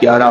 11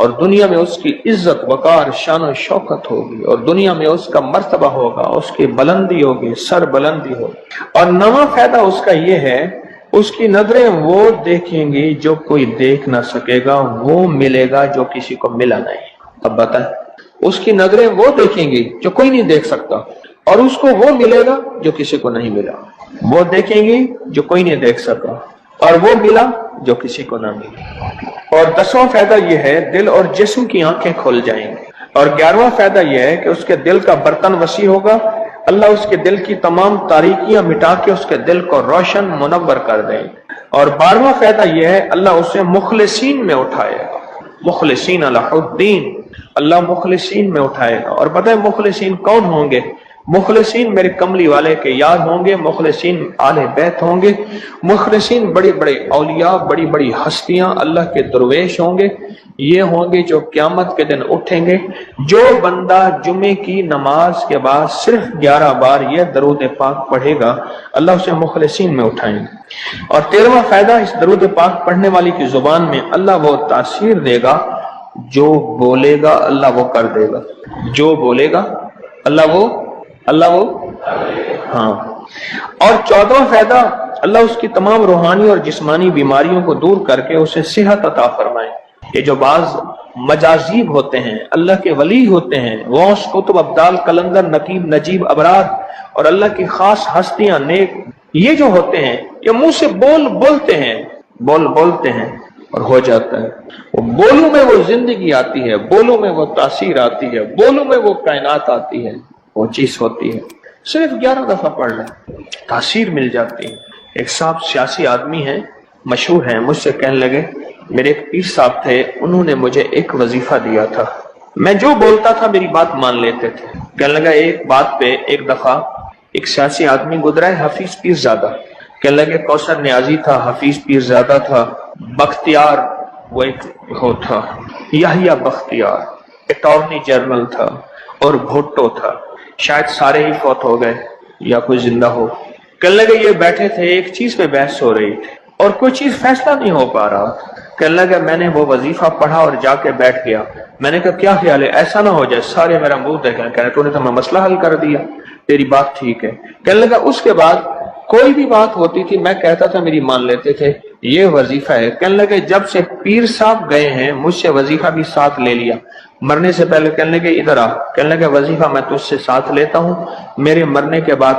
اور دنیا میں اس کی عزت وقار شان و شوکت ہوگی، اور دنیا میں اس کا مرتبہ ہوگا، اس کی بلندی ہوگی، سر بلندی ہوگی۔ اور نواں فائدہ اس کا یہ ہے، اس کی نظریں وہ دیکھیں گی جو کوئی دیکھ نہ سکے گا، وہ ملے گا جو کسی کو ملا نہیں۔ اب بتائیں، اس کی نظریں وہ دیکھیں گی جو کوئی نہیں دیکھ سکتا، اور اس کو وہ ملے گا جو کسی کو نہیں ملا۔ وہ دیکھیں گی جو کوئی نہیں دیکھ سکا، اور وہ ملا جو کسی کو نہ ملا۔ اور 10واں فائدہ یہ ہے، دل اور جسم کی آنکھیں کھل جائیں گی۔ اور 11واں فائدہ یہ ہے کہ اس کے دل کا برتن وسیع ہوگا، اللہ اس کے دل کی تمام تاریکیاں مٹا کے اس کے دل کو روشن منور کر دیں۔ اور 12واں فائدہ یہ ہے، اللہ اسے مخلصین میں اٹھائے گا، مخلصین اللہ الدین، اللہ مخلصین میں اٹھائے گا۔ اور پتہ ہے مخلصین کون ہوں گے؟ مخلصین میرے کملی والے کے یار ہوں گے، مخلصین آل بیت ہوں گے، مخلصین بڑے بڑے اولیاء، بڑی بڑی ہستیاں اللہ کے درویش ہوں گے۔ یہ ہوں گے جو قیامت کے دن اٹھیں گے۔ جو بندہ جمعے کی نماز کے بعد صرف 11 بار یہ درود پاک پڑھے گا، اللہ اسے مخلصین میں اٹھائیں گے۔ اور 13واں فائدہ، اس درود پاک پڑھنے والی کی زبان میں اللہ وہ تاثیر دے گا، جو بولے گا اللہ وہ کر دے گا، جو بولے گا اللہ وہ ہاں۔ اور 14واں فائدہ، اللہ اس کی تمام روحانی اور جسمانی بیماریوں کو دور کر کے اسے صحت عطا فرمائے۔ یہ جو بعض مجازیب ہوتے ہیں، اللہ کے ولی ہوتے ہیں، غوث، قطب، ابدال، قلندر، نقیب، نجیب، ابرار، اور اللہ کی خاص ہستیاں، نیک، یہ جو ہوتے ہیں یہ منہ سے بولتے ہیں اور ہو جاتا ہے۔ وہ بولوں میں وہ زندگی آتی ہے، بولوں میں وہ تاثیر آتی ہے، بولوں میں وہ کائنات آتی ہے، وہ چیز ہوتی ہے۔ صرف 11 دفعہ پڑھ لیں، تاثیر مل جاتی ہے۔ ایک صاحب سیاسی آدمی ہیں، مشہور ہیں، مجھ سے کہنے لگے، میرے ایک پیر صاحب تھے، انہوں نے مجھے ایک وظیفہ دیا تھا، میں جو بولتا تھا میری بات مان لیتے تھے۔ کہنے لگا ایک بات پہ ایک دفعہ ایک سیاسی آدمی گزرا ہے، حفیظ پیر زادہ، کہنے لگے کوثر نیازی تھا، حفیظ پیر زادہ تھا، بختیار وہ ایک ہو تھا، یحییٰ بختیار اٹارنی جنرل تھا، اور بھٹو تھا، شاید سارے ہی فوت ہو گئے یا کوئی زندہ ہو۔ کہنے لگے یہ بیٹھے تھے، ایک چیز پہ بحث ہو رہی تھی اور کوئی چیز فیصلہ نہیں ہو پا رہا۔ کہنے لگا میں نے وہ وظیفہ پڑھا اور جا کے بیٹھ گیا۔ میں نے کہا کیا خیال ہے، ایسا نہ ہو جائے سارے میرا منہ دیکھیں، کہہ رہے تو نے تو میں مسئلہ حل کر دیا، تیری بات ٹھیک ہے۔ کہنے لگا اس کے بعد کوئی بھی بات ہوتی تھی میں کہتا تھا میری مان لیتے تھے، یہ وظیفہ ہے۔ کہنے لگے جب سے پیر صاحب گئے ہیں مجھ سے وظیفہ بھی ساتھ لے لیا، مرنے سے پہلے کہنے لگے ادھر آ، کہنے لگے وظیفہ میں تجھ سے ساتھ لیتا ہوں، میرے مرنے کے بعد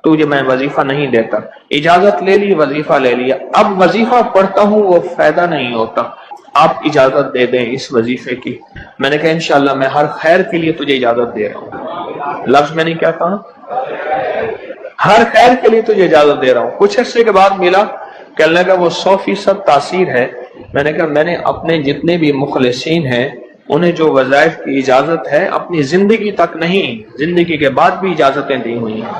تجھے میں وظیفہ نہیں دیتا۔ اجازت لے لی، وظیفہ لے لیا، اب وظیفہ پڑھتا ہوں وہ فائدہ نہیں ہوتا، آپ اجازت دے دیں اس وظیفے کی۔ میں نے کہا انشاءاللہ میں ہر خیر کے لیے تجھے اجازت دے رہا ہوں، لفظ میں نے کیا کہا، ہر خیر کے لیے تجھے اجازت دے رہا ہوں۔ کچھ عرصے کے بعد ملا، کہنے لگا وہ 100% تاثیر ہے۔ میں نے کہا میں نے اپنے جتنے بھی مخلصین ہیں انہیں جو وظائف کی اجازت ہے اپنی زندگی تک نہیں، زندگی کے بعد بھی اجازتیں دی ہوئی ہیں،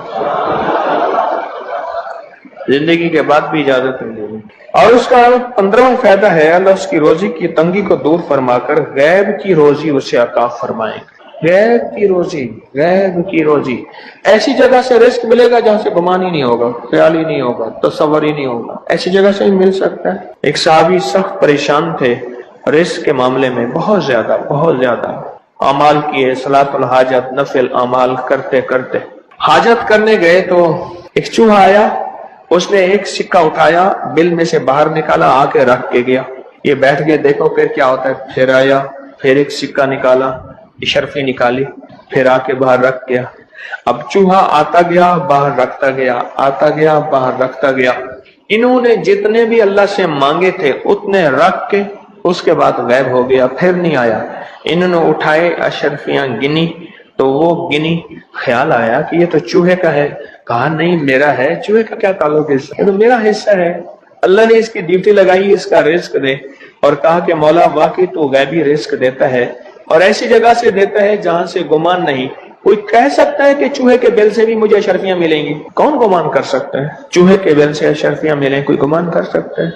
زندگی کے بعد بھی اجازتیں دی ہوئی۔ اور اس کا 15واں فائدہ ہے، اللہ اس کی روزی کی تنگی کو دور فرما کر غیب کی روزی اسے عطا فرمائیں گے۔ غیب کی روزی، غیب کی روزی، ایسی جگہ سے رزق ملے گا جہاں سے گمان ہی نہیں ہوگا، خیال ہی نہیں ہوگا، تصور ہی نہیں ہوگا، ایسی جگہ سے ہی مل سکتا ہے۔ ایک صحابی سخت پریشان تھے رزق کے معاملے میں، بہت زیادہ اعمال کیے، صلاۃ الحاجت، نفل اعمال کرتے کرتے حاجت کرنے گئے تو ایک چوہا آیا، اس نے ایک سکہ اٹھایا، بل میں سے باہر نکالا، آ کے رکھ کے گیا۔ یہ بیٹھ گئے دیکھو پھر کیا ہوتا ہے، پھر آیا، پھر ایک سکہ نکالا، اشرفی نکالی، پھر آ کے باہر رکھ گیا۔ اب چوہا آتا گیا باہر رکھتا گیا، آتا گیا باہر رکھتا گیا۔ انہوں نے جتنے بھی اللہ سے مانگے تھے اتنے رکھ کے اس کے بعد غائب ہو گیا، پھر نہیں آیا۔ انہوں نے اٹھائے اشرفیاں گنی تو وہ گنی، خیال آیا کہ یہ تو چوہے کا ہے، کہا نہیں میرا ہے، چوہے کا کیا تعلق ہے، یہ تو میرا حصہ ہے۔ اللہ نے اس کی ڈیوٹی لگائی اس کا رزق دے، اور کہا کہ مولا واقعی تو غیبی رزق دیتا ہے، اور ایسی جگہ سے دیتا ہے جہاں سے گمان نہیں۔ کوئی کہہ سکتا ہے کہ چوہے کے بل سے بھی مجھے اشرفیاں ملیں گی؟ کون گمان کر سکتا ہے چوہے کے بل سے اشرفیاں ملیں؟ کوئی گمان کر سکتا ہے؟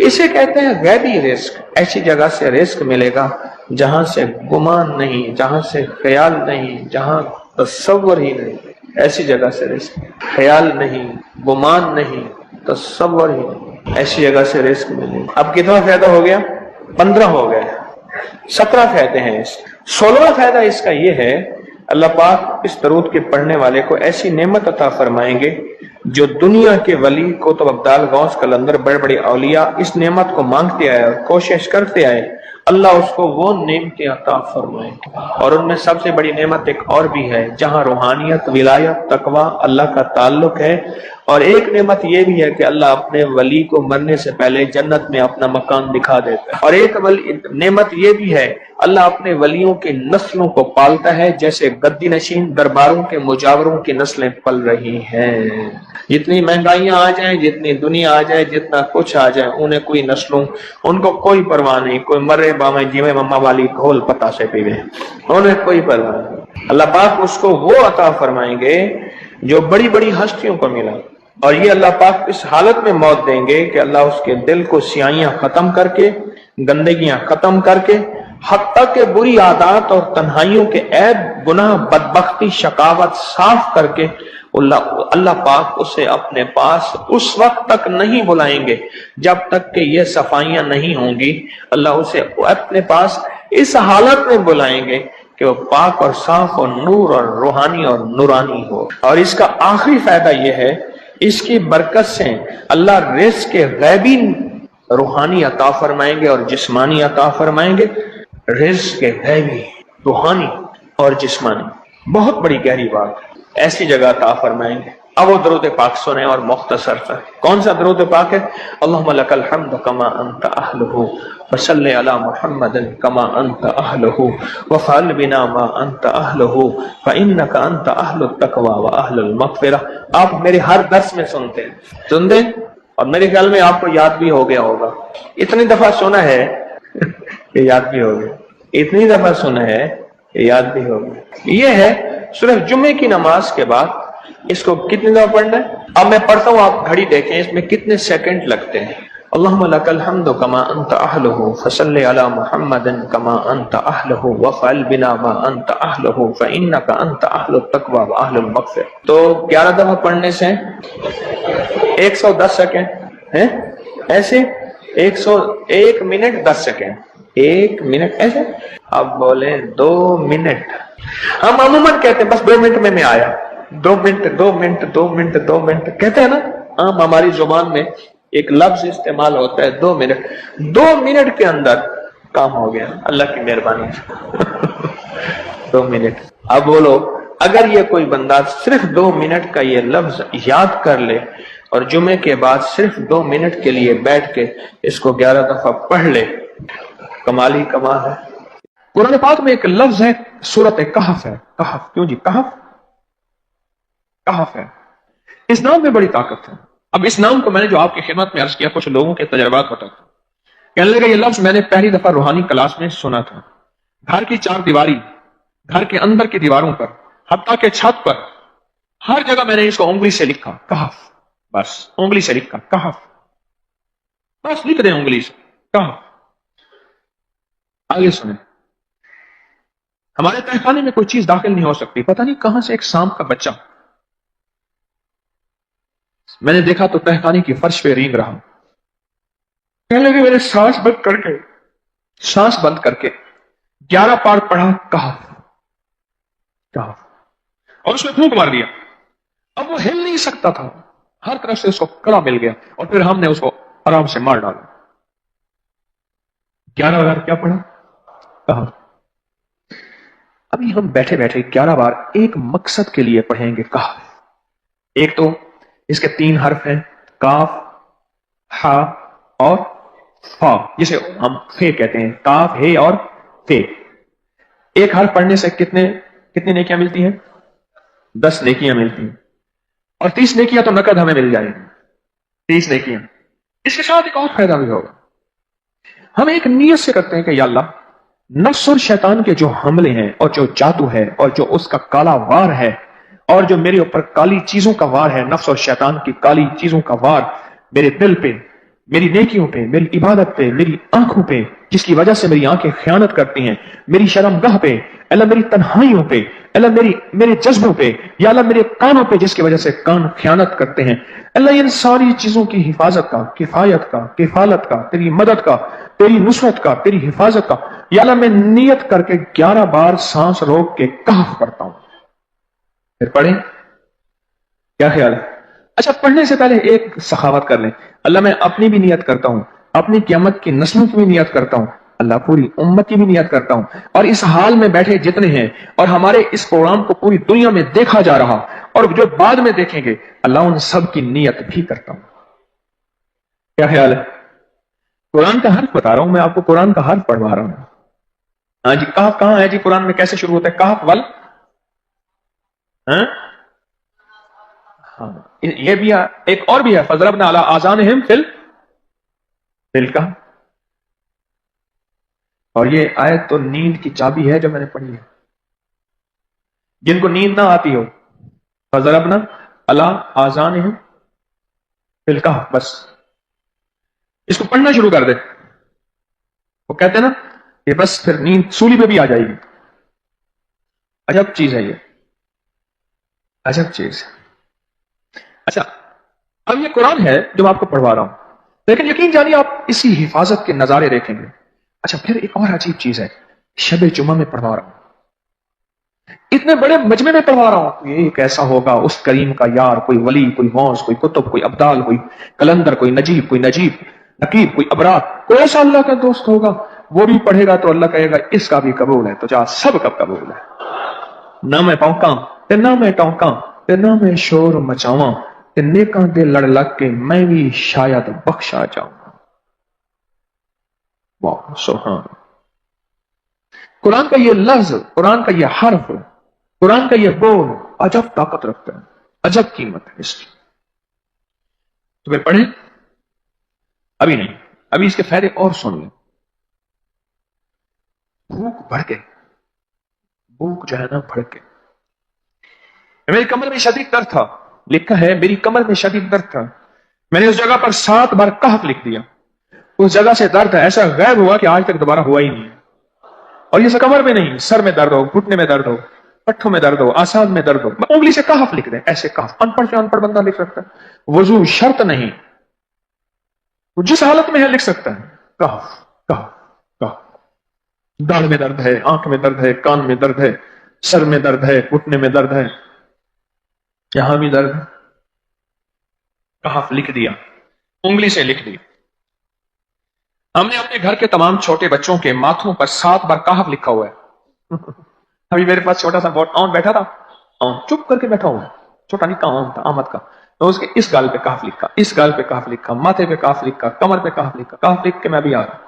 اسے کہتے ہیں غیبی رزق۔ ایسی جگہ سے رزق ملے گا جہاں سے گمان نہیں، جہاں سے خیال نہیں، جہاں تصور ہی نہیں، ایسی جگہ سے رزق، خیال نہیں، گمان نہیں، تصور ہی نہیں، ایسی جگہ سے رزق ملے گا۔ اب کتنا فائدہ ہو گیا؟ 15 ہو گئے۔ 17 فائدے ہیں اس 16واں فائدہ اس کا یہ ہے، اللہ پاک اس درود کے پڑھنے والے کو ایسی نعمت عطا فرمائیں گے جو دنیا کے ولی قطب ابدال غوث قلندر بڑے بڑے اولیاء اس نعمت کو مانگتے آئے اور کوشش کرتے آئے، اللہ اس کو وہ نعمتیں عطا فرمائیں گے۔ اور ان میں سب سے بڑی نعمت ایک اور بھی ہے، جہاں روحانیت، ولایت، تقوی، اللہ کا تعلق ہے، اور ایک نعمت یہ بھی ہے کہ اللہ اپنے ولی کو مرنے سے پہلے جنت میں اپنا مکان دکھا دیتا ہے، اور ایک نعمت یہ بھی ہے اللہ اپنے ولیوں کی نسلوں کو پالتا ہے، جیسے گدی نشین درباروں کے مجاوروں کی نسلیں پل رہی ہیں۔ جتنی مہنگائیاں آ جائیں، جتنی دنیا آ جائے، جتنا کچھ آ جائے، انہیں کوئی نسلوں، ان کو کوئی پرواہ نہیں، کوئی مرے باویں جیویں مما والی گھول پتا سے پیوے، انہیں کوئی پرواہ نہیں۔ اللہ پاک اس کو وہ عطا فرمائیں گے جو بڑی بڑی ہستیوں کو ملا، اور یہ اللہ پاک اس حالت میں موت دیں گے کہ اللہ اس کے دل کو سیاہیاں ختم کر کے، گندگیاں ختم کر کے، حتیٰ کہ بری عادات اور تنہائیوں کے عیب، گناہ، بدبختی، شقاوت صاف کر کے اللہ پاک اسے اپنے پاس اس وقت تک نہیں بلائیں گے جب تک کہ یہ صفائیاں نہیں ہوں گی۔ اللہ اسے اپنے پاس اس حالت میں بلائیں گے کہ وہ پاک اور صاف اور نور اور روحانی اور نورانی ہو۔ اور اس کا آخری فائدہ یہ ہے، اس کی برکت سے اللہ رزق کے غیبی روحانی عطا فرمائیں گے اور جسمانی عطا فرمائیں گے، رزق کے غیبی روحانی اور جسمانی، بہت بڑی گہری بات، ایسی جگہ عطا فرمائیں گے۔ اب وہ درود پاک سنیں اور مختصر تھا۔ کون سا درود پاک ہے؟ اللہم لک الحمد کما انت اہلہ وصلی علی محمد کما انت اہلہ وفعل بنا ما انت اہلہ فانک انت اہل التقوی واہل المغفرہ۔ آپ میرے ہر درس میں سنتے ہیں اور میرے خیال میں آپ کو یاد بھی ہو گیا ہوگا، اتنی دفعہ سنا ہے کہ یاد بھی ہو گیا، اتنی دفعہ سنا ہے کہ یاد بھی ہو گیا۔ یہ ہے صرف جمعے کی نماز کے بعد اس کو کتنی دفعہ پڑھنا ہے؟ اب میں پڑھتا ہوں، آپ گھڑی دیکھیں اس میں کتنے سیکنڈ لگتے ہیں۔ اللہم لک الحمد کما انت اہلہ فصلی علی محمد کما انت اہلہ وفعل بنا ما انت اہلہ فانک انت اہل التقوی واہل المغفرہ۔ تو 11 دفعہ پڑھنے سے 110 سیکنڈ ہے، ایسے 101 منٹ 10 سیکنڈ، 1 منٹ ایسے۔ اب بولے 2 منٹ، ہم عموماً کہتے ہیں بس 2 منٹ میں آیا، 2 منٹ 2 منٹ 2 منٹ 2 منٹ کہتے ہیں نا، عام ہماری زبان میں ایک لفظ استعمال ہوتا ہے 2 منٹ۔ 2 منٹ کے اندر کام ہو گیا اللہ کی مہربانی سے۔ 2 منٹ۔ اب بولو، اگر یہ کوئی بندہ صرف 2 منٹ کا یہ لفظ یاد کر لے اور جمعے کے بعد صرف 2 منٹ کے لیے بیٹھ کے اس کو 11 دفعہ پڑھ لے، کمال ہی کمال ہے۔ قرآن پاک میں ایک لفظ ہے، سورۃ کہف ہے۔ کہف، کیوں جی کہف؟ کہف ہے، اس نام میں بڑی طاقت ہے۔ اب اس نام کو میں نے جو آپ کی خدمت میں عرض کیا، کچھ لوگوں کے تجربات بتاتا ہوں۔ کہنے لگا یہ لفظ میں نے پہلی دفعہ روحانی کلاس میں سنا تھا۔ گھر کی 4 دیواری، گھر کے اندر کی دیواروں پر، حتیٰ کہ چھت پر، ہر جگہ میں نے اس کو انگلی سے لکھا، کہف، بس انگلی سے لکھا کہف، بس لکھ دیں انگلی سے کہف۔ آگے سنیں، ہمارے تہخانے میں کوئی چیز داخل نہیں ہو سکتی، پتہ نہیں کہاں سے ایک سانپ کا بچہ میں نے دیکھا تو تہخانے کی فرش پہ رینگ رہا۔ کہنے لگے میں نے سانس بند کر کے 11 بار پڑھا کہف کہف، اور اس میں پھونک مار دیا۔ اب وہ ہل نہیں سکتا تھا، ہر طرف سے اس کو کڑا مل گیا، اور پھر ہم نے اس کو آرام سے مار ڈالا۔ 11 بار کیا پڑھا؟ کہف۔ ابھی ہم بیٹھے بیٹھے 11 بار ایک مقصد کے لیے پڑھیں گے کہف۔ ایک تو اس کے 3 حرف ہیں، کاف، ہا اور فا، جسے ہم فے کہتے ہیں، کاف، ہے اور فے۔ ایک حرف پڑھنے سے کتنی نیکیاں ملتی ہیں؟ 10 نیکیاں ملتی ہیں، اور 30 نیکیاں تو نقد ہمیں مل جائیں گی، 30 نیکیاں۔ اس کے ساتھ ایک اور فائدہ بھی ہوگا، ہم ایک نیت سے کرتے ہیں کہ یا اللہ، نفس اور شیطان کے جو حملے ہیں اور جو جادو ہے اور جو اس کا کالا وار ہے اور جو میرے اوپر کالی چیزوں کا وار ہے، نفس اور شیطان کی کالی چیزوں کا وار میرے دل پہ، میری نیکیوں پہ، میری عبادت پہ، میری آنکھوں پہ، جس کی وجہ سے میری آنکھیں خیانت کرتی ہیں، میری شرمگاہ پہ، اللہ میری تنہائیوں پہ، اللہ میرے جذبوں پہ، یا اللہ میرے کانوں پہ جس کی وجہ سے کان خیانت کرتے ہیں، اللہ ان ساری چیزوں کی حفاظت کا، کفایت کا، کفالت کا، تیری مدد کا، تیری نصرت کا، تیری حفاظت کا یا اللہ میں نیت کر کے 11 بار سانس روک کے کہف پڑھتا ہوں. پھر پڑھیں. کیا خیال ہے؟ اچھا پڑھنے سے پہلے ایک سخاوت کر لیں. اللہ میں اپنی بھی نیت کرتا ہوں, اپنی قیامت کی نسلوں کی بھی نیت کرتا ہوں, اللہ پوری امت کی بھی نیت کرتا ہوں, اور اس حال میں بیٹھے جتنے ہیں اور ہمارے اس پروگرام کو پوری دنیا میں دیکھا جا رہا اور جو بعد میں دیکھیں گے, اللہ ان سب کی نیت بھی کرتا ہوں. کیا خیال ہے؟ قرآن کا حرف بتا رہا ہوں میں آپ کو, قرآن کا حرف پڑھوا رہا ہوں. ہاں جی, کہف کہاں ہے جی قرآن میں؟ کیسے شروع ہوتا ہے کہف ول؟ ہاں یہ بھی ہے, ایک اور بھی ہے فضربنا علی آذانہم فی الکہف. اور یہ آیت تو نیند کی چابی ہے جو میں نے پڑھی ہے. جن کو نیند نہ آتی ہو, فضربنا علی آذانہم فی الکہف, بس اس کو پڑھنا شروع کر دے. وہ کہتے ہیں نا کہ بس پھر نیند سولی پہ بھی آ جائے گی. عجب چیز ہے یہ, عجب چیز. اچھا اب یہ قرآن ہے جو میں آپ کو پڑھوا رہا ہوں, لیکن یقین جانیے آپ اسی حفاظت کے نظارے دیکھیں گے. اچھا پھر ایک اور عجیب چیز ہے, شب جمعہ میں پڑھوا رہا ہوں, اتنے بڑے مجمع میں پڑھوا رہا ہوں. یہ کیسا ہوگا اس کریم کا یار, کوئی ولی, کوئی غوث, کوئی قطب, کوئی ابدال, کوئی کلندر, کوئی نجیب, کوئی نقیب, کوئی ابرار, کوئی ایسا اللہ کا دوست ہوگا, وہ بھی پڑھے گا تو اللہ کہے گا اس کا بھی قبول ہے, تو جا سب کا قبول ہے. نہ میں پونکاں تے نہ میں ٹونکاں تے نہ میں شور مچاواں تے نیکاں دے لڑ لگ کے میں بھی شاید بخشا جاؤں. واہ سبحان. قرآن کا یہ لفظ, قرآن کا یہ حرف, قرآن کا یہ بول عجب طاقت رکھتا ہے, عجب قیمت ہے اس کی. تو پھر پڑھیں. ابھی نہیں, ابھی اس کے فائدے اور سن لیں. بھوک بڑھ کے, بھوک جو ہے نا بڑھ کے, میری کمر میں شدید درد تھا, لکھا ہے میری کمر میں شدید درد تھا, میں نے اس جگہ پر 7 بار کہف لکھ دیا. اس جگہ سے درد ایسا غائب ہوا کہ آج تک دوبارہ ہوا ہی نہیں. اور یہ کمر میں نہیں, سر میں درد ہو, گھٹنے میں درد ہو, پٹھوں میں درد ہو, آسان میں درد ہو, انگلی سے کہف لکھ دیں, ایسے کہف. ان پڑھ سے ان پڑھ بندہ لکھ سکتا ہے, وضو شرط نہیں, وہ جس حالت میں ہے لکھ سکتا ہے. کہف کہف کہف. داڑھ میں درد ہے, آنکھ میں درد ہے, کان میں درد ہے, سر میں درد ہے, گھٹنے میں درد ہے, یہاں بھی درد ہے, کہف لکھ دیا, انگلی سے لکھ دیا. ہم نے اپنے گھر کے تمام چھوٹے بچوں کے ماتھوں پر 7 بار کہف لکھا ہوا ہے. ابھی میرے پاس چھوٹا سا بہت آن بیٹھا تھا, چپ کر کے بیٹھا ہوا, چھوٹا نہیں کا آن تھا, آمد کا, تو اس کے اس گال پہ کہف لکھا, اس گال پہ کہف لکھا, ماتھے پہ کہف لکھا, کمر پہ کہف لکھا, کہف لکھ کے میں بھی آ رہا ہوں.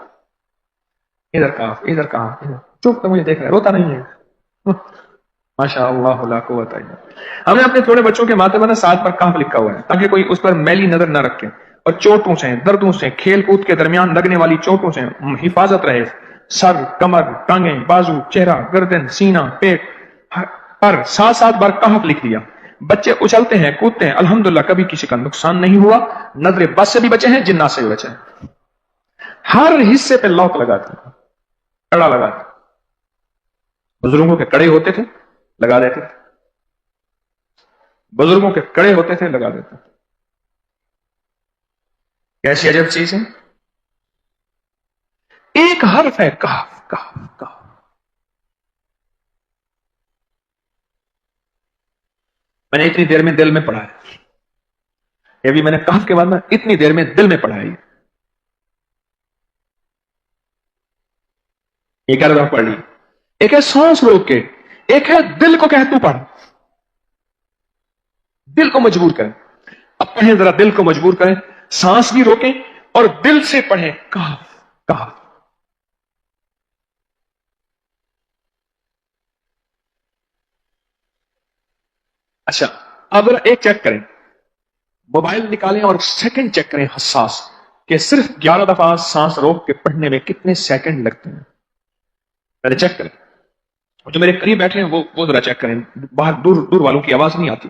ادھر کہف, ادھر کہف, چپ کر مجھے دیکھ رہا ہے, روتا نہیں ہے. ماشاء اللہ لا قوت الا باللہ. ہم نے اپنے چھوٹے بچوں کے ماتھے پر 7 بار کہف لکھا ہوا ہے تاکہ کوئی اس پر میلی نظر نہ رکھے, اور چوٹوں سے, دردوں سے, کھیل کود کے درمیان لگنے والی چوٹوں سے حفاظت رہے. سر, کمر, ٹانگیں, بازو, چہرہ, گردن, سینہ, پیٹ پر 7 بار کہف لکھ دیا. بچے اچھلتے ہیں, کودتے ہیں, الحمدللہ کبھی کسی کا نقصان نہیں ہوا. نظر بد سے بھی بچے ہیں, جنات سے بھی بچے ہیں. ہر حصے پہ لاک لگاتے ہیں, کڑا لگاتے. بزرگوں کے کڑے ہوتے تھے, لگا دیتے تھے, بزرگوں کے کڑے ہوتے تھے, لگا دیتے تھے. کیسی عجب چیز ہے. ایک حرف ہے کہف کہف کہف. میں نے اتنی دیر میں دل میں پڑھا ہے, یہ بھی میں نے کہف کے بعد میں اتنی دیر میں دل میں پڑھا ہے. یہ کیا دفعہ پڑھ لی. ایک ہے سانس روک کے, ایک ہے دل کو کہ تو پڑھ, دل کو مجبور کریں. اب پڑھیں ذرا, دل کو مجبور کریں, سانس بھی روکیں اور دل سے پڑھیں کہف کہف. اچھا اب ایک چیک کریں, موبائل نکالیں اور سیکنڈ چیک کریں حساس, کہ صرف 11 دفعہ سانس روک کے پڑھنے میں کتنے سیکنڈ لگتے ہیں. پہلے چیک کریں, جو میرے قریب بیٹھے ہیں وہ ذرا چیک کریں, باہر دور دور والوں کی آواز نہیں آتی.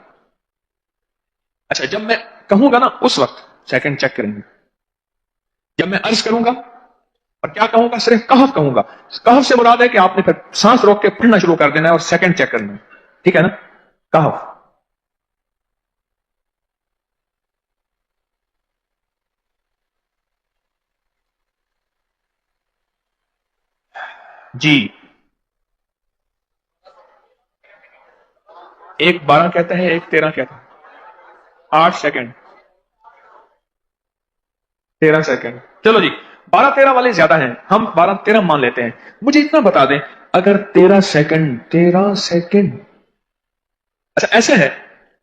اچھا جب میں کہوں گا نا اس وقت سیکنڈ چیک کریں گے. جب میں عرض کروں گا اور کیا کہوں گا, صرف کہف کہوں گا. کہف سے مراد ہے کہ آپ نے پھر سانس روک کے پڑھنا شروع کر دینا ہے اور سیکنڈ چیک کرنا ہے, ٹھیک ہے نا. کہف. جی ایک 12 کہتا ہے، ایک 13 کہتا ہے، 8 سیکنڈ 13 سیکنڈ. چلو جی 12 13 والے زیادہ ہیں، ہم 12 13 مان لیتے ہیں. مجھے اتنا بتا دیں، اگر 13 سیکنڈ اچھا ایسے ہے،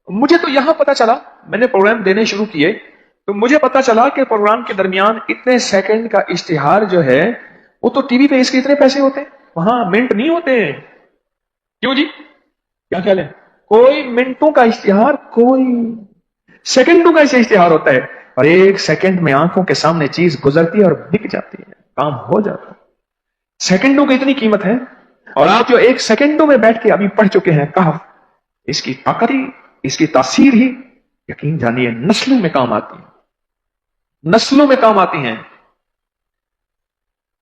مجھے تو یہاں پتا چلا، میں نے پروگرام دینے شروع کیے تو مجھے پتا چلا کہ پروگرام کے درمیان اتنے سیکنڈ کا اشتہار جو ہے وہ تو ٹی وی پہ اس کے اتنے پیسے ہوتے ہیں، وہاں منٹ نہیں ہوتے. کیوں جی، کیا خیال ہے؟ کوئی منٹوں کا اشتہار، کوئی سیکنڈوں کا ایسے اشتہار ہوتا ہے، اور ایک سیکنڈ میں آنکھوں کے سامنے چیز گزرتی ہے اور بک جاتی ہے، کام ہو جاتا ہے. سیکنڈوں کی اتنی قیمت ہے. اور آپ جو ایک سیکنڈوں میں بیٹھ کے ابھی پڑھ چکے ہیں کہف، اس کی طاقت ہی، اس کی تاثیر ہی یقین جانیے نسلوں میں کام آتی ہے، نسلوں میں کام آتی ہیں.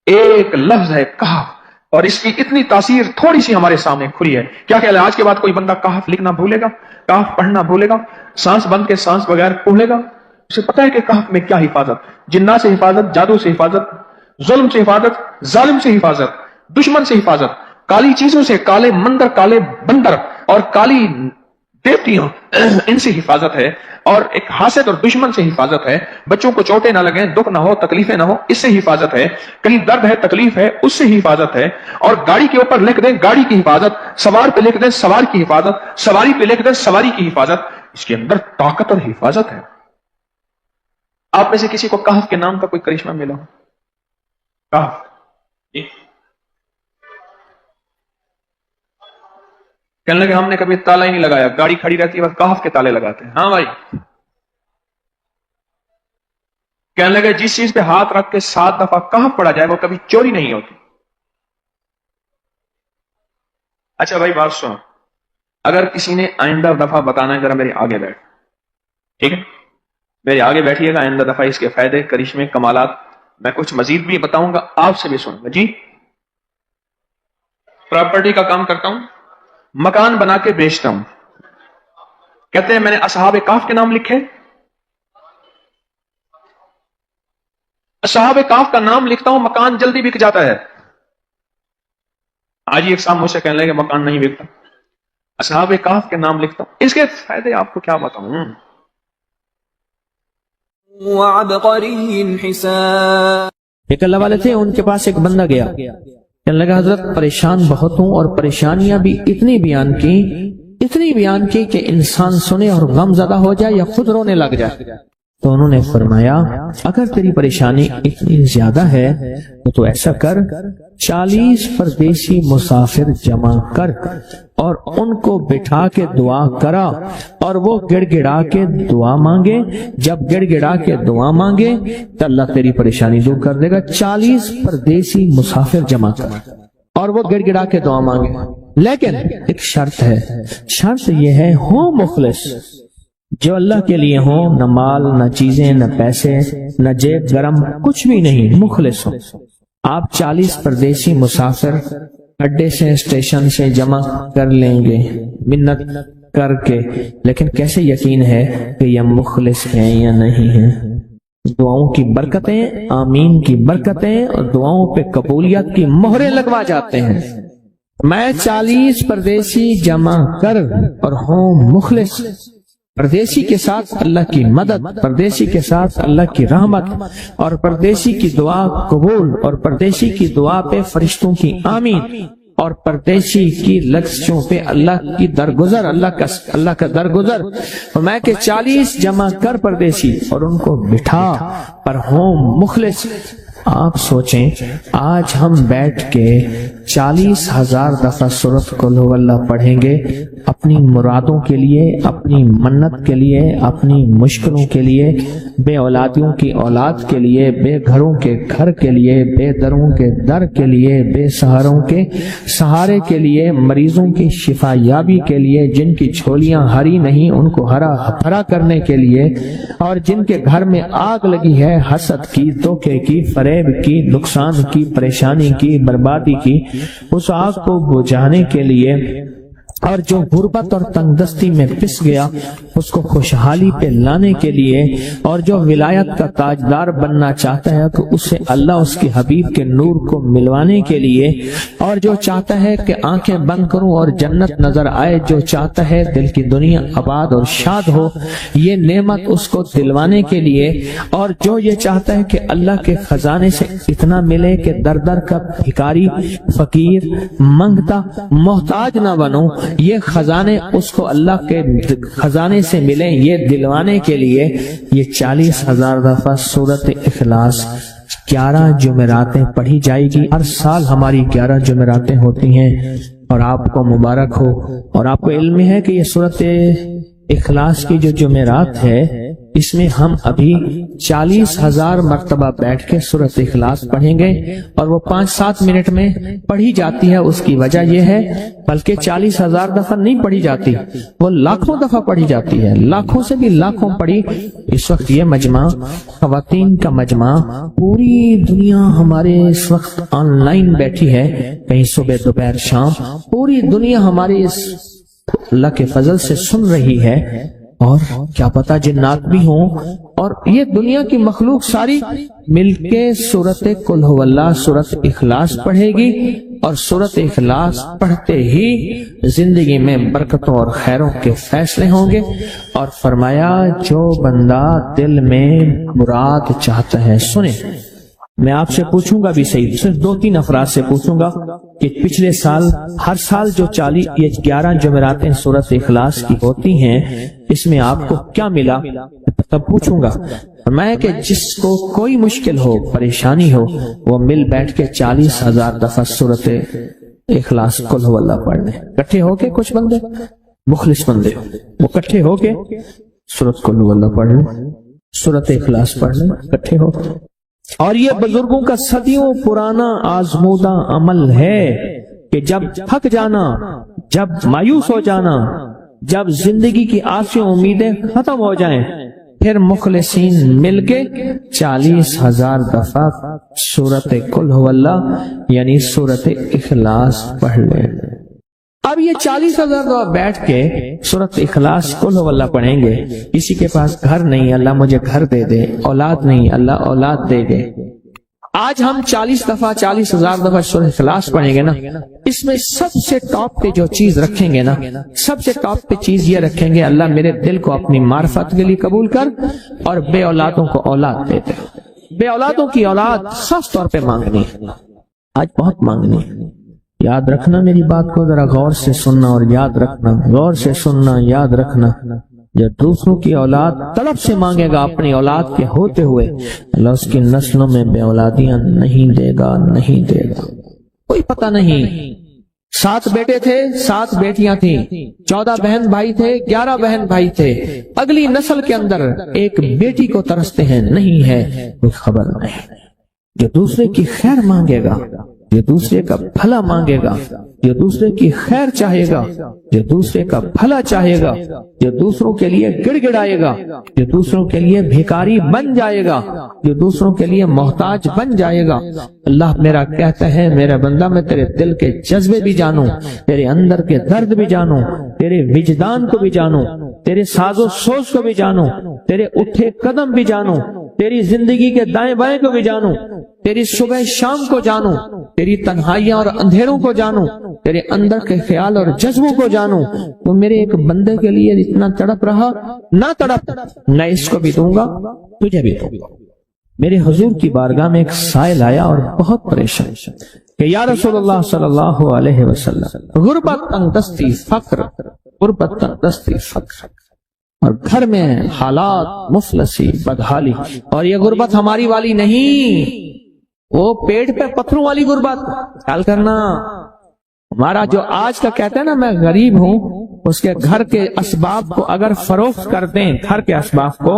ایک لفظ ہے کہف، اور اس کی اتنی تاثیر تھوڑی سی ہمارے سامنے کھلی ہے. کیا خیال ہے آج کے بعد کوئی بندہ کہف لکھنا بھولے گا، کہف پڑھنا بھولے گا، سانس بند کے سانس بغیر بھولے گا؟ اسے پتا ہے کہ کہف میں کیا حفاظت، جنات سے حفاظت، جادو سے حفاظت، ظلم سے حفاظت، ظالم سے حفاظت، دشمن سے حفاظت، کالی چیزوں سے، کالے مندر، کالے بندر اور کالی دیوتیاں، ان سے حفاظت ہے. اور ایک حاسد اور دشمن سے حفاظت ہے. بچوں کو چوٹیں نہ لگیں، دکھ نہ ہو، تکلیفیں نہ ہو، اس سے حفاظت ہے. کہیں درد ہے، تکلیف ہے، اس سے حفاظت ہے. اور گاڑی کے اوپر لکھ دیں گاڑی کی حفاظت، سوار پہ لکھ دیں سوار کی حفاظت، سواری پہ لکھ دیں سواری کی حفاظت. اس کے اندر طاقت اور حفاظت ہے. آپ میں سے کسی کو کہف کے نام کا کوئی کرشمہ ملا ہو؟ کہف کہنے لگے ہم نے کبھی تالا ہی نہیں لگایا، گاڑی کھڑی رہتی ہے بس کہف کے تالے لگاتے ہیں. ہاں بھائی. کہنے لگے جس چیز پہ ہاتھ رکھ کے 7 دفعہ کہف پڑا جائے وہ کبھی چوری نہیں ہوتی. اچھا بھائی بات سنو، اگر کسی نے آئندہ دفعہ بتانا ہے ذرا میرے آگے بیٹھ، ٹھیک ہے؟ میرے آگے بیٹھیے گا، آئندہ دفعہ اس کے فائدے، کرشمے، کمالات میں کچھ مزید بھی بتاؤں گا، آپ سے بھی سنوں گا. جی پراپرٹی کا کام کرتا ہوں، مکان بنا کے بیچتا ہوں. کہتے ہیں میں نے اصحاب کہف کے نام لکھے، اصحاب کہف کا نام لکھتا ہوں، مکان جلدی بک جاتا ہے. آج ہی ایک صاحب مجھ سے کہنے لگے مکان نہیں بکتا، اصحاب کہف کے نام لکھتا ہوں. اس کے فائدے آپ کو کیا بتاؤں. ایک اللہ والے تھے، ان کے پاس ایک بندہ گیا، کہنے لگا حضرت پریشان بہت ہوں، اور پریشانیاں بھی اتنی بیان کی کہ انسان سنے اور غم زدہ ہو جائے یا خود رونے لگ جائے. تو انہوں نے فرمایا اگر تیری پریشانی اتنی زیادہ ہے تو ایسا کر، 40 پردیسی مسافر جمع کر اور ان کو بٹھا کے دعا کرا، اور وہ گڑ گڑا کے دعا مانگے. جب گڑ گڑا کے دعا مانگے تو اللہ تیری پریشانی دور کر دے گا. 40 پردیسی مسافر جمع کر اور وہ گڑ گڑا کے دعا مانگے. لیکن ایک شرط ہے، شرط یہ ہے ہو مخلص، جو اللہ کے لیے ہوں، نہ مال، نہ چیزیں، نہ پیسے، نہ جیب گرم، کچھ بھی نہیں، مخلص ہو. آپ 40 پردیسی مسافر اڈے سے، اسٹیشن سے جمع کر لیں گے منت کر کے، لیکن کیسے یقین ہے کہ یہ مخلص ہیں یا نہیں ہیں؟ دعاؤں کی برکتیں، آمین کی برکتیں اور دعاؤں پہ قبولیت کی مہریں لگوا جاتے ہیں. میں 40 پردیسی جمع کر اور ہوں مخلص، پردیسی کے ساتھ اللہ کی مدد، پردیسی کے ساتھ اللہ کی رحمت، اور پردیسی کی دعا قبول، اور پردیسی کی دعا پہ فرشتوں کی آمین، اور پردیسی کی لفظوں پہ اللہ کی درگزر، اللہ کا درگزر. اور میں کہ 40 جمع کر پردیسی اور ان کو بٹھا پر ہوں مخلص. آپ سوچیں آج ہم بیٹھ کے 40,000 دفعہ سورۃ قل ہو اللہ پڑھیں گے اپنی مرادوں کے لیے، اپنی منت کے لیے، اپنی مشکلوں کے لیے، بے اولادیوں کی اولاد کے لیے، بے گھروں کے گھر کے لیے، بے دروں کے در کے لیے، بے سہاروں کے سہارے کے لیے، مریضوں کی شفا یابی کے لیے، جن کی جھولیاں ہری نہیں ان کو ہرا بھرا کرنے کے لیے، اور جن کے گھر میں آگ لگی ہے حسد کی، دھوکے کی، فریب کی، نقصان کی، پریشانی کی، بربادی کی، اس آگ کو بجھانے کے لیے اور جو غربت اور تنگدستی میں پس گیا اس کو خوشحالی پہ لانے کے لیے، اور جو ولایت کا تاجدار بننا چاہتا ہے تو اسے اللہ اس کے حبیب کے نور کو ملوانے کے لیے، اور جو چاہتا ہے کہ آنکھیں بند کروں اور جنت نظر آئے، جو چاہتا ہے دل کی دنیا آباد اور شاد ہو، یہ نعمت اس کو دلوانے کے لیے، اور جو یہ چاہتا ہے کہ اللہ کے خزانے سے اتنا ملے کہ در در کا بھکاری، فقیر، منگتا، محتاج نہ بنو، یہ خزانے اس کو اللہ کے خزانے سے ملیں، یہ دلوانے کے لیے یہ 40,000 دفعہ سورۃ اخلاص 11 جمعراتیں پڑھی جائے گی۔ ہر سال ہماری 11 جمعراتیں ہوتی ہیں، اور آپ کو مبارک ہو۔ اور آپ کو علم ہے کہ یہ سورۃ اخلاص کی جو جمعرات ہے اس میں ہم ابھی 40,000 مرتبہ بیٹھ کے سورۃ اخلاص پڑھیں گے، اور وہ 5-7 منٹ میں پڑھی جاتی ہے۔ اس کی وجہ یہ ہے، بلکہ 40,000 دفعہ نہیں پڑھی جاتی، وہ لاکھوں دفعہ پڑھی جاتی ہے، لاکھوں سے بھی لاکھوں پڑھی۔ اس وقت یہ مجمع، خواتین کا مجمع، پوری دنیا ہمارے اس وقت آن لائن بیٹھی ہے، کہیں صبح دوپہر شام، پوری دنیا ہمارے اس اللہ کے فضل سے سن رہی ہے، اور کیا پتا جنات بھی ہوں، اور یہ دنیا کی مخلوق ساری مل کے سورۃ قل هو اللہ، سورۃ اخلاص پڑھے گی، اور سورۃ اخلاص پڑھتے ہی زندگی میں برکتوں اور خیروں کے فیصلے ہوں گے۔ اور فرمایا جو بندہ دل میں مراد چاہتا ہے، سنیں میں آپ سے پوچھوں گا بھی صحیح، صرف 2-3 افراد سے پوچھوں گا کہ پچھلے سال، ہر سال جو 11 جمعراتیں سورۃ اخلاص کی ہوتی ہیں، اس میں آپ کو کیا ملا؟ تب پوچھوں گا۔ میں کہ جس کو کوئی مشکل ہو، پریشانی ہو، وہ مل بیٹھ کے 40,000 دفعہ سورۃ اخلاص قل هو اللہ پڑھ لیں، اکٹھے ہو کے۔ کچھ بندے مخلص بندے وہ اکٹھے ہو کے سورۃ قل هو اللہ پڑھ لیں، سورۃ اخلاص پڑھ لیں اکٹھے ہو۔ اور یہ بزرگوں کا صدیوں پرانا آزمودہ عمل ہے کہ جب تھک جانا، جب مایوس ہو جانا، جب زندگی کی آسیں امیدیں ختم ہو جائیں، پھر مخلصین مل کے 40,000 دفعہ سورۃ قل هو اللہ یعنی سورۃ اخلاص پڑھ لیں۔ اب یہ 40,000 دفعہ بیٹھ کے سورۃ اخلاص قل هو اللہ پڑھیں گے۔ کسی کے پاس گھر نہیں، اللہ مجھے گھر دے دے، اولاد نہیں، اللہ اولاد دے دے۔ آج ہم 40,000 دفعہ سورۃ اخلاص پڑھیں گے نا، اس میں سب سے ٹاپ پہ جو چیز رکھیں گے نا، سب سے ٹاپ پہ چیز یہ رکھیں گے، اللہ میرے دل کو اپنی معرفت کے لیے قبول کر، اور بے اولادوں کو اولاد دے دے۔ بے اولادوں کی اولاد خاص طور پہ مانگنی، آج بہت مانگنی۔ یاد رکھنا میری بات کو، ذرا غور سے سننا اور یاد رکھنا، غور سے سننا، یاد رکھنا۔ جب دوسروں کی اولاد طلب سے مانگے گا اپنی اولاد کے ہوتے ہوئے، اللہ اس کی نسلوں میں بے اولادیاں نہیں دے گا، نہیں دے گا۔ کوئی پتہ نہیں، 7 بیٹے تھے، 7 بیٹیاں تھیں، 14 بہن بھائی تھے، 11 بہن بھائی تھے، اگلی نسل کے اندر ایک بیٹی کو ترستے ہیں، نہیں ہے، کوئی خبر نہیں۔ جو دوسرے کی خیر مانگے گا، جو دوسرے کا بھلا مانگے گا، جو دوسرے کی خیر چاہے گا، جو دوسرے کا بھلا چاہے گا، جو دوسروں کے لیے گڑ گڑائے گا، جو دوسروں کے لیے بھیکاری بن جائے گا، جو دوسروں کے لیے محتاج بن جائے گا، اللہ میرا کہتا ہے میرا بندہ میں تیرے دل کے جذبے بھی جانوں، تیرے اندر کے درد بھی جانوں، تیرے وجدان کو بھی جانوں، تیرے ساز و سوز کو بھی جانوں، تیرے اٹھے قدم بھی جانوں، تیری زندگی کے دائیں بائیں کو بھی جانوں، تیری صبح شام کو جانوں، تیری تنہائیاں اور اندھیروں کو جانوں، تیرے اندر کے خیال اور جذبوں کو جانوں۔ تو میرے ایک بندے کے لیے اتنا تڑپ رہا، نہ تڑپ، میں اس کو بھی دوں گا، تجھے بھی دوں گا۔ میرے حضور کی بارگاہ میں ایک سائل آیا اور بہت پریشان کہ یا رسول اللہ صلی اللہ علیہ وسلم، غربت، تنگدستی، فقر، غربت، تنگدستی، فقر، اور گھر میں حالات مفلسی، بدحالی، اور یہ غربت ہماری والی نہیں، وہ پیٹ پہ پتھروں والی غربت۔ خیال کرنا، ہمارا جو آج کا کہتا ہے نا میں غریب ہوں، اس کے گھر کے اسباب کو اگر فروخت کر دیں، گھر کے اسباب کو،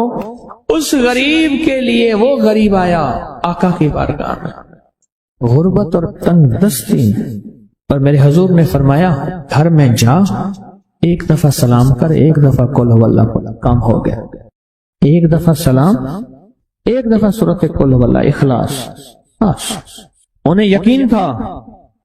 اس غریب کے لیے وہ غریب آیا آقا کی بارگاہ میں، غربت اور تنگ دستی۔ اور میرے حضور نے فرمایا گھر میں جا، ایک دفعہ سلام کر، ایک دفعہ قل هو اللہ پڑھ، کام ہو گیا۔ ایک دفعہ سلام، ایک دفعہ سورۃ قل هو اللہ اخلاص۔ انہیں یقین تھا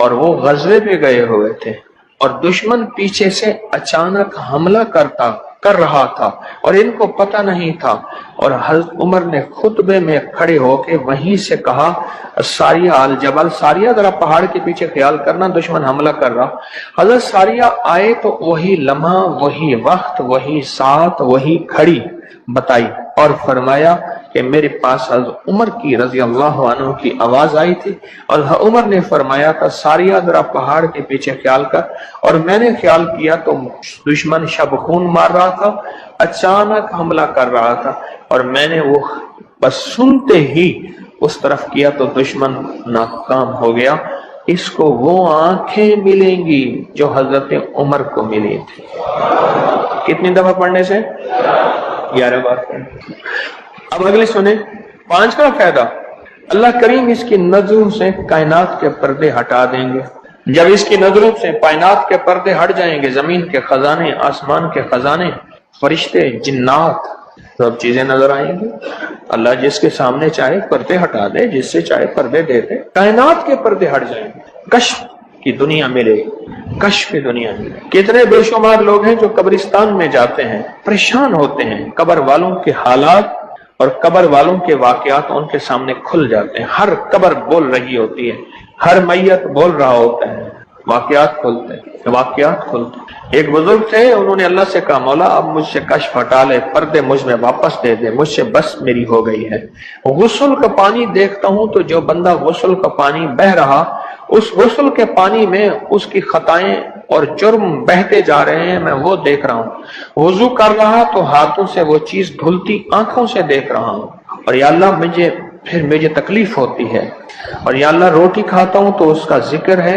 اور وہ غزوے پہ گئے ہوئے تھے اور دشمن پیچھے سے اچانک حملہ کر رہا تھا اور ان کو پتہ نہیں تھا، اور حضرت عمر نے خطبے میں کھڑے ہو کے وہیں سے کہا ساریہ الجبل، ساریہ ذرا پہاڑ کے پیچھے خیال کرنا، دشمن حملہ کر رہا۔ حضرت ساریہ آئے تو وہی لمحہ، وہی وقت، وہی ساتھ، وہی کھڑی بتائی اور فرمایا کہ میرے پاس حضرت عمر کی رضی اللہ عنہ کی آواز آئی تھی اور عمر نے فرمایا تھا ساریہ ذرا پہاڑ کے پیچھے خیال کر، اور میں نے خیال کیا تو دشمن شب خون مار رہا تھا، اچانک حملہ کر رہا تھا، اور میں نے وہ بس سنتے ہی اس طرف کیا تو دشمن ناکام ہو گیا۔ اس کو وہ آنکھیں ملیں گی جو حضرت عمر کو ملی تھی۔ کتنی دفعہ پڑھنے سے؟ 11 بار پڑھنے۔ اب اگلی سنیں، 5واں فائدہ، اللہ کریم اس کی نظروں سے کائنات کے پردے ہٹا دیں گے۔ جب اس کی نظروں سے کائنات کے پردے ہٹ جائیں گے، زمین کے خزانے، آسمان کے خزانے، فرشتے، جنات، سب چیزیں نظر آئیں گی۔ اللہ جس کے سامنے چاہے پردے ہٹا دے، جس سے چاہے پردے دے دے، کائنات کے پردے ہٹ جائیں گے، کشف کی دنیا ملے گی، کشف کی دنیا ملے گی۔ کتنے بے شمار لوگ ہیں جو قبرستان میں جاتے ہیں، پریشان ہوتے ہیں، قبر والوں کے حالات اور قبر والوں کے واقعات ان کے سامنے کھل جاتے ہیں، ہر قبر بول رہی ہوتی ہے، ہر میت بول رہا ہوتا ہے، واقعات کھلتے ہیں، واقعات کھلتے ہیں۔ ایک بزرگ تھے، انہوں نے اللہ سے کہا مولا اب مجھ سے کشف ہٹا لے، پردے مجھ میں واپس دے دے، مجھ سے بس میری ہو گئی ہے۔ غسل کا پانی دیکھتا ہوں تو جو بندہ غسل کا پانی بہ رہا، اس غسل کے پانی میں اس کی خطائیں اور جرم بہتے جا رہے ہیں، میں وہ دیکھ رہا ہوں۔ وضو کر رہا تو ہاتھوں سے وہ چیز دھلتی آنکھوں سے دیکھ رہا ہوں، اور یا اللہ مجھے تکلیف ہوتی ہے، اور یا اللہ روٹی کھاتا ہوں تو اس کا ذکر ہے،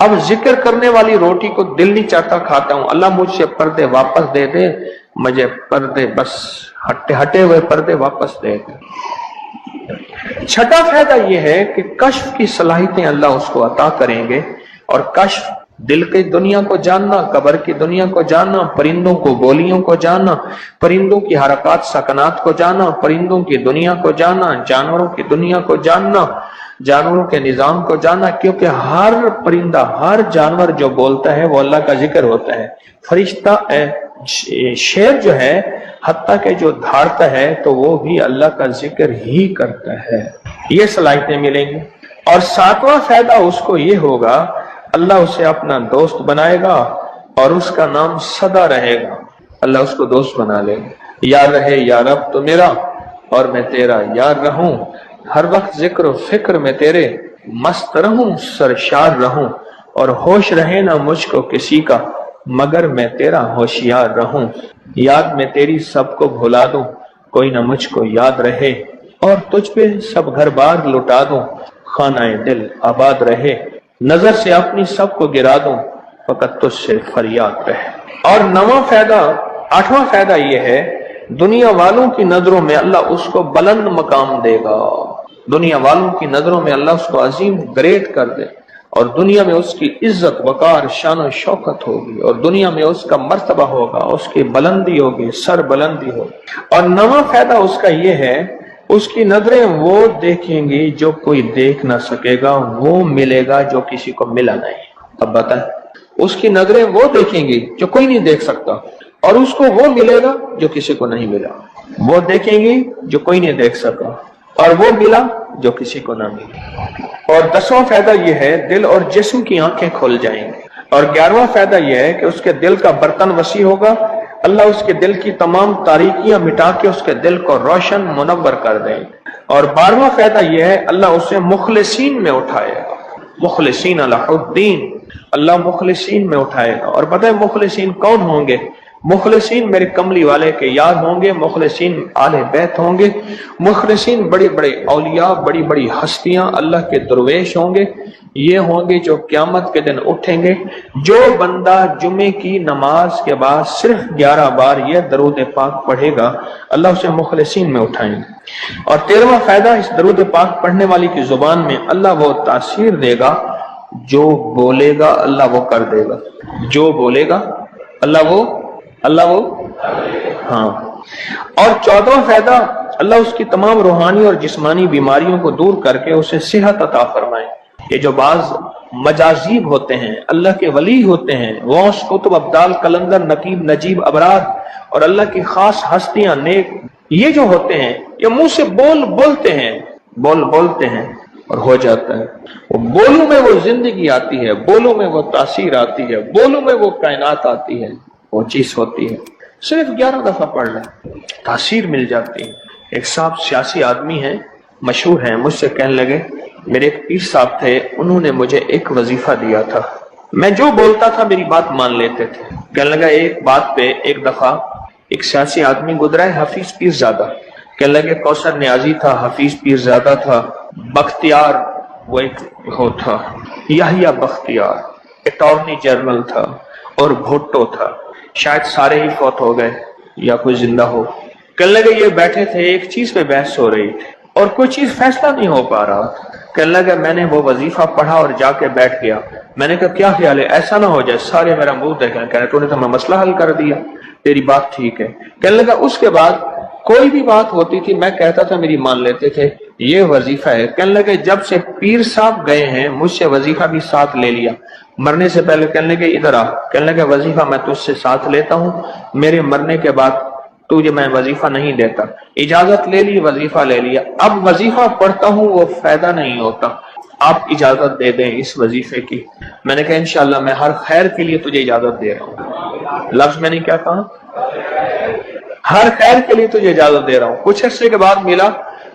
اب ذکر کرنے والی روٹی کو دل نہیں چاہتا کھاتا ہوں، اللہ مجھ سے پردے واپس دے دے، مجھے پردے بس ہٹے ہوئے پردے واپس دے دے۔ 6واں فائدہ یہ ہے کہ کشف کی صلاحیتیں اللہ اس کو عطا کریں گے، اور کشف دل کی دنیا کو جاننا، قبر کی دنیا کو جاننا، پرندوں کو بولیوں کو جاننا، پرندوں کی حرکات سکنات کو جاننا، پرندوں کی دنیا کو جاننا، جانوروں کی دنیا کو جاننا، جانوروں کے نظام کو جاننا، کیونکہ ہر پرندہ، ہر جانور جو بولتا ہے وہ اللہ کا ذکر ہوتا ہے۔ فرشتہ شیر جو ہے حتیٰ کہ جو دھاڑتا ہے تو وہ بھی اللہ کا ذکر ہی کرتا ہے۔ یہ صلاحیتیں ملیں گی۔ اور 7واں فائدہ اس کو یہ ہوگا، اللہ اسے اپنا دوست بنائے گا اور اس کا نام سدا رہے گا۔ اللہ اس کو دوست بنا لے گا، یار رہے یا رب تو میرا اور میں تیرا یار رہوں، ہر وقت ذکر و فکر میں تیرے مست رہوں، سرشار رہوں، اور ہوش رہے نہ مجھ کو کسی کا مگر میں تیرا ہوشیار رہوں، یاد میں تیری سب کو بھلا دوں، کوئی نہ مجھ کو یاد رہے، اور تجھ پہ سب گھر بار لٹا دوں، خانہ دل آباد رہے، نظر سے اپنی سب کو گرا دوں، فقط تجھ سے فریاد رہے۔ اور 8واں فائدہ یہ ہے، دنیا والوں کی نظروں میں اللہ اس کو بلند مقام دے گا، دنیا والوں کی نظروں میں اللہ اس کو عظیم گریٹ کر دے، اور دنیا میں اس کی عزت وقار شان و شوکت ہوگی، اور دنیا میں اس کا مرتبہ ہوگا، اس کی بلندی ہوگی، سر بلندی ہوگی۔ اور 9واں فائدہ اس کا یہ ہے، اس کی نظریں وہ دیکھیں گی جو کوئی دیکھ نہ سکے گا، وہ ملے گا جو کسی کو ملا نہیں۔ اب بتائیں، اس کی نظریں وہ دیکھیں گی جو کوئی نہیں دیکھ سکتا، اور اس کو وہ ملے گا جو کسی کو نہیں ملا۔ وہ دیکھیں گی جو کوئی نہیں دیکھ سکا، اور وہ ملا جو کسی کو نہ ملا۔ اور 10واں فائدہ یہ ہے، دل اور جسم کی آنکھیں کھل جائیں گی۔ اور 11واں فائدہ یہ ہے کہ اس کے دل کا برتن وسیع ہوگا، اللہ اس کے دل کی تمام تاریکیاں مٹا کے اس کے دل کو روشن منور کر دیں گے۔ اور 12واں فائدہ یہ ہے، اللہ اسے مخلصین میں اٹھائے گا، مخلصین اللہ الدین، اللہ مخلصین میں اٹھائے گا۔ اور پتہ ہے مخلصین کون ہوں گے؟ مخلصین میرے کملی والے کے یار ہوں گے، مخلصین آل بیت ہوں گے، مخلصین بڑے بڑے اولیاء، بڑی بڑی ہستیاں، اللہ کے درویش ہوں گے، یہ ہوں گے جو قیامت کے دن اٹھیں گے۔ جو بندہ جمعے کی نماز کے بعد صرف 11 بار یہ درود پاک پڑھے گا، اللہ اسے مخلصین میں اٹھائیں گے۔ اور 13واں فائدہ، اس درود پاک پڑھنے والی کی زبان میں اللہ وہ تاثیر دے گا، جو بولے گا اللہ وہ کر دے گا، جو بولے گا اللہ وہ ہاں۔ اور 14واں فائدہ، اللہ اس کی تمام روحانی اور جسمانی بیماریوں کو دور کر کے اسے صحت عطا فرمائے۔ یہ جو بعض مجازیب ہوتے ہیں، اللہ کے ولی ہوتے ہیں، غوث قطب ابدال قلندر نقیب نجیب ابرار اور اللہ کی خاص ہستیاں نیک، یہ جو ہوتے ہیں یہ منہ سے بولتے ہیں اور ہو جاتا ہے۔ وہ بولوں میں وہ زندگی آتی ہے، بولوں میں وہ تاثیر آتی ہے، بولوں میں وہ کائنات آتی ہے، وہ چیز ہوتی ہے۔ صرف 11 دفعہ پڑھ لیں، تاثیر مل جاتی ہے۔ ایک صاحب سیاسی آدمی ہیں، مشہور ہیں، مجھ سے کہنے لگے میرے ایک پیر صاحب تھے، انہوں نے مجھے ایک وظیفہ دیا تھا، میں جو بولتا تھا میری بات مان لیتے تھے۔ کہنے لگا ایک بات پہ ایک دفعہ ایک سیاسی آدمی گزرا ہے، حفیظ پیر زادہ، کہنے لگے کوثر نیازی تھا، حفیظ پیر زادہ تھا، بختیار وہ ایک وہ تھا، یحییٰ بختیار اٹارنی جنرل تھا، اور بھٹو تھا، شاید سارے ہی فوت ہو گئے یا کوئی زندہ ہو۔ کہنے لگے یہ بیٹھے تھے، ایک چیز پہ بحث ہو رہی تھی اور کوئی چیز فیصلہ نہیں ہو پا رہا۔ کہنے لگا میں نے وہ وظیفہ پڑھا اور جا کے بیٹھ گیا۔ میں نے کہا کیا خیال ہے، ایسا نہ ہو جائے سارے میرا منہ دیکھیں، کہہ رہے تو نے تو ہمیں مسئلہ حل کر دیا، تیری بات ٹھیک ہے۔ کہنے لگا اس کے بعد کوئی بھی بات ہوتی تھی میں کہتا تھا میری مان لیتے تھے، یہ وظیفہ ہے۔ کہنے لگے جب سے پیر صاحب گئے ہیں مجھ سے وظیفہ بھی ساتھ لے لیا، مرنے سے پہلے کہنے لگے ادھر آ، کہنے لگے وظیفہ میں تجھ سے ساتھ لیتا ہوں، میرے مرنے کے بعد تجھے میں وظیفہ نہیں دیتا، اجازت لے لی، وظیفہ لے لیا، اب وظیفہ پڑھتا ہوں وہ فائدہ نہیں ہوتا، آپ اجازت دے دیں اس وظیفے کی۔ میں نے کہا انشاءاللہ میں ہر خیر کے لیے تجھے اجازت دے رہا ہوں، لفظ میں نے کیا کہا، ہر خیر کے لیے تجھے اجازت دے رہا ہوں۔ کچھ عرصے کے بعد ملا،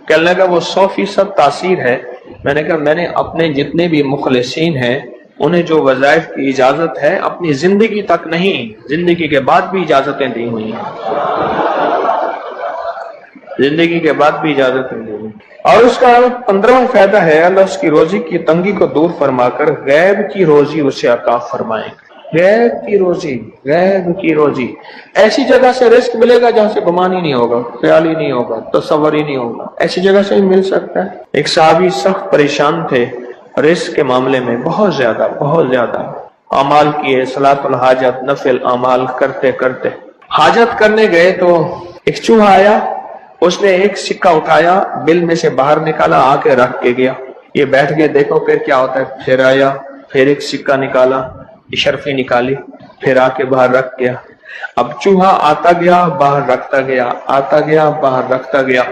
کہنے لگا وہ 100% تاثیر ہے۔ میں نے کہا میں نے اپنے جتنے بھی مخلصین ہیں انہیں جو وظائف کی اجازت ہے اپنی زندگی تک نہیں، زندگی کے بعد بھی اجازتیں دی ہوئی ہیں، زندگی کے بعد بھی اجازتیں دی ہوئی۔ اور اس کا 15واں فائدہ ہے اللہ اس کی روزی کی تنگی کو دور فرما کر غیب کی روزی اسے عطا فرمائیں گے۔ غیب کی روزی، غیب کی روزی، ایسی جگہ سے رزق ملے گا جہاں سے گمان ہی نہیں ہوگا، خیال ہی نہیں ہوگا، تصور ہی نہیں ہوگا، ایسی جگہ سے ہی مل سکتا ہے۔ ایک صحابی سخت پریشان تھے رزق کے معاملے میں، بہت زیادہ اعمال کیے، صلاۃ الحاجت نفل اعمال کرتے کرتے حاجت کرنے گئے تو ایک چوہا آیا، اس نے ایک سکہ اٹھایا، بل میں سے باہر نکالا، آ کے رکھ کے گیا، یہ بیٹھ گئے دیکھو پھر کیا ہوتا ہے، پھر آیا، پھر ایک سکہ نکالا، اشرفی نکالی، پھر آ کے باہر رکھ گیا۔ اب چوہا آتا گیا باہر رکھتا گیا، آتا گیا باہر رکھتا گیا،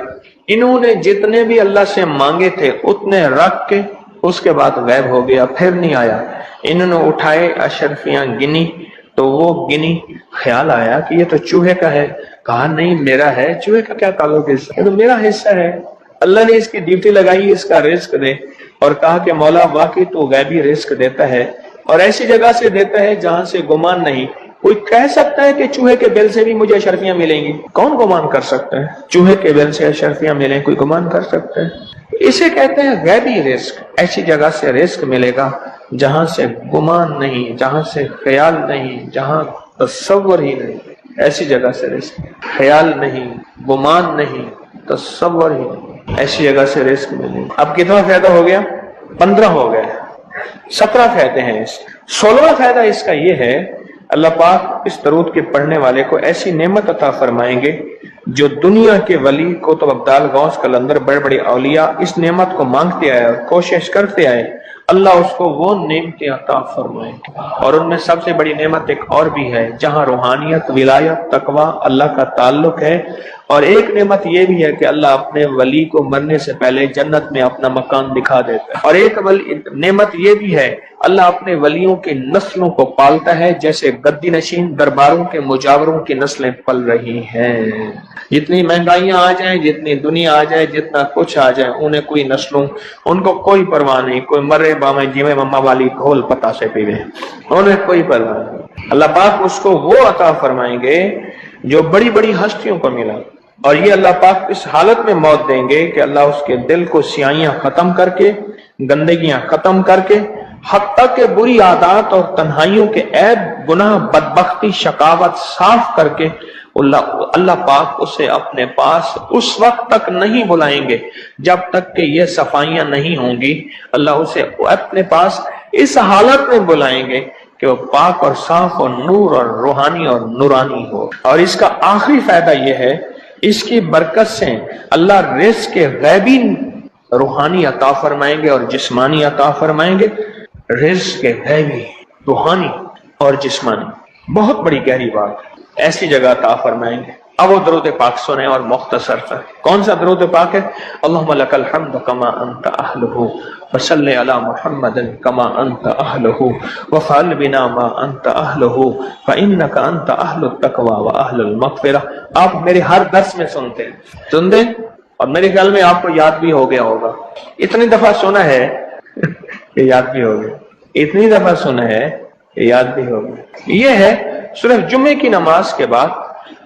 انہوں نے جتنے بھی اللہ سے مانگے تھے اتنے رکھ کے اس کے بعد غائب ہو گیا، پھر نہیں آیا۔ انہوں نے اٹھائے اشرفیاں گنی تو وہ گنی، خیال آیا کہ یہ تو چوہے کا ہے، کہا نہیں میرا ہے، چوہے کا کیا تعلق ہے، یہ تو میرا حصہ ہے۔ اللہ نے اس کی ڈیوٹی لگائی اس کا رزق دے، اور کہا کہ مولا واقعی تو غیبی رزق دیتا ہے اور ایسی جگہ سے دیتا ہے جہاں سے گمان نہیں۔ کوئی کہہ سکتا ہے کہ چوہے کے بل سے بھی مجھے اشرفیاں ملیں گی؟ کون گمان کر سکتا ہے چوہے کے بل سے اشرفیاں ملیں؟ کوئی گمان کر سکتا ہے؟ اسے کہتے ہیں غیبی رزق، ایسی جگہ سے رزق ملے گا جہاں سے گمان نہیں، جہاں سے خیال نہیں، جہاں تصور ہی نہیں، ایسی جگہ سے رزق، خیال نہیں، گمان نہیں، تصور ہی نہیں، ایسی جگہ سے رزق ملے گا۔ اب کتنا فائدہ ہو گیا؟ 15 ہو گئے، 17 فائدے ہیں اس۔ 16واں فائدہ اس کا یہ ہے اللہ پاک اس درود کے پڑھنے والے کو ایسی نعمت عطا فرمائیں گے جو دنیا کے ولی قطب ابدال غوث قلندر بڑے بڑے اولیاء اس نعمت کو مانگتے آئے اور کوشش کرتے آئے، اللہ اس کو وہ نعمتیں عطا فرمائیں گے۔ اور ان میں سب سے بڑی نعمت ایک اور بھی ہے جہاں روحانیت، ولایت، تقوی، اللہ کا تعلق ہے، اور ایک نعمت یہ بھی ہے کہ اللہ اپنے ولی کو مرنے سے پہلے جنت میں اپنا مکان دکھا دیتا ہے، اور ایک نعمت یہ بھی ہے اللہ اپنے ولیوں کی نسلوں کو پالتا ہے جیسے گدی نشین درباروں کے مجاوروں کی نسلیں پل رہی ہیں۔ جتنی مہنگائیاں آ جائیں، جتنی دنیا آ جائے، جتنا کچھ آ جائے، انہیں کوئی نسلوں، ان کو کوئی پرواہ نہیں، کوئی مرے باویں جیویں مما والی گھول پتا سے پیوے، انہیں کوئی پرواہ نہیں۔ اللہ پاک اس کو وہ عطا فرمائیں گے جو بڑی بڑی ہستیوں کو ملا، اور یہ اللہ پاک اس حالت میں موت دیں گے کہ اللہ اس کے دل کو سیاہیاں ختم کر کے، گندگیاں ختم کر کے، حتیٰ کہ بری عادات اور تنہائیوں کے عیب، گناہ، بدبختی، شقاوت صاف کر کے اللہ پاک اسے اپنے پاس اس وقت تک نہیں بلائیں گے جب تک کہ یہ صفائیاں نہیں ہوں گی۔ اللہ اسے اپنے پاس اس حالت میں بلائیں گے کہ وہ پاک اور صاف اور نور اور روحانی اور نورانی ہو۔ اور اس کا آخری فائدہ یہ ہے اس کی برکت سے اللہ رزق کے غیبی روحانی عطا فرمائیں گے اور جسمانی عطا فرمائیں گے، رزق ہے بھی روحانی اور جسمانی. بہت بڑی گہری بات. ایسی جگہ عطا فرمائیں گے. اب وہ درود پاک سنیں اور مختصر ہے. کون سا درود پاک ہے؟ اللہم لک الحمد کما انت اہلہ وصلی علی محمد کما انت اہلہ وفعل بنا ما انت اہلہ فانک انت اہل التقوی واہل المغفرہ. آپ میرے ہر درس میں سنتے ہیں اور میرے خیال میں آپ کو یاد بھی ہو گیا ہوگا. اتنی دفعہ سنا ہے کہ یاد بھی ہو گیا. اتنی دفعہ سنا ہے کہ یاد بھی ہو گیا. یہ ہے صرف جمعے کی نماز کے بعد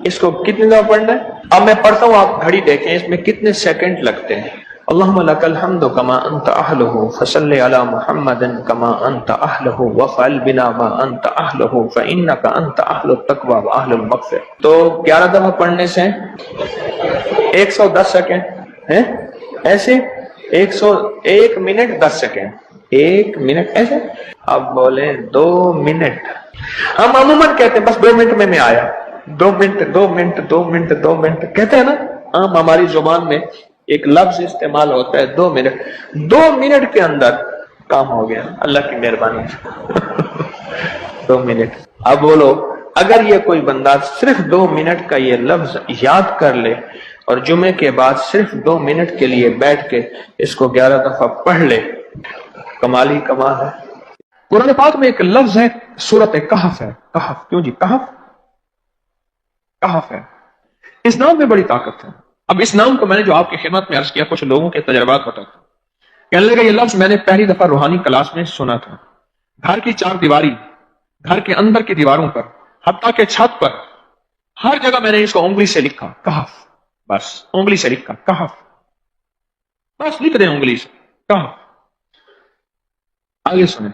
اس کو کتنی دفعہ پڑھنا ہے. اب میں پڑھتا ہوں, آپ گھڑی دیکھیں اس میں کتنے سیکنڈ لگتے ہیں. اللہم لک الحمد کما انت اہلہ فصلی علی محمد کما انت اہلہ وفعل بنا ما انت اہلہ فانک انت اہل التقوی واہل المغفرہ. تو 11 دفعہ پڑھنے سے 110 سیکنڈ ہیں ایسے 101 منٹ 10 سیکنڈ 1 منٹ ایسے. اب بولیں 2 منٹ. ہم عموماً کہتے ہیں بس 2 منٹ میں آیا. 2 منٹ کہتے ہیں نا. عام ہماری زبان میں ایک لفظ استعمال ہوتا ہے 2 منٹ. 2 منٹ کے اندر کام ہو گیا اللہ کی مہربانی. 2 منٹ. اب بولو اگر یہ کوئی بندہ صرف 2 منٹ کا یہ لفظ یاد کر لے اور جمعے کے بعد صرف 2 منٹ کے لیے بیٹھ کے اس کو 11 دفعہ پڑھ لے, کمال ہی کمال ہے. قرآن پاک میں ایک لفظ ہے سورۃ کہف ہے. کہف کیوں جی؟ کہف ہے. اس نام میں بڑی طاقت ہے. اب اس نام کو میں نے جو آپ کی خدمت میں عرض کیا, کچھ لوگوں کے تجربات بتاتا ہوں. کہنے لگا یہ لفظ میں نے پہلی دفعہ روحانی کلاس میں سنا تھا. گھر کی 4 دیواری, گھر کے اندر کی دیواروں پر, حتیٰ کہ چھت پر, ہر جگہ میں نے اس کو انگلی سے لکھا کہف. بس انگلی سے لکھا کہف. بس لکھ دیں انگلی سے کہف. آگے سنیں.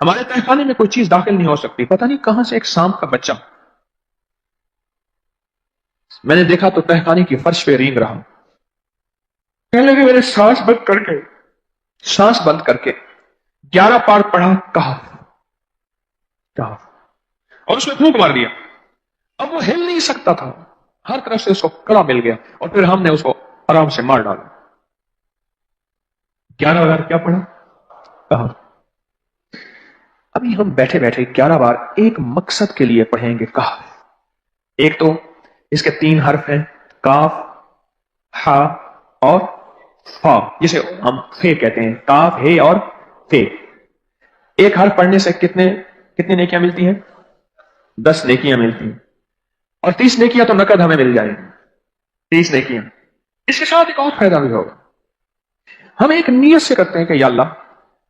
ہمارے تہخانے میں کوئی چیز داخل نہیں ہو سکتی. پتہ نہیں کہاں سے ایک سانپ کا بچہ میں نے دیکھا تو تہخانے کی فرش پہ رینگ رہا. کہنے لگے میرے سانس بند کر کے 11 بار پڑھا کہف اور اس میں پھونک مار دیا. اب وہ ہل نہیں سکتا تھا, ہر طرف سے اس کو کڑا مل گیا اور پھر ہم نے اس کو آرام سے مار ڈالا. 11 بار کیا پڑھا؟ کہف. ابھی ہم بیٹھے 11 بار ایک مقصد کے لیے پڑھیں گے کہف. ایک تو اس کے 3 حرف ہیں, کاف, ہا اور فا, جسے ہم فے کہتے ہیں. کاف, ہے اور فے. ایک حرف پڑھنے سے کتنی نیکیاں ملتی ہیں؟ 10 نیکیاں ملتی ہیں. اور 30 نیکیاں تو نقد ہمیں مل جائیں گی. 30 نیکیاں. اس کے ساتھ ایک اور فائدہ بھی ہوگا. ہم ایک نیت سے کرتے ہیں کہ یا اللہ,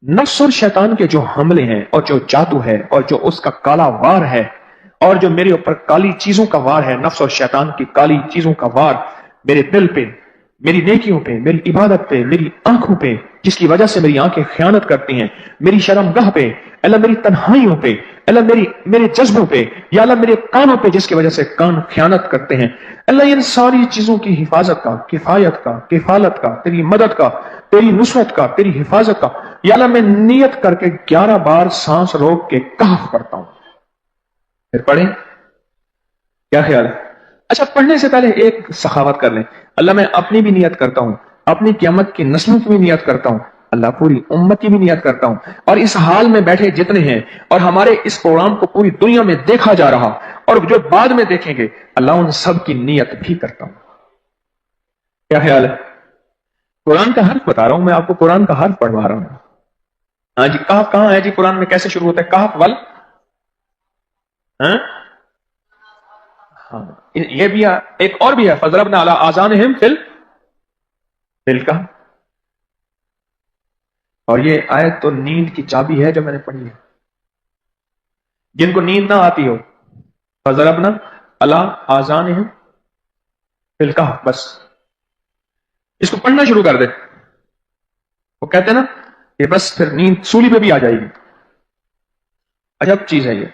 نفس اور شیطان کے جو حملے ہیں اور جو جادو ہے اور جو اس کا کالا وار ہے اور جو میرے اوپر کالی چیزوں کا وار ہے, نفس اور شیطان کی کالی چیزوں کا وار میرے دل پہ, میری نیکیوں پہ, میری عبادت پہ, میری آنکھوں پہ, جس کی وجہ سے میری آنکھیں خیانت کرتی ہیں, میری شرمگاہ پہ, اللہ میری تنہائیوں پہ, اللہ میرے جذبوں پہ, یا اللہ میرے کانوں پہ جس کی وجہ سے کان خیانت کرتے ہیں, اللہ ان ساری چیزوں کی حفاظت کا, کفایت کا, کفالت کا, تیری مدد کا, تیری نصرت کا, تیری حفاظت کا, یا اللہ میں نیت کر کے 11 بار سانس روک کے کہف پڑھتا ہوں. پھر پڑھیں. کیا خیال ہے؟ اچھا, پڑھنے سے پہلے ایک سخاوت کر لیں. اللہ میں اپنی بھی نیت کرتا ہوں, اپنی قیامت کی نسلوں کی بھی نیت کرتا ہوں, اللہ پوری امت کی بھی نیت کرتا ہوں, اور اس حال میں بیٹھے جتنے ہیں اور ہمارے اس پروگرام کو پوری دنیا میں دیکھا جا رہا اور جو بعد میں دیکھیں گے, اللہ ان سب کی نیت بھی کرتا ہوں. کیا خیال ہے؟ قرآن کا حرف بتا رہا ہوں میں آپ کو, قرآن کا حرف پڑھوا رہا ہوں. ہاں جی, کہف کہاں ہے جی قرآن میں؟ کیسے شروع ہوتا ہے کہف؟ ول. ہاں, یہ بھی ایک اور بھی ہے, فضربنا علی آذانہم فی الکہف. اور یہ آیت تو نیند کی چابی ہے جو میں نے پڑھی ہے. جن کو نیند نہ آتی ہو, فضربنا علی آذانہم فی الکہف, بس اس کو پڑھنا شروع کر دے. وہ کہتے ہیں نا کہ بس پھر نیند سولی پہ بھی آ جائے گی. عجب چیز ہے یہ,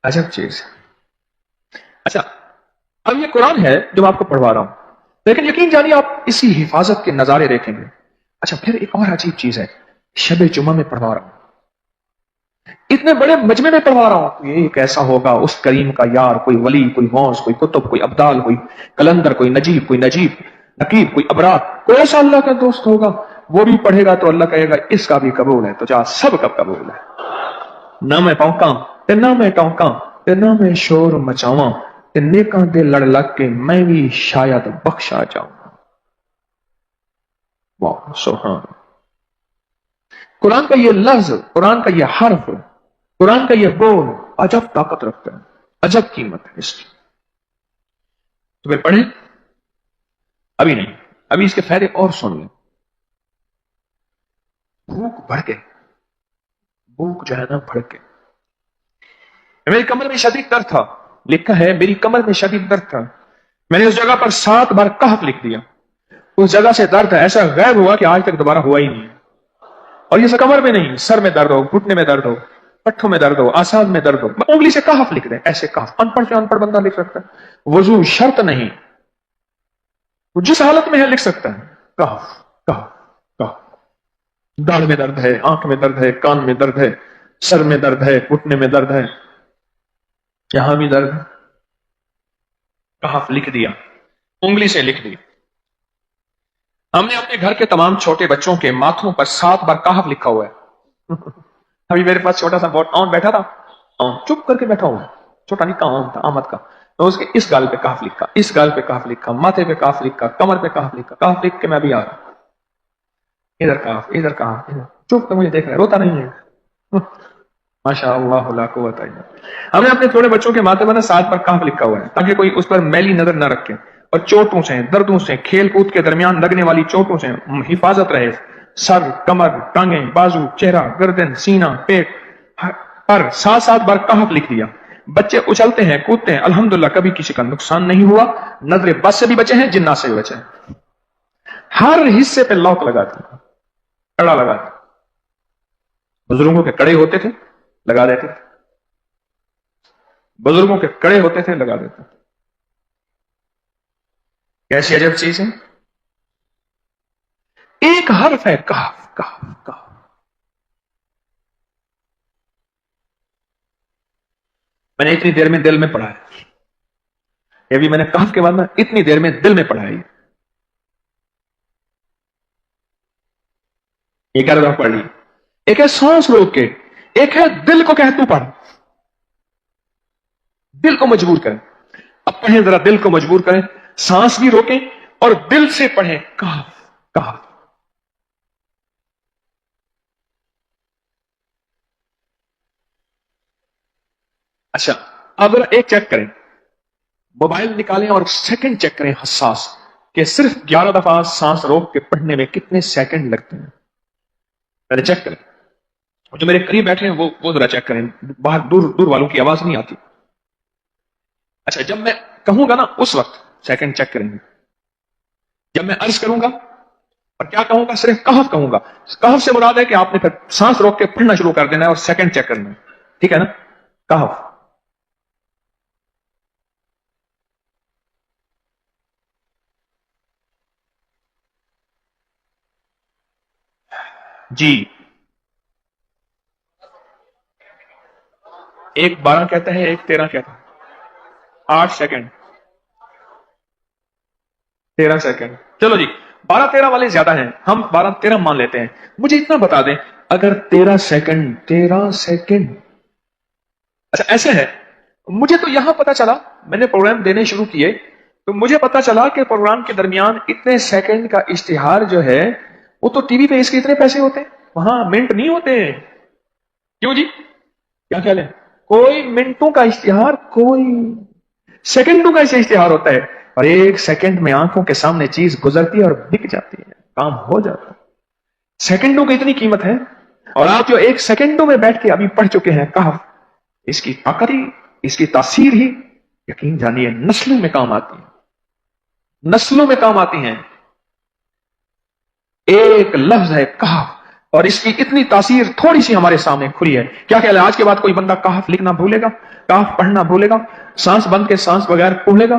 عجب چیز. اچھا, اب یہ قرآن ہے جو میں آپ کو پڑھوا رہا ہوں, لیکن یقین جانیے آپ اسی حفاظت کے نظارے دیکھیں گے. اچھا, پھر ایک اور عجیب چیز ہے, شب جمعہ میں پڑھوا رہا ہوں, اتنے بڑے مجمع میں پڑھوا رہا ہوں. یہ کیسا ہوگا اس کریم کا یار, کوئی ولی, کوئی غوث, کوئی کتب, کوئی ابدال, کوئی کلندر, کوئی نجیب, کوئی نقیب, کوئی ابرار, کوئی ایسا اللہ کا دوست ہوگا وہ بھی پڑھے گا تو اللہ کہے گا اس کا بھی قبول ہے، تو جا سب کا قبول ہے، نہ میں پونکاں تے نہ میں ٹونکاں تے نہ میں شور مچاواں تے نیکاں دے لڑ لگ کے میں بھی شاید بخشا جاؤں۔ واہ سبحان، قرآن کا یہ لفظ، قرآن کا یہ حرف، قرآن کا یہ بول عجب طاقت رکھتا ہے، عجب قیمت ہے اس کی۔ تو پھر پڑھیں، ابھی نہیں، ابھی اس کے فائدے اور سن لیں۔ بھوک بڑھ کے، بھوک جو ہے نا بڑھ کے، میری کمر میں شدید درد تھا، لکھا ہے میری کمر میں شدید درد تھا، میں نے اس جگہ پر 7 بار کہف لکھ دیا، اس جگہ سے درد ایسا غائب ہوا کہ آج تک دوبارہ ہوا ہی نہیں۔ اور یہ کمر میں نہیں، سر میں درد ہو، گھٹنے میں درد ہو، پٹھوں میں درد ہو، آسان میں درد ہو، انگلی سے کہف لکھ دیں، ایسے کہف، ان پڑھ سے ان پڑھ بندہ لکھ سکتا ہے، وضو شرط نہیں، وہ جس حالت میں ہے لکھ سکتا ہے، کہف کہف کہف۔ داڑھ میں درد ہے، آنکھ میں درد ہے، کان میں درد ہے، سر میں درد ہے، گھٹنے میں درد ہے، یہاں بھی درد ہے، کہف لکھ دیا، انگلی سے لکھ دیا۔ ہم نے اپنے گھر کے تمام چھوٹے بچوں کے ماتھوں پر 7 بار کہف لکھا ہوا ہے۔ ابھی میرے پاس چھوٹا سا اون بیٹھا تھا، چپ کر کے بیٹھا ہوا، چھوٹا نہیں اون تھا، آمد کا، تو اس کے اس گال پہ کہف لکھا، اس گال پہ کہف لکھا، ماتھے پہ کہف لکھا، کمر پہ کہف لکھا، کہف لکھ کے میں بھی آ رہا، ادھر کہف ادھر کہف، چپ کر مجھے دیکھ رہا ہے، روتا نہیں ہے، ماشاء اللہ لا قوت الا باللہ۔ ہم نے اپنے چھوٹے بچوں کے ماتھے پر 7 بار کہف لکھا ہوا ہے تاکہ کوئی اس پر میلی نظر نہ رکھے، اور چوٹوں سے، دردوں سے، کھیل کود کے درمیان لگنے والی چوٹوں سے حفاظت رہے۔ سر، کمر، ٹانگیں، بازو، چہرہ، گردن، سینہ، پیٹ پر 7 بار کہف لکھ دیا۔ بچے اچھلتے ہیں، کودتے ہیں، الحمدللہ کبھی کسی کا نقصان نہیں ہوا، نظر بد سے بھی بچے ہیں، جنات سے بھی بچے ہیں۔ ہر حصے پہ لاک لگاتے ہیں، کڑا لگاتے ہیں۔ بزرگوں کے کڑے ہوتے تھے، لگا دیتے تھے، بزرگوں کے کڑے ہوتے تھے، لگا دیتے تھے۔ کیسی عجب چیز ہے، ایک حرف ہے کہف کہف کہف۔ میں نے اتنی دیر میں دل میں پڑھا ہے، یہ بھی میں نے کہف کے بعد میں اتنی دیر میں دل میں پڑھا ہے۔ یہ کیا پڑھ لی، ایک ہے سانس روک کے، ایک ہے دل کو کہ تو پڑھ، دل کو مجبور کریں۔ اب پڑھیں ذرا، دل کو مجبور کریں، سانس بھی روکیں اور دل سے پڑھیں کہف کہف۔ اچھا اب ذرا ایک چیک کریں، موبائل نکالیں اور سیکنڈ چیک کریں حساس، کہ صرف 11 دفعہ سانس روک کے پڑھنے میں کتنے سیکنڈ لگتے ہیں۔ پہلے چیک کریں، جو میرے قریب بیٹھے ہیں وہ ذرا چیک کریں، باہر دور والوں کی آواز نہیں آتی۔ اچھا جب میں کہوں گا نا اس وقت سیکنڈ چیک کریں گے، جب میں عرض کروں گا اور کیا کہوں گا، صرف کہف کہوں گا، کہف سے مراد ہے کہ آپ نے پھر سانس روک کے پڑھنا شروع کر دینا ہے اور سیکنڈ چیک کرنا ہے، ٹھیک ہے نا؟ کہف جی، ایک 12 کہتا ہے، ایک 13 کہتا ہے، 8 سیکنڈ، 13 سیکنڈ، چلو جی 12-13 والے زیادہ ہیں، ہم 12-13 مان لیتے ہیں۔ مجھے اتنا بتا دیں، اگر 13 سیکنڈ، اچھا ایسے ہے، مجھے تو یہاں پتا چلا، میں نے پروگرام دینے شروع کیے تو مجھے پتا چلا کہ پروگرام کے درمیان اتنے سیکنڈ کا اشتہار جو ہے وہ تو ٹی وی پہ اس کے اتنے پیسے ہوتے ہیں، وہاں منٹ نہیں ہوتے۔ کیوں جی، کیا خیال ہے؟ کوئی منٹوں کا اشتہار، کوئی سیکنڈوں کا اسے اشتہار ہوتا ہے، اور 1 سیکنڈ میں آنکھوں کے سامنے چیز گزرتی ہے اور بک جاتی ہے، کام ہو جاتا ہے۔ سیکنڈوں کی اتنی قیمت ہے، اور آپ جو 1 سیکنڈوں میں بیٹھ کے ابھی پڑھ چکے ہیں کہف، اس کی طاقت ہی، اس کی تاثیر ہی یقین جانیے نسلوں میں کام آتی ہے، نسلوں میں کام آتی ہیں۔ ایک لفظ ہے کہف، اور اس کی اتنی تاثیر تھوڑی سی ہمارے سامنے کھلی ہے۔ کیا خیال ہے آج کے بعد کوئی بندہ کہف لکھنا بھولے گا، کہف پڑھنا بھولے گا، سانس بند کے سانس بغیر پڑھے گا؟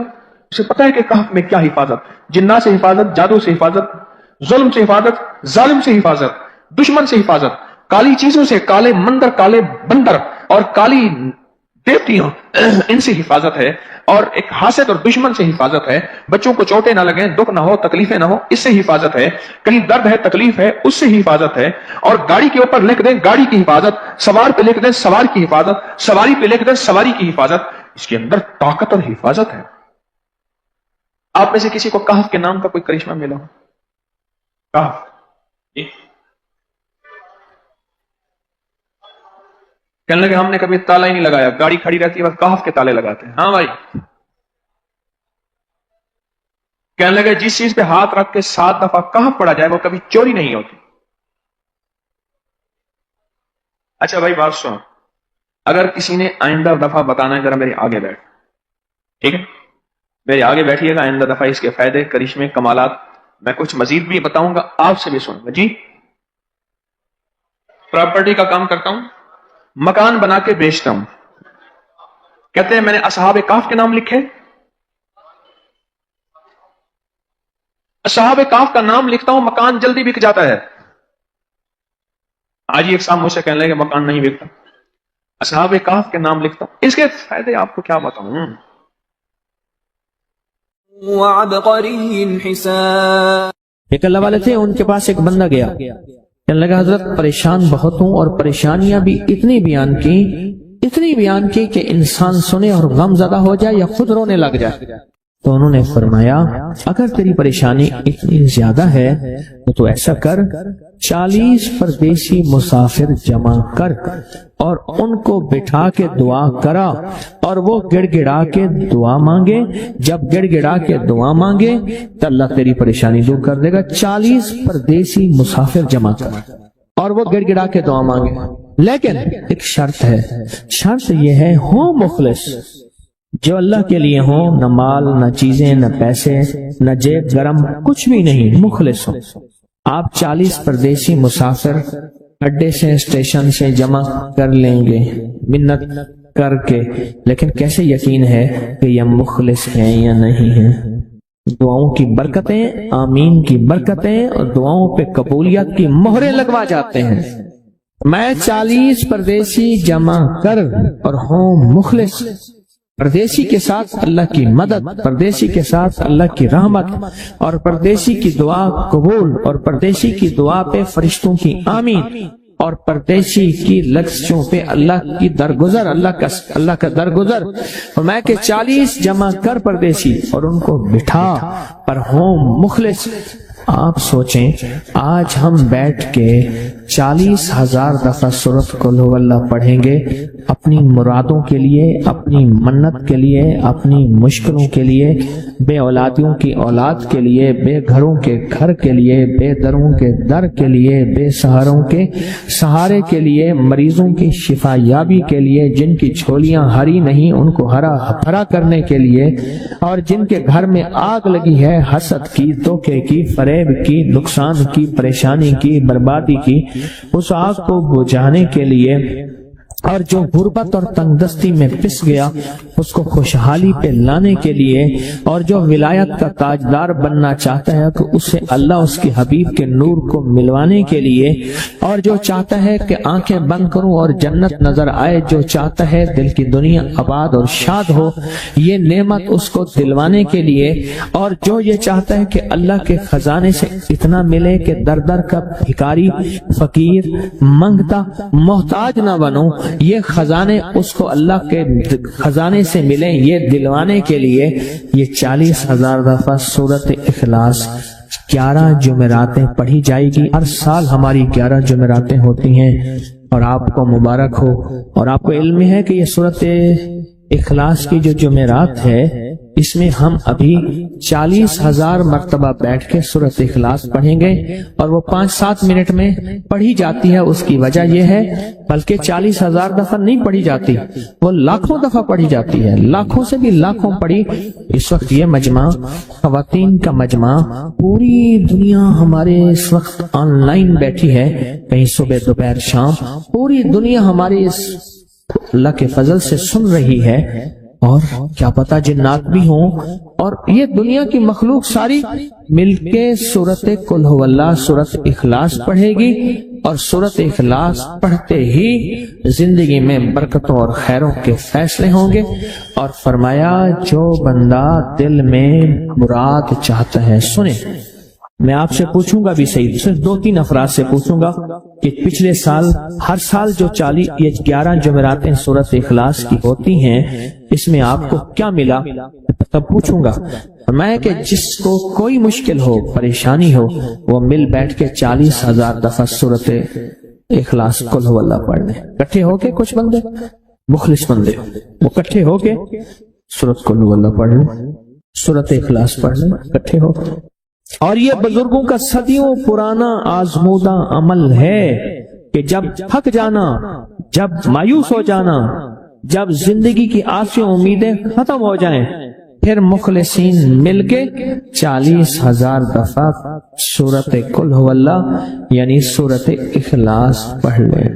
اسے پتا ہے کہ کہف میں کیا حفاظت، جنات سے حفاظت، جادو سے حفاظت، ظلم سے حفاظت، ظالم سے حفاظت، دشمن سے حفاظت، کالی چیزوں سے، کالے مندر، کالے بندر اور کالی دیوتیوں ان سے حفاظت ہے، اور ایک حاسد اور دشمن سے حفاظت ہے، بچوں کو چوٹیں نہ لگیں، دکھ نہ ہو، تکلیفیں نہ ہو، اس سے حفاظت ہے، کہیں درد ہے، تکلیف ہے، اس سے حفاظت ہے، اور گاڑی کے اوپر لکھ دیں گاڑی کی حفاظت، سوار پہ لکھ دیں سوار کی حفاظت، سواری پہ لکھ دیں سواری کی حفاظت، اس کے اندر طاقت اور حفاظت ہے۔ آپ میں سے کسی کو کہف کے نام کا کوئی کرشمہ ملا ہو؟ کہف کہنے لگے ہم نے کبھی تالا ہی نہیں لگایا، گاڑی کھڑی رہتی ہے بس کہف کے تالے لگاتے ہیں۔ ہاں بھائی، کہنے لگے جس چیز پہ ہاتھ رکھ کے 7 دفعہ کہف پڑا جائے وہ کبھی چوری نہیں ہوتی۔ اچھا بھائی بات سنو، اگر کسی نے آئندہ دفعہ بتانا ہے ذرا میرے آگے بیٹھ، ٹھیک ہے؟ میرے آگے بیٹھیے گا، آئندہ دفعہ اس کے فائدے، کرشمے، کمالات میں کچھ مزید بھی بتاؤں گا، آپ سے بھی سنوں گا۔ جی، پراپرٹی کا کام کرتا ہوں، مکان بنا کے بیچتا ہوں، کہتے ہیں میں نے اصحاب کہف کے نام لکھے، اصحاب کہف کا نام لکھتا ہوں، مکان جلدی بک جاتا ہے۔ آج ہی ایک صاحب مجھ سے کہنے لگے مکان نہیں بکتا، اصحاب کہف کے نام لکھتا ہوں، اس کے فائدے آپ کو کیا بتاؤں۔ وعبقری حسان، ایک اللہ والے تھے، ان کے پاس ایک بندہ گیا، کہنے لگا حضرت پریشان بہت ہوں، اور پریشانیاں بھی اتنی بیان کی کہ انسان سنے اور غم زدہ ہو جائے یا خود رونے لگ جائے۔ تو انہوں نے فرمایا اگر تیری پریشانی اتنی زیادہ ہے تو ایسا کر، 40 پردیسی مسافر جمع کر اور ان کو بٹھا کے دعا کرا، اور وہ گڑ گڑا کے دعا مانگے، جب گڑ گڑا کے دعا مانگے تو اللہ تیری پریشانی دور کر دے گا۔ 40 پردیسی مسافر جمع کر اور وہ گڑ گڑا کے دعا مانگے، لیکن ایک شرط ہے، شرط یہ ہے ہو مخلص، جو اللہ کے لیے ہو، نہ مال، نہ چیزیں، نہ پیسے، نہ جیب گرم، کچھ بھی نہیں، مخلص ہو۔ آپ 40 پردیسی مسافر اڈے سے، اسٹیشن سے جمع کر لیں گے منت کر کے، لیکن کیسے یقین ہے کہ یہ مخلص ہیں یا نہیں ہیں؟ دعاؤں کی برکتیں، آمین کی برکتیں اور دعاؤں پہ قبولیت کی مہریں لگوا جاتے ہیں۔ میں 40 پردیسی جمع کر اور ہوں مخلص، پردیسی کے ساتھ اللہ کی مدد، پردیسی کے ساتھ اللہ کی رحمت، اور پردیسی کی دعا قبول، اور پردیسی کی دعا پہ فرشتوں کی آمین، اور پردیسی کی لفظوں پہ اللہ کی درگزر، اللہ کا درگزر۔ اور میں کہ 40 جمع کر پردیسی اور ان کو بٹھا پر ہوں مخلص۔ آپ سوچیں آج ہم بیٹھ کے 40,000 دفعہ سورۃ قل ہو اللہ پڑھیں گے، اپنی مرادوں کے لیے، اپنی منت کے لیے، اپنی مشکلوں کے لیے، بے اولادیوں کی اولاد کے لیے، بے گھروں کے گھر کے لیے، بے دروں کے در کے لیے، بے سہاروں کے سہارے کے لیے، مریضوں کی شفا یابی کے لیے، جن کی جھولیاں ہری نہیں ان کو ہرا بھرا کرنے کے لیے، اور جن کے گھر میں آگ لگی ہے حسد کی، دھوکے کی، فریب کی، نقصان کی، پریشانی کی، بربادی کی، اس آگ کو بجھانے کے لیے، اور جو غربت اور تنگ دستی میں پس گیا اس کو خوشحالی پہ لانے کے لیے، اور جو ولایت کا تاجدار بننا چاہتا ہے تو اسے اللہ اس کے حبیب کے نور کو ملوانے کے لیے، اور جو چاہتا ہے کہ آنکھیں بند کروں اور جنت نظر آئے، جو چاہتا ہے دل کی دنیا آباد اور شاد ہو، یہ نعمت اس کو دلوانے کے لیے، اور جو یہ چاہتا ہے کہ اللہ کے خزانے سے اتنا ملے کہ در در کا بھکاری، فقیر، منگتا، محتاج نہ بنو، یہ خزانے اس کو اللہ کے خزانے سے ملے، یہ دلوانے کے لیے یہ 40,000 دفعہ سورۃ اخلاص 11 جمعراتیں پڑھی جائے گی۔ ہر سال ہماری 11 جمعراتیں ہوتی ہیں، اور آپ کو مبارک ہو۔ اور آپ کو علم ہے کہ یہ سورۃ اخلاص کی جو جمعرات ہے اس میں ہم ابھی 40,000 مرتبہ بیٹھ کے سورۃ اخلاص پڑھیں گے، اور وہ 5-7 منٹ میں پڑھی جاتی ہے۔ اس کی وجہ یہ ہے بلکہ 40,000 دفعہ نہیں پڑھی جاتی، وہ لاکھوں دفعہ پڑھی جاتی ہے، لاکھوں سے بھی لاکھوں پڑھی۔ اس وقت یہ مجمع، خواتین کا مجمع، پوری دنیا ہمارے اس وقت آن لائن بیٹھی ہے، کہیں صبح دوپہر شام، پوری دنیا ہماری اس اللہ کے فضل سے سن رہی ہے، اور کیا پتا جنات بھی ہوں، اور یہ دنیا کی مخلوق ساری مل کے سورۃ قل ہو اللہ، سورۃ اخلاص پڑھے گی، اور سورت اخلاص پڑھتے ہی زندگی میں برکتوں اور خیروں کے فیصلے ہوں گے. اور فرمایا جو بندہ دل میں مراد چاہتا ہے. سنیں میں آپ سے پوچھوں گا بھی صحیح, صرف 2-3 افراد سے پوچھوں گا کہ پچھلے سال ہر سال جو 11 جمعراتیں سورت اخلاص کی ہوتی ہیں اس میں آپ کو کیا ملا, تب پوچھوں گا. میں کہ جس کو کوئی مشکل ہو, پریشانی ہو, وہ مل بیٹھ کے 40,000 دفعہ سورت اخلاص قل هو اللہ پڑھ لیں. اکٹھے ہو کے کچھ بندے مخلص بندے وہ اکٹھے ہو کے سورت قل هو اللہ پڑھ لیں, سورت اخلاص پڑھ لیں اکٹھے ہو. اور یہ بزرگوں کا صدیوں پرانا آزمودہ عمل ہے کہ جب تھک جانا, جب مایوس ہو جانا, جب زندگی کی آسیں امیدیں ختم ہو جائیں, پھر مخلصین مل کے 40,000 دفعہ سورت قل هو اللہ یعنی سورت اخلاص پڑھ لیں.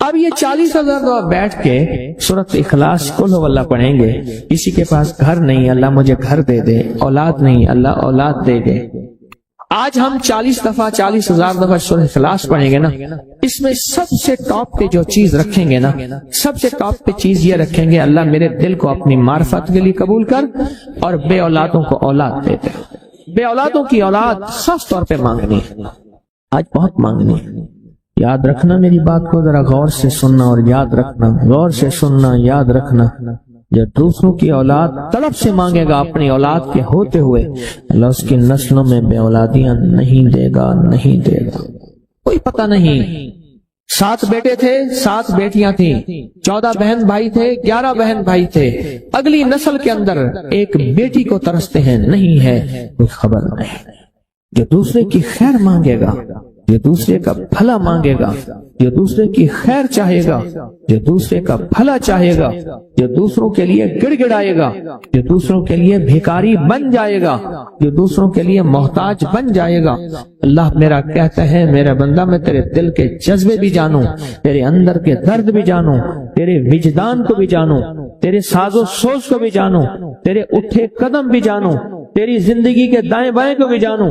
اب یہ 40,000 دفعہ بیٹھ کے سورت اخلاص قل هو اللہ پڑھیں گے. کسی کے پاس گھر نہیں, اللہ مجھے گھر دے دے. اولاد نہیں, اللہ اولاد دے دے. آج ہم 40,000 دفعہ سورت اخلاص پڑھیں گے نا, اس میں سب سے ٹاپ پہ جو چیز رکھیں گے نا, سب سے ٹاپ پہ چیز یہ رکھیں گے, اللہ میرے دل کو اپنی معرفت کے لیے قبول کر اور بے اولادوں کو اولاد دے دے. بے اولادوں کی اولاد خاص طور پہ مانگنی, آج بہت مانگنی. یاد رکھنا میری بات کو, ذرا غور سے سننا اور یاد رکھنا, غور سے سننا یاد رکھنا. جو دوسروں کی اولاد طلب سے مانگے گا اپنی اولاد کے ہوتے ہوئے, اللہ اس کی نسلوں میں بے اولادیاں نہیں دے گا, نہیں دے گا. کوئی پتہ نہیں, 7 بیٹے تھے 7 بیٹیاں تھیں, 14 بہن بھائی تھے 11 بہن بھائی تھے. اگلی نسل کے اندر ایک بیٹی کو ترستے ہیں, نہیں ہے, کوئی خبر نہیں. جو دوسرے کی خیر مانگے گا, جو دوسرے کا بھلا مانگے گا, جو دوسرے کی خیر چاہے گا, جو دوسرے کا بھلا چاہے گا, جو دوسروں کے لیے گڑ گڑائے گا, جو دوسروں کے لیے بھیکاری بن جائے گا, جو دوسروں کے لیے محتاج بن جائے گا. اللہ میرا کہتا ہے میرا بندہ میں تیرے دل کے جذبے بھی جانوں, تیرے اندر کے درد بھی جانوں, تیرے وجدان کو بھی جانوں, تیرے ساز و سوچ کو بھی جانوں, تیرے اٹھے قدم بھی جانوں, تیری زندگی کے دائیں بائیں کو بھی جانوں,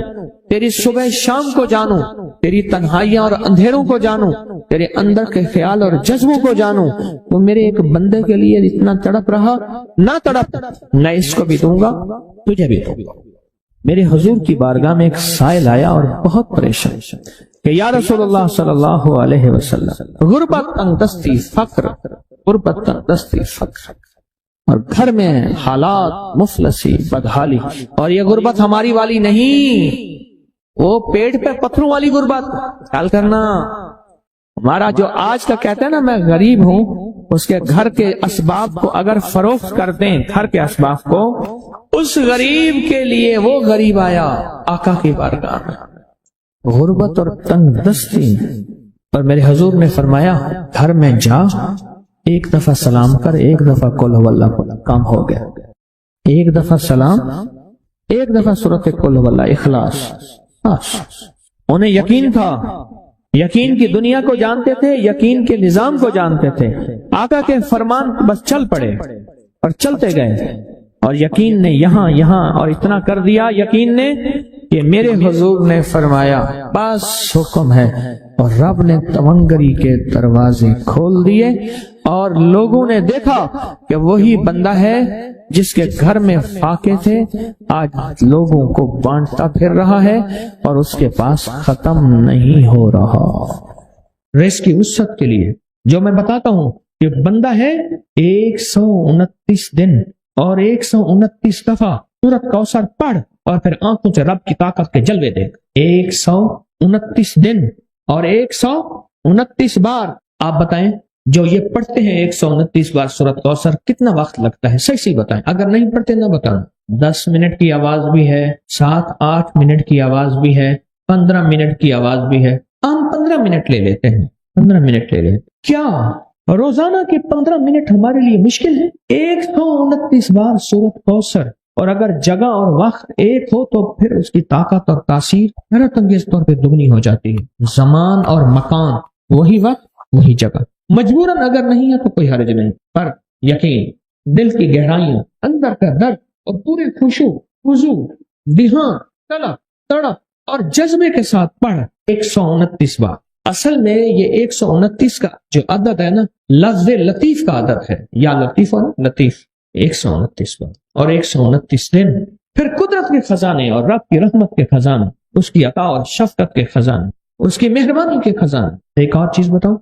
تیری صبح شام کو جانوں, تیری تنہائیاں اور اندھیروں کو جانوں, تیرے اندر کے خیال اور جذبوں کو جانوں. تو میرے ایک بندے کے لیے اتنا تڑپ رہا, نہ تڑپ, میں اس کو بھی دوں گا تجھے بھی دوں گا. میرے حضور کی بارگاہ میں ایک سائل آیا اور بہت پریشان کہ یا رسول اللہ صلی اللہ علیہ وسلم, غربت تنگدستی فقر, غربت تنگدستی فقر, اور گھر میں حالات مفلسی بدحالی. اور یہ غربت ہماری والی نہیں, وہ پیٹ پہ پتھروں والی غربت. خیال کرنا, ہمارا جو آج کا کہتا ہے نا میں غریب ہوں, اس کے گھر کے اسباب کو اگر فروخت کر دیں, گھر کے اسباب کو, اس غریب کے لیے وہ غریب آیا آقا کی بارگاہ میں, غربت اور تنگ دستی. اور میرے حضور نے فرمایا گھر میں جا, ایک دفعہ سلام کر, ایک دفعہ قل هو اللہ پڑھ, کام ہو گیا. ایک دفعہ سلام, ایک دفعہ سورت قل هو اللہ اخلاص. انہیں یقین تھا, یقین کی دنیا کو جانتے تھے, یقین کے نظام کو جانتے تھے. آقا کے فرمان بس چل پڑے اور چلتے گئے, اور یقین نے یہاں اور اتنا کر دیا یقین نے کہ میرے حضور نے فرمایا بس حکم ہے, اور رب نے تونگری کے دروازے کھول دیے, اور لوگوں نے دیکھا کہ وہی بندہ ہے جس کے گھر میں فاقے تھے آج لوگوں کو بانٹتا پھر رہا ہے, اور اس کے پاس ختم نہیں ہو رہا. ریس کی وسعت کے لیے جو میں بتاتا ہوں کہ بندہ ہے 129 دن اور 129 دفعہ سورت کوثر پڑھ, اور پھر آنکھوں سے رب کی طاقت کے جلوے دیکھ. 129 دن اور 129 بار. آپ بتائیں جو یہ پڑھتے ہیں 129 بار سورت کوثر, کتنا وقت لگتا ہے؟ صحیح بتائیں, اگر نہیں پڑھتے نہ بتاؤں. 10 منٹ کی آواز بھی ہے, 7-8 منٹ کی آواز بھی ہے, 15 منٹ کی آواز بھی ہے. ہم 15 منٹ لے لیتے ہیں, 15 منٹ لے لیتے. کیا روزانہ کے 15 منٹ ہمارے لیے مشکل ہے؟ 129 بار سورت کوثر, اور اگر جگہ اور وقت ایک ہو تو پھر اس کی طاقت اور تاثیر حیرت انگیز طور پہ دگنی ہو جاتی ہے. زمان اور مکان وہی وقت وہی جگہ, مجبوراً اگر نہیں ہے تو کوئی حرج نہیں, پر یقین, دل کی گہرائیاں, اندر کا درد, اور پورے خشوع خضوع, دھیان, طلب, تڑپ اور جذبے کے ساتھ پڑھ 129 بار. اصل میں یہ 129 کا جو عدد ہے نا، لفظ لطیف کا عدد ہے، یا لطیف اور لطیف 129 بار اور 129 دن. پھر قدرت کے خزانے اور رب کی رحمت کے خزانے، اس کی عطا اور شفقت کے خزانے، اس کی مہربانی کے خزانے. ایک اور چیز بتاؤ،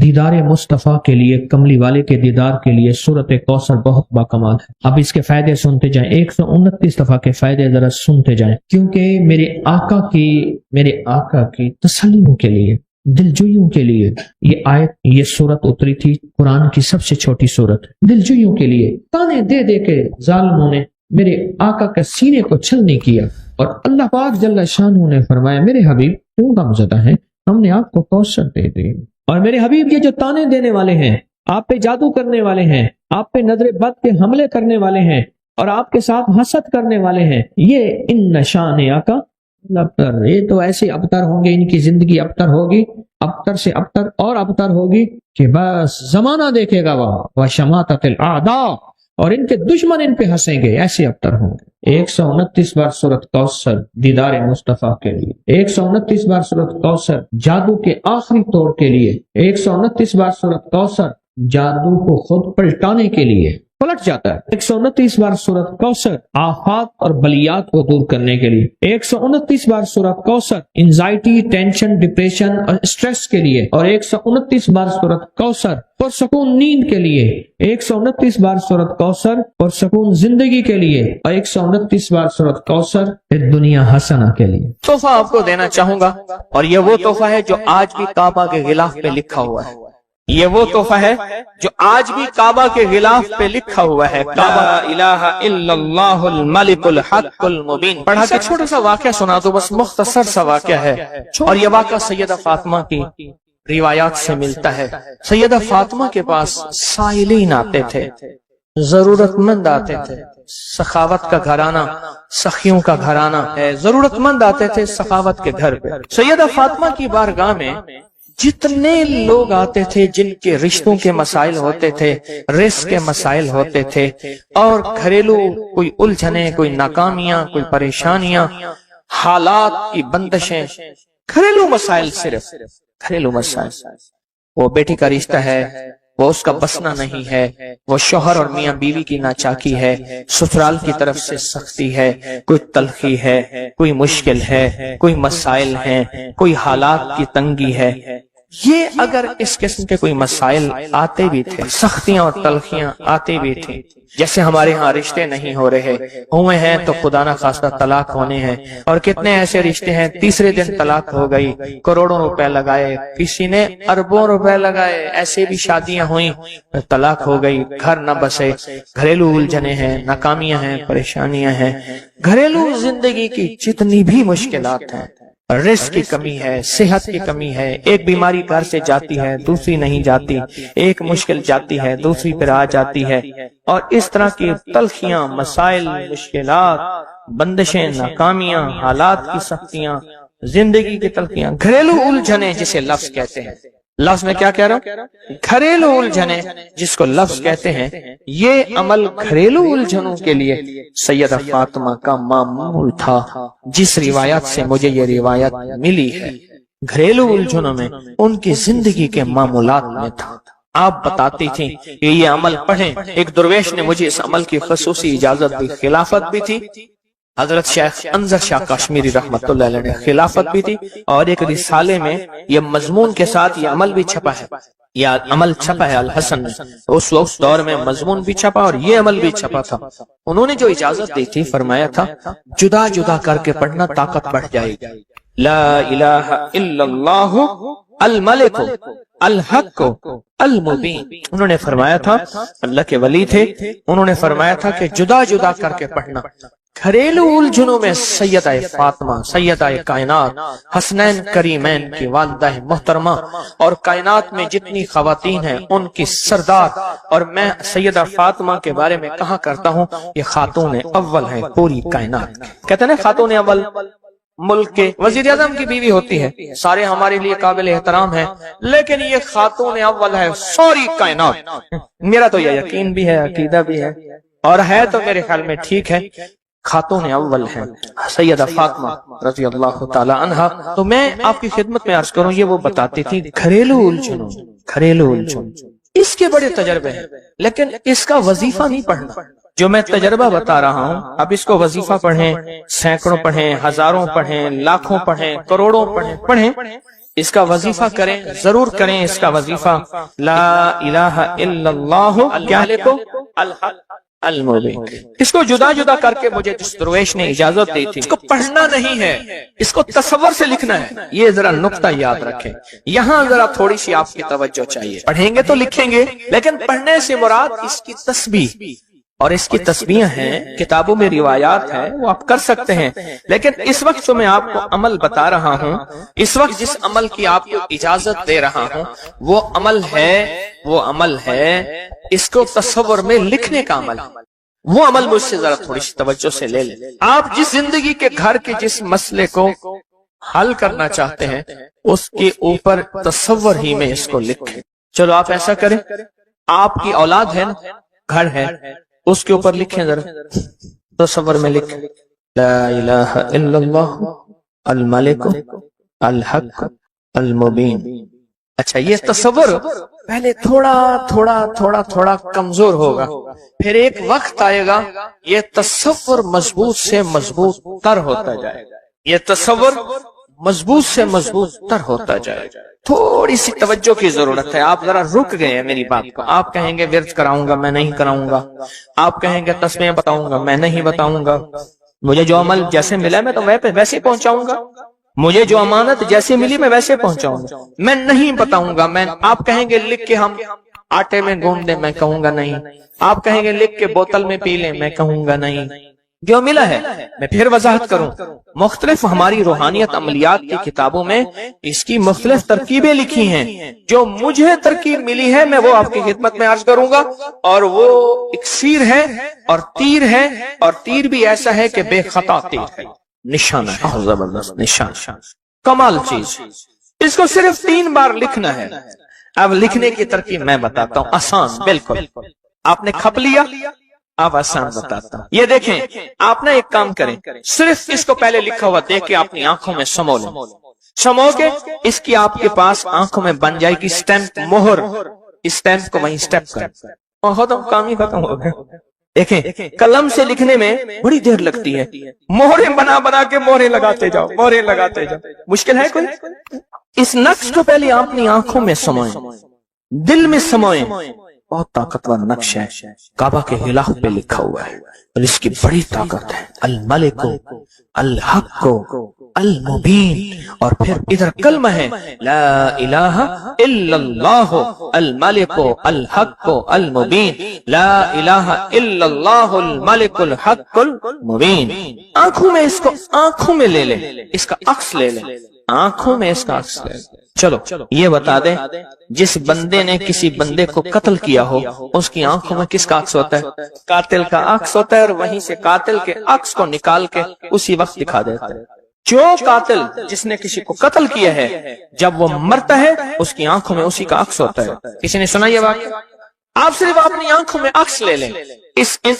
دیدار مصطفیٰ کے لیے، کملی والے کے دیدار کے لیے سورۃ کوثر بہت باکمال ہے. اب اس کے فائدے سنتے جائیں، 129 دفعہ کے فائدے ذرا سنتے جائیں، کیونکہ میرے آقا کی تسلیوں کے لیے، دلجوئیوں کے لیے یہ آیت، یہ سورت اتری تھی. قرآن کی سب سے چھوٹی سورت، دلجوئیوں کے لیے. تانے دے دے کے ظالموں نے میرے آقا کے سینے کو چھلنی کیا، اور اللہ پاک جل شانہ نے فرمایا میرے حبیب کیوں غمزدہ ہیں، ہم نے آپ کو کوثر دے دی. اور میرے حبیب یہ جو تانے دینے والے ہیں، آپ پہ جادو کرنے والے ہیں، آپ پہ نظر بد کے حملے کرنے والے ہیں، اور آپ کے ساتھ حسد کرنے والے ہیں، یہ ان نشان آقا ابتر، یہ تو ایسے ابتر ہوں گے، ان کی زندگی ابتر ہوگی، ابتر سے ابتر اور ابتر ہوگی کہ بس زمانہ دیکھے گا وہ شماتت الاعداء، اور ان کے دشمن ان پہ ہنسیں گے، ایسے ابتر ہوں گے. 129 بار سورۃ کوثر دیدار مصطفیٰ کے لیے، 129 بار سورۃ کوثر جادو کے آخری توڑ کے لیے، 129 بار سورۃ کوثر جادو کو خود پلٹانے کے لیے، پلٹ جاتا ہے. 129 بار سورۃ کوثر آفات اور بلیات کو دور کرنے کے لیے، 129 بار سورۃ کوثر انزائٹی، ٹینشن، ڈپریشن اور اسٹریس کے لیے، اور 129 بار سورۃ کوثر پرسکون نیند کے لیے، 129 بار سورۃ کوثر پرسکون زندگی کے لیے، اور 129 بار سورۃ کوثر دنیا حسنہ کے لیے. تحفہ آپ کو دینا چاہوں گا، اور یہ وہ تحفہ ہے جو آج بھی کعبہ کے غلاف پہ لکھا ہوا ہے. یہ وہ تحفہ ہے جو آج بھی کعبہ کے غلاف پہ لکھا ہوا ہے، لا الہ الا اللہ الملک الحق المبین. پڑھا کے چھوٹا سا واقعہ سنا دو، بس مختصر سا واقعہ ہے، اور یہ واقعہ سیدہ فاطمہ کی روایات سے ملتا ہے. سیدہ فاطمہ کے پاس سائلین آتے تھے، ضرورت مند آتے تھے. سخاوت کا گھرانہ، سخیوں کا گھرانہ ہے، ضرورت مند آتے تھے سخاوت کے گھر پہ. سیدہ فاطمہ کی بارگاہ میں جتنے لوگ آتے تھے جن کے رشتوں کے مسائل ہوتے تھے، رزق کے مسائل ہوتے تھے، اور گھریلو کوئی الجھنیں، کوئی ناکامیاں، کوئی پریشانیاں، حالات کی بندشیں، گھریلو مسائل، صرف گھریلو مسائل. وہ بیٹی کا رشتہ ہے، وہ اس کا بسنا نہیں ہے، وہ شوہر اور میاں بیوی کی ناچاکی ہے، سسرال کی طرف سے سختی ہے، کوئی تلخی ہے، کوئی مشکل ہے، کوئی مسائل ہیں، کوئی حالات کی تنگی ہے. یہ اگر اس قسم کے کوئی مسائل آتے بھی تھے، سختیاں اور تلخیاں آتے بھی تھیں، جیسے ہمارے ہاں رشتے نہیں ہو رہے، ہوئے ہیں تو خدا نہ خواستہ طلاق ہونے ہیں، اور کتنے ایسے رشتے ہیں تیسرے دن طلاق ہو گئی، کروڑوں روپے لگائے، کسی نے اربوں روپے لگائے، ایسے بھی شادیاں ہوئیں، طلاق ہو گئی، گھر نہ بسے، گھریلو الجھنیں ہیں، ناکامیاں ہیں، پریشانیاں ہیں. گھریلو زندگی کی جتنی بھی مشکلات ہیں، رزق کی کمی ہے، صحت کی کمی ہے، ایک بیماری گھر سے جاتی ہے دوسری نہیں جاتی، ایک مشکل جاتی ہے دوسری پھر آ جاتی ہے، اور اس طرح کی تلخیاں، مسائل، مشکلات، بندشیں، ناکامیاں، حالات کی سختیاں، زندگی کی تلخیاں، گھریلو الجھنیں جسے لفظ کہتے ہیں. لفظ میں کیا کہہ رہا ہوں؟ گھریلو الجھنیں جس کو لفظ کہتے ہیں. یہ عمل گھریلو الجھنوں کے لیے سیدہ فاطمہ کا معمول تھا، جس روایت سے مجھے یہ روایت ملی ہے. گھریلو الجھنوں میں ان کی زندگی کے معمولات میں تھا. آپ بتاتی تھیں کہ یہ عمل پڑھیں. ایک درویش نے مجھے اس عمل کی خصوصی اجازت دی، خلافت بھی تھی. حضرت شیخ انظر شاہ کشمیری رحمت اللہ علیہ نے خلافت بھی تھی، اور ایک رسالے میں یہ مضمون کے ساتھ یہ عمل بھی چھپا ہے، یہ عمل چھپا ہے الحسن میں. اس وقت دور میں مضمون بھی چھپا اور یہ عمل بھی چھپا تھا. انہوں نے جو اجازت دی تھی، فرمایا تھا جدا جدا کر کے پڑھنا طاقت بڑھ جائے گی. لا الہ الا اللہ الملک الحق المبین. انہوں نے فرمایا تھا، اللہ کے ولی تھے، انہوں نے فرمایا تھا کہ جدا جدا کر کے پڑھنا. گھریلو الجھنوں میں سیدہ فاطمہ، سیدہ کائنات، حسنین کریمین کی والدہ محترمہ، اور کائنات میں جتنی خواتین ہیں ان کی سردار. اور میں سیدہ فاطمہ کے بارے میں کہا کرتا ہوں یہ خاتون اول ہے پوری کائنات. کہتے ہیں خاتون اول ملک کے وزیر اعظم کی بیوی ہوتی ہے، سارے ہمارے لیے قابل احترام ہیں، لیکن یہ خاتون اول ہے ساری کائنات. میرا تو یہ یقین بھی ہے، عقیدہ بھی ہے، اور ہے تو میرے خیال میں ٹھیک ہے. خاتون اول ہیں سیدہ فاطمہ رضی اللہ تعالی عنہا. تو میں آپ کی خدمت میں عرض کروں، یہ وہ بتاتی تھی گھریلو الجھن اس کے بڑے تجربے ہیں، لیکن اس کا وظیفہ نہیں پڑھنا. جو میں تجربہ بتا رہا ہوں، اب اس کو وظیفہ پڑھیں، سینکڑوں پڑھیں، ہزاروں پڑھیں، لاکھوں پڑھیں، کروڑوں پڑھیں، اس کا وظیفہ کریں، ضرور کریں اس کا وظیفہ. لا الہ الا اللہ کیا لکھو الحق المبین. اس کو جدا جدا کر کے مجھے جس درویش نے اجازت دی تھی، اس کو پڑھنا نہیں ہے، اس کو تصور سے لکھنا ہے. یہ ذرا نقطہ یاد رکھیں، یہاں ذرا تھوڑی سی آپ کی توجہ چاہیے. پڑھیں گے تو لکھیں گے، لیکن پڑھنے سے مراد اس کی تسبیح، اور اس کی تسبیح ہیں، کتابوں میں روایات ہیں، وہ آپ کر سکتے ہیں. لیکن اس وقت جو میں آپ کو عمل بتا رہا ہوں، اس وقت جس عمل کی آپ کو اجازت دے رہا ہوں، وہ عمل ہے اس کو تصور میں لکھنے کا عمل. وہ عمل مجھ سے ذرا تھوڑی سی توجہ سے لے لیں. آپ جس زندگی کے گھر کے جس مسئلے کو حل کرنا چاہتے ہیں، اس کے اوپر تصور ہی میں اس کو لکھیں. چلو آپ ایسا کریں، آپ کی اولاد ہے نا، گھر ہے، اس کے اوپر لکھیں، ذرا تصور میں لکھیں لا الہ الا اللہ الملک الحق المبین. اچھا، یہ تصور پہلے تھوڑا کمزور ہوگا، پھر ایک وقت آئے گا یہ تصور مضبوط سے مضبوط تر ہوتا جائے گا. یہ تصور مضبوط سے مضبوط تر ہوتا جائے گا. تھوڑی سی توجہ کی ضرورت ہے. آپ ذرا رک گئے ہیں میری بات کو. آپ کہیں گے ورد کراؤں گا، میں نہیں کراؤں گا. آپ کہیں گے تسبیح بتاؤں گا، میں نہیں بتاؤں گا. مجھے جو عمل جیسے ملا میں تو ویسے پہنچاؤں گا. مجھے جو امانت جیسے ملی میں ویسے پہنچاؤں گا. میں نہیں بتاؤں گا. آپ کہیں گے لکھ کے ہم آٹے میں گوندھ دیں، میں کہوں گا نہیں. آپ کہیں گے لکھ کے بوتل میں پی لیں، میں کہوں گا نہیں. جو ملا ہے میں پھر وضاحت کروں. مختلف ہماری روحانیت عملیات کی کتابوں میں اس کی مختلف ترکیبیں لکھی ہیں. جو مجھے ترکیب ملی ہے میں وہ آپ کی خدمت میں عرض کروں گا. اور وہ اکسیر ہے اور تیر ہے، اور تیر بھی ایسا ہے کہ بے خطا تیر ہے. نشانہ ہے، بہت زبردست نشان، کمال چیز. اس کو صرف 3 بار لکھنا ہے. اب لکھنے کی ترکیب میں بتاتا ہوں، آسان بالکل. آپ نے کھپ لیا، اب آسان بتاتا ہوں. یہ دیکھیں، آپ نے ایک کام کریں، صرف اس کو پہلے لکھا ہوا دیکھ کے اپنی آنکھوں میں سمو لیں. سمو کے اس کی آپ کے پاس آنکھوں میں بن جائے گی سٹیمپ، مہر. اسٹیمپ کو وہیں سٹیپ کر، ختم، کام ہی ختم ہو گیا. دیکھیں، قلم سے لکھنے میں بڑی دیر لگتی ہے. مہریں بنا کے مہریں لگاتے جاؤ، مہریں لگاتے جاؤ. مشکل ہے کوئی؟ اس نقش کو پہلے اپنی آنکھوں میں سموئیں، دل میں سموئیں. بہت طاقتور نقش ہے، کعبہ کے غلاف پہ لکھا ہوا ہے، اور اس کی بڑی طاقت ہے. الملک الحق المبین. اور پھر ادھر کلمہ ہے لا الہ الا اللہ الملک الحق المبین. لا الہ الا اللہ الملک الحق المبین. آنکھوں میں اس کو آنکھوں میں لے لیں، اس کا عکس لے لیں، آنکھوں میں اس کا عکس لے لیں. چلو یہ بتا دیں، جس بندے نے کسی بندے کو قتل کیا ہو، اس کی آنکھوں میں کس کا عکس ہوتا ہے؟ قاتل کا عکس ہوتا ہے. اور وہیں سے قاتل کے عکس کو نکال کے اسی وقت دکھا دیتا ہے. جو قاتل جس نے کسی کو قتل کیا ہے، جب وہ مرتا ہے اس کی آنکھوں میں اسی کا عکس ہوتا ہے. کسی نے سنا یہ واقعہ؟ آپ صرف اپنی آنکھوں میں عکس لے لیں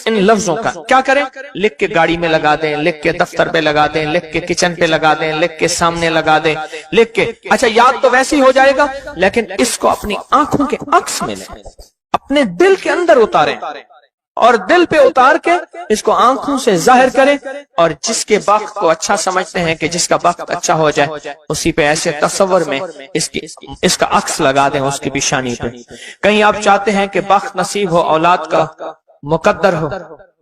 ان لفظوں کا. کیا کریں؟ لکھ کے گاڑی میں لگا دیں، لکھ کے دفتر پہ لگا دیں، لکھ کے کچن پہ لگا دیں، لکھ کے سامنے لگا دیں، لکھ کے. اچھا، یاد تو ویسے ہی ہو جائے گا، لیکن اس کو اپنی آنکھوں کے عکس میں لیں، اپنے دل کے اندر اتاریں، اور دل پہ اتار کے اس کو آنکھوں سے ظاہر کریں. اور جس کے وقت کو اچھا سمجھتے ہیں کہ جس کا وقت اچھا ہو جائے، اسی پہ ایسے تصور میں اس کا عکس لگا دیں اس کی پیشانی پہ. کہیں آپ چاہتے ہیں کہ بخت نصیب ہو، اولاد کا مقدر ہو،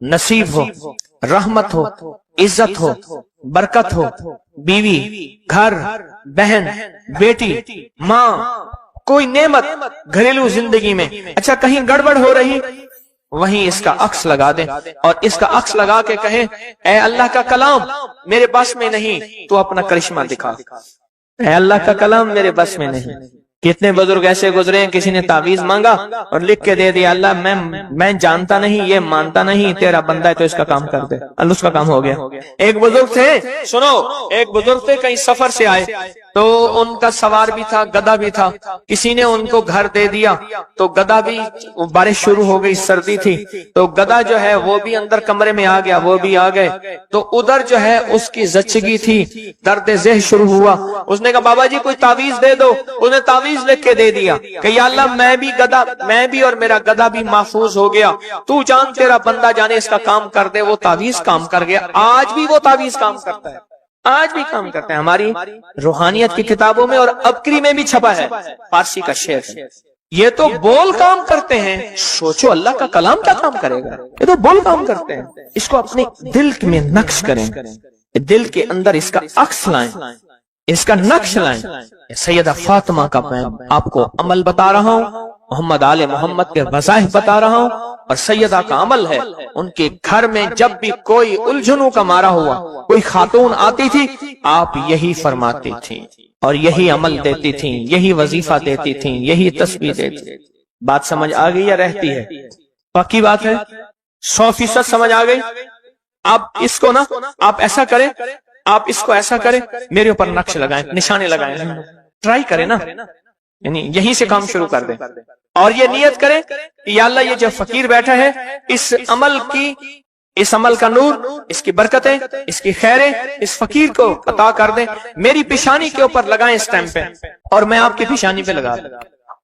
نصیب ہو، رحمت ہو، عزت ہو، برکت ہو، بیوی، گھر، بہن، بیٹی، ماں، کوئی نعمت گھریلو زندگی میں. اچھا، کہیں گڑبڑ ہو رہی، وہیں اس کا عکس لگا دیں، اور اس کا عکس لگا کے کہیں اے اللہ کا کلام میرے بس میں نہیں، تو اپنا کرشمہ دکھا. اے اللہ کا کلام میرے بس میں نہیں. کتنے بزرگ ایسے گزرے ہیں، کسی نے تعویذ مانگا اور لکھ کے دے دیا، اللہ میں جانتا نہیں، یہ مانتا نہیں، تیرا بندہ ہے تو اس کا کام کر دے. اللہ اس کا کام ہو گیا. ایک بزرگ تھے، سنو، ایک بزرگ تھے، کہیں سفر سے آئے، تو ان کا سوار بھی تھا، گدھا بھی تھا. کسی نے ان کو گھر دے دیا تو گدھا بھی، بارش شروع ہو گئی، سردی تھی تو گدھا جو ہے وہ بھی اندر کمرے میں آ گیا، وہ بھی آ گئے. تو ادھر جو ہے اس کی زچگی تھی، درد ذہ شروع ہوا. اس نے کہا بابا جی کوئی تعویذ دے دو. اس نے تعویذ لکھ کے دے دیا کہ یا اللہ میں بھی اور میرا گدھا بھی محفوظ ہو گیا، تو جان تیرا بندہ جانے اس کا کام کر دے. وہ تعویذ کام کر گیا. آج بھی وہ تعویذ کام کرتا ہے، آج بھی کام کرتے ہیں. ہماری روحانیت کی کتابوں میں اور ابکری میں بھی چھپا ہے، فارسی کا شعر ہے. یہ تو بول کام کرتے ہیں، سوچو اللہ کا کلام کیا کام کرے گا. یہ تو بول کام کرتے ہیں. اس کو اپنے دل میں نقش کریں، دل کے اندر اس کا عکس لائیں، اس کا نقش لائیں. سیدہ فاطمہ کا میں آپ کو عمل بتا رہا ہوں، محمد آل محمد کے وظائف بتا رہا ہوں، اور سیدہ کا عمل ہے. ان کے گھر میں جب بھی کوئی الجھنوں کا مارا ہوا، کوئی خاتون آتی تھی، آپ یہی فرماتی تھی اور یہی عمل دیتی تھیں، یہی وظیفہ دیتی تھیں، یہی تسبیح دیتی تھیں. بات سمجھ آ گئی یا رہتی ہے؟ پکی بات ہے، 100% سمجھ آ گئی. آپ اس کو نا، آپ ایسا کریں، آپ اس کو ایسا کریں، میرے اوپر نقش لگائیں، نشانے لگائیں، ٹرائی کریں نا، یعنی یہیں سے کام شروع کر دیں. اور یہ نیت کریں کہ یا اللہ یہ جو فقیر بیٹھا ہے، اس عمل کا نور، اس کی برکتیں، اس کی خیریں اس فقیر کو عطا کر دیں. میری پیشانی کے اوپر لگائیں اس ٹائم پہ، اور میں آپ کی پیشانی پہ لگا دوں.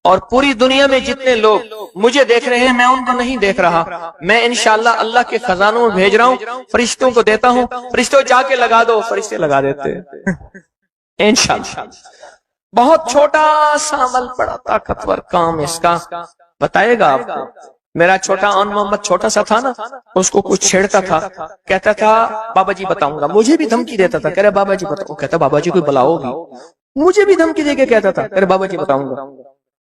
اور پوری دنیا میں جتنے لوگ مجھے دیکھ رہے ہیں، میں ان کو نہیں دیکھ رہا، میں انشاءاللہ اللہ کے خزانوں میں بھیج رہا ہوں، فرشتوں کو دیتا ہوں، فرشتوں جا کے لگا دو، فرشتے لگا دیتے ہیں انشاءاللہ. بہت چھوٹا سا عمل، بڑا طاقتور کام اس کا بتائے گا آپ کو. میرا چھوٹا آن محمد چھوٹا سا تھا نا، اس کو کچھ چھیڑتا تھا، کہتا تھا بابا جی بتاؤں گا. مجھے بھی دھمکی دیتا تھا، کہہ رہے بابا جی بتاؤ. کہتا بابا جی کوئی بلا ہوگی. مجھے بھی دھمکی دے کے کہتا تھا، کہہ رہے بابا جی بتاؤں گا،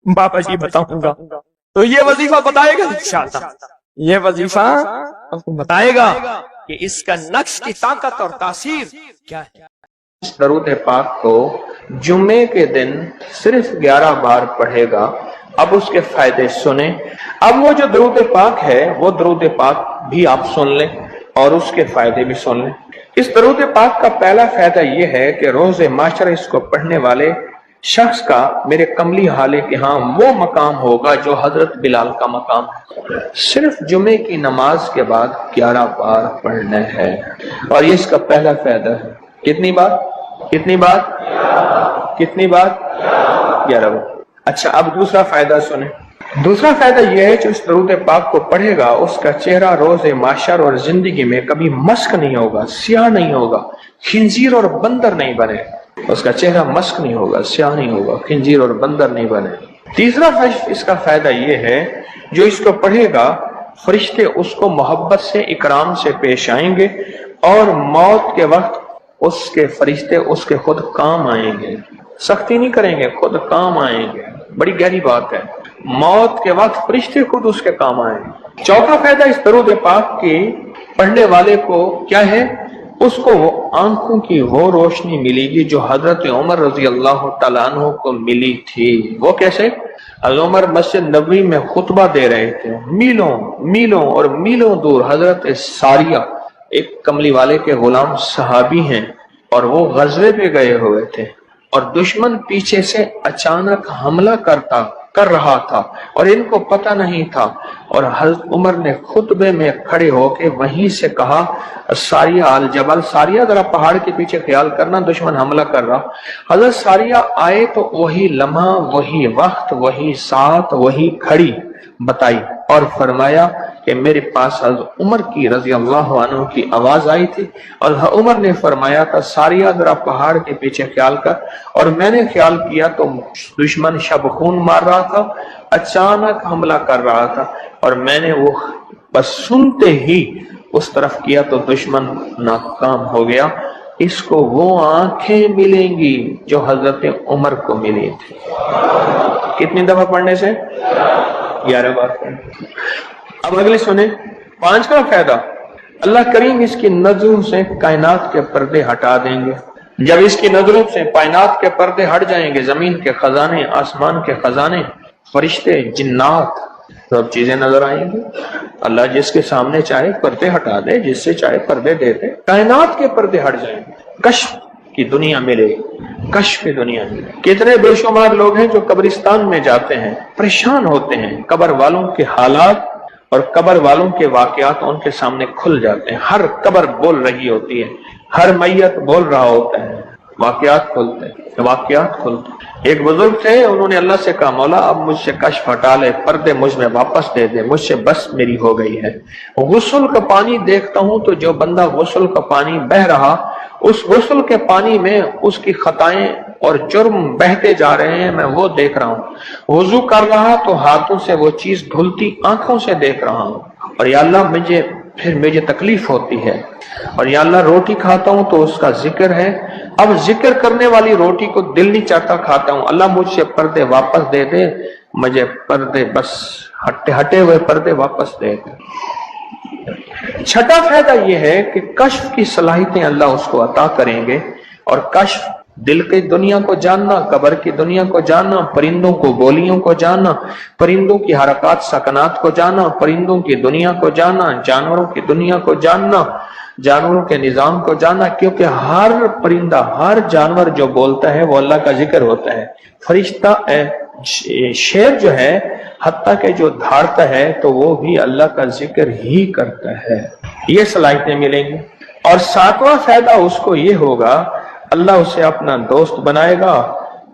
بابا جی بتاؤں گا. تو یہ وظیفہ بتائے گا انشاءاللہ، یہ وظیفہ بتائے گا کہ اس کا نقش کی طاقت اور تاثیر کیا ہے. اس درود پاک کو جمعے کے دن صرف 11 بار پڑھے گا. اب اس کے فائدے سنیں. اب وہ جو درود پاک ہے وہ درود پاک بھی آپ سن لیں اور اس کے فائدے بھی سن لیں. اس درود پاک کا پہلا فائدہ یہ ہے کہ روز معاشرہ اس کو پڑھنے والے شخص کا میرے کملی حالے کے ہاں وہ مقام ہوگا جو حضرت بلال کا مقام ہے. صرف جمعے کی نماز کے بعد 11 بار پڑھنا ہے، اور یہ اس کا پہلا فائدہ ہے. کتنی بار؟ کتنی بار؟ کتنی بار؟ 11 بار. اچھا، اب دوسرا فائدہ سنیں. دوسرا فائدہ یہ ہے جو اس درود پاک کو پڑھے گا اس کا چہرہ روز محشر اور زندگی میں کبھی مسک نہیں ہوگا، سیاہ نہیں ہوگا، خنزیر اور بندر نہیں بنے. اس کا چہرہ مسک نہیں ہوگا، سیاہ نہیں ہوگا، خنزیر اور بندر نہیں بنے. تیسرا اس کا فائدہ یہ ہے جو اس کو پڑھے گا فرشتے اس کو محبت سے، اکرام سے پیش آئیں گے، اور موت کے وقت اس کے فرشتے اس کے خود کام آئیں گے. سختی نہیں کریں گے، خود کام آئیں گے. بڑی گہری بات ہے، موت کے وقت فرشتے خود اس کے کام آئیں گے. چوتھا فائدہ اس درود پاک کی پڑھنے والے کو کیا ہے؟ اس کو وہ آنکھوں کی وہ روشنی ملے گی جو حضرت عمر رضی اللہ تعالیٰ عنہ کو ملی تھی. وہ کیسے؟ حضرت عمر مسجد نبوی میں خطبہ دے رہے تھے، میلوں میلوں اور میلوں دور حضرت ساریہ ایک کملی والے کے غلام صحابی ہیں، اور وہ غزوے پہ گئے ہوئے تھے، اور دشمن پیچھے سے اچانک حملہ کر رہا تھا اور ان کو پتہ نہیں تھا. اور حضرت عمر نے خطبے میں کھڑے ہو کے وہیں سے کہا ساریہ الجبل، ساریہ ذرا پہاڑ کے پیچھے خیال کرنا، دشمن حملہ کر رہا. حضرت ساریہ آئے تو وہی لمحہ، وہی وقت، وہی ساتھ، وہی کھڑی بتائی اور فرمایا کہ میرے پاس حضرت عمر کی رضی اللہ عنہ کی آواز آئی تھی، اور عمر نے فرمایا تھا ساریہ ذرا پہاڑ کے پیچھے خیال کر. اور میں نے خیال کیا تو دشمن شب خون مار رہا تھا، اچانک حملہ کر رہا تھا، اور میں نے وہ بس سنتے ہی اس طرف کیا تو دشمن ناکام ہو گیا. اس کو وہ آنکھیں ملیں گی جو حضرت عمر کو ملی تھی. کتنی دفعہ پڑھنے سے؟ 11 بار پڑھنے. اب اگلے سنیں. 5واں فائدہ، اللہ کریم اس کی نظروں سے کائنات کے پردے ہٹا دیں گے. جب اس کی نظروں سے کائنات کے پردے ہٹ جائیں گے، زمین کے خزانے، آسمان کے خزانے، فرشتے، جنات، سب چیزیں نظر آئیں گی. اللہ جس کے سامنے چاہے پردے ہٹا دے، جس سے چاہے پردے دے دے. کائنات کے پردے ہٹ جائیں گے، کشف کی دنیا ملے گی، کشف دنیا میں کتنے بے شمار لوگ ہیں جو قبرستان میں جاتے ہیں، پریشان ہوتے ہیں، قبر والوں کے حالات اور قبر والوں کے واقعات ان کے سامنے کھل جاتے ہیں، ہر قبر بول رہی ہوتی ہے، ہر میت بول رہا ہوتا ہے، واقعات کھلتے ہیں، واقعات کھلتے ہیں۔ ایک بزرگ تھے، انہوں نے اللہ سے کہا مولا اب مجھ سے کشف ہٹا لے، پردے مجھ میں واپس دے دے، مجھ سے بس میری ہو گئی ہے۔ غسل کا پانی دیکھتا ہوں تو جو بندہ غسل کا پانی بہ رہا، اس غسل کے پانی میں اس کی خطائیں اور جرم بہتے جا رہے ہیں، میں وہ دیکھ رہا ہوں۔ وضو کر رہا تو ہاتھوں سے وہ چیز دھلتی آنکھوں سے دیکھ رہا ہوں، اور یا اللہ مجھے تکلیف ہوتی ہے، اور یا اللہ روٹی کھاتا ہوں تو اس کا ذکر ہے، اب ذکر کرنے والی روٹی کو دل نہیں چاہتا کھاتا ہوں، اللہ مجھ سے پردے واپس دے دے، مجھے پردے بس ہٹے ہوئے پردے واپس دے دے۔ چھٹا فائدہ یہ ہے کہ کشف کی صلاحیتیں اللہ اس کو عطا کریں گے، اور کشف دل کی دنیا کو جاننا، قبر کی دنیا کو جاننا، پرندوں کو بولیوں کو جاننا، پرندوں کی حرکات سکنات کو جاننا، پرندوں کی دنیا کو جاننا، جانوروں کی دنیا کو جاننا، جانوروں کے نظام کو جاننا، کیونکہ ہر پرندہ ہر جانور جو بولتا ہے وہ اللہ کا ذکر ہوتا ہے۔ فرشتہ شیر جو ہے حتیٰ کہ جو دھاڑتا ہے تو وہ بھی اللہ کا ذکر ہی کرتا ہے، یہ صلاحیتیں ملیں گی۔ اور ساتواں فائدہ اس کو یہ ہوگا، اللہ اسے اپنا دوست بنائے گا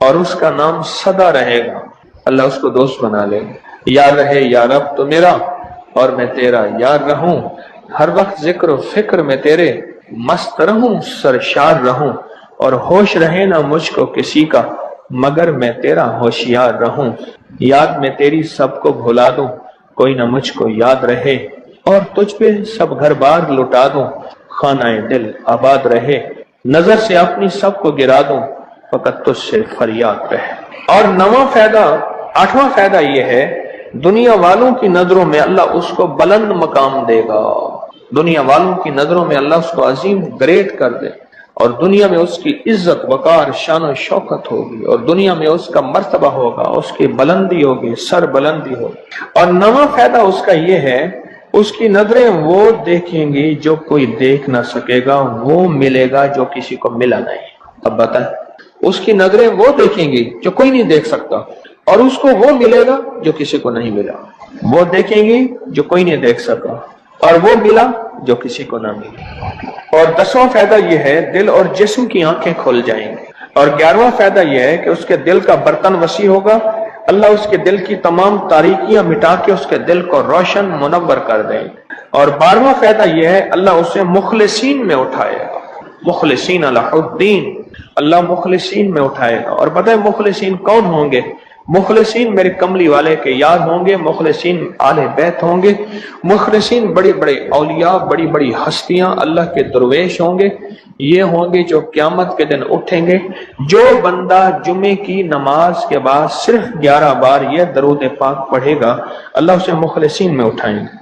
اور اس کا نام سدا رہے گا، اللہ اس کو دوست بنا لے گا۔ یار رہے یا رب تو میرا اور میں تیرا یار رہوں، ہر وقت ذکر و فکر میں تیرے مست رہوں، سرشار رہوں، اور ہوش رہے نہ مجھ کو کسی کا مگر میں تیرا ہوشیار رہوں۔ یاد میں تیری سب کو بھلا دوں، کوئی نہ مجھ کو یاد رہے، اور تجھ پہ سب گھر بار لٹا دوں، خانہ دل آباد رہے، نظر سے اپنی سب کو گرا دوں، فقط تجھ سے فریاد رہے۔ اور آٹھواں فائدہ یہ ہے، دنیا والوں کی نظروں میں اللہ اس کو بلند مقام دے گا، دنیا والوں کی نظروں میں اللہ اس کو عظیم گریٹ کر دے، اور دنیا میں اس کی عزت وقار شان و شوکت ہوگی، اور دنیا میں اس کا مرتبہ ہوگا، اس کی بلندی ہوگی، سر بلندی ہوگی۔ اور نواں فائدہ اس کا یہ ہے، اس کی نظریں وہ دیکھیں گی جو کوئی دیکھ نہ سکے گا، وہ ملے گا جو کسی کو ملا نہیں۔ اب بتائیں، اس کی نظریں وہ دیکھیں گی جو کوئی نہیں دیکھ سکتا، اور اس کو وہ ملے گا جو کسی کو نہیں ملا۔ وہ دیکھیں گی جو کوئی نہیں دیکھ سکا، اور وہ ملا جو کسی کو نہ ملا۔ اور 10واں فائدہ یہ ہے، دل اور جسم کی آنکھیں کھل جائیں گی۔ اور 11واں فائدہ یہ ہے کہ اس کے دل کا برتن وسیع ہوگا، اللہ اس کے دل کی تمام تاریکیاں مٹا کے اس کے دل کو روشن منور کر دیں گے۔ اور 12واں فائدہ یہ ہے، اللہ اسے مخلصین میں اٹھائے گا، مخلصین اللہ الدین، اللہ مخلصین میں اٹھائے گا۔ اور پتہ ہے مخلصین کون ہوں گے؟ مخلصین میرے کملی والے کے یار ہوں گے، مخلصین آل بیت ہوں گے، مخلصین بڑے بڑے اولیاء، بڑی بڑی ہستیاں اللہ کے درویش ہوں گے، یہ ہوں گے جو قیامت کے دن اٹھیں گے۔ جو بندہ جمعے کی نماز کے بعد صرف 11 بار یہ درود پاک پڑھے گا، اللہ اسے مخلصین میں اٹھائیں گے۔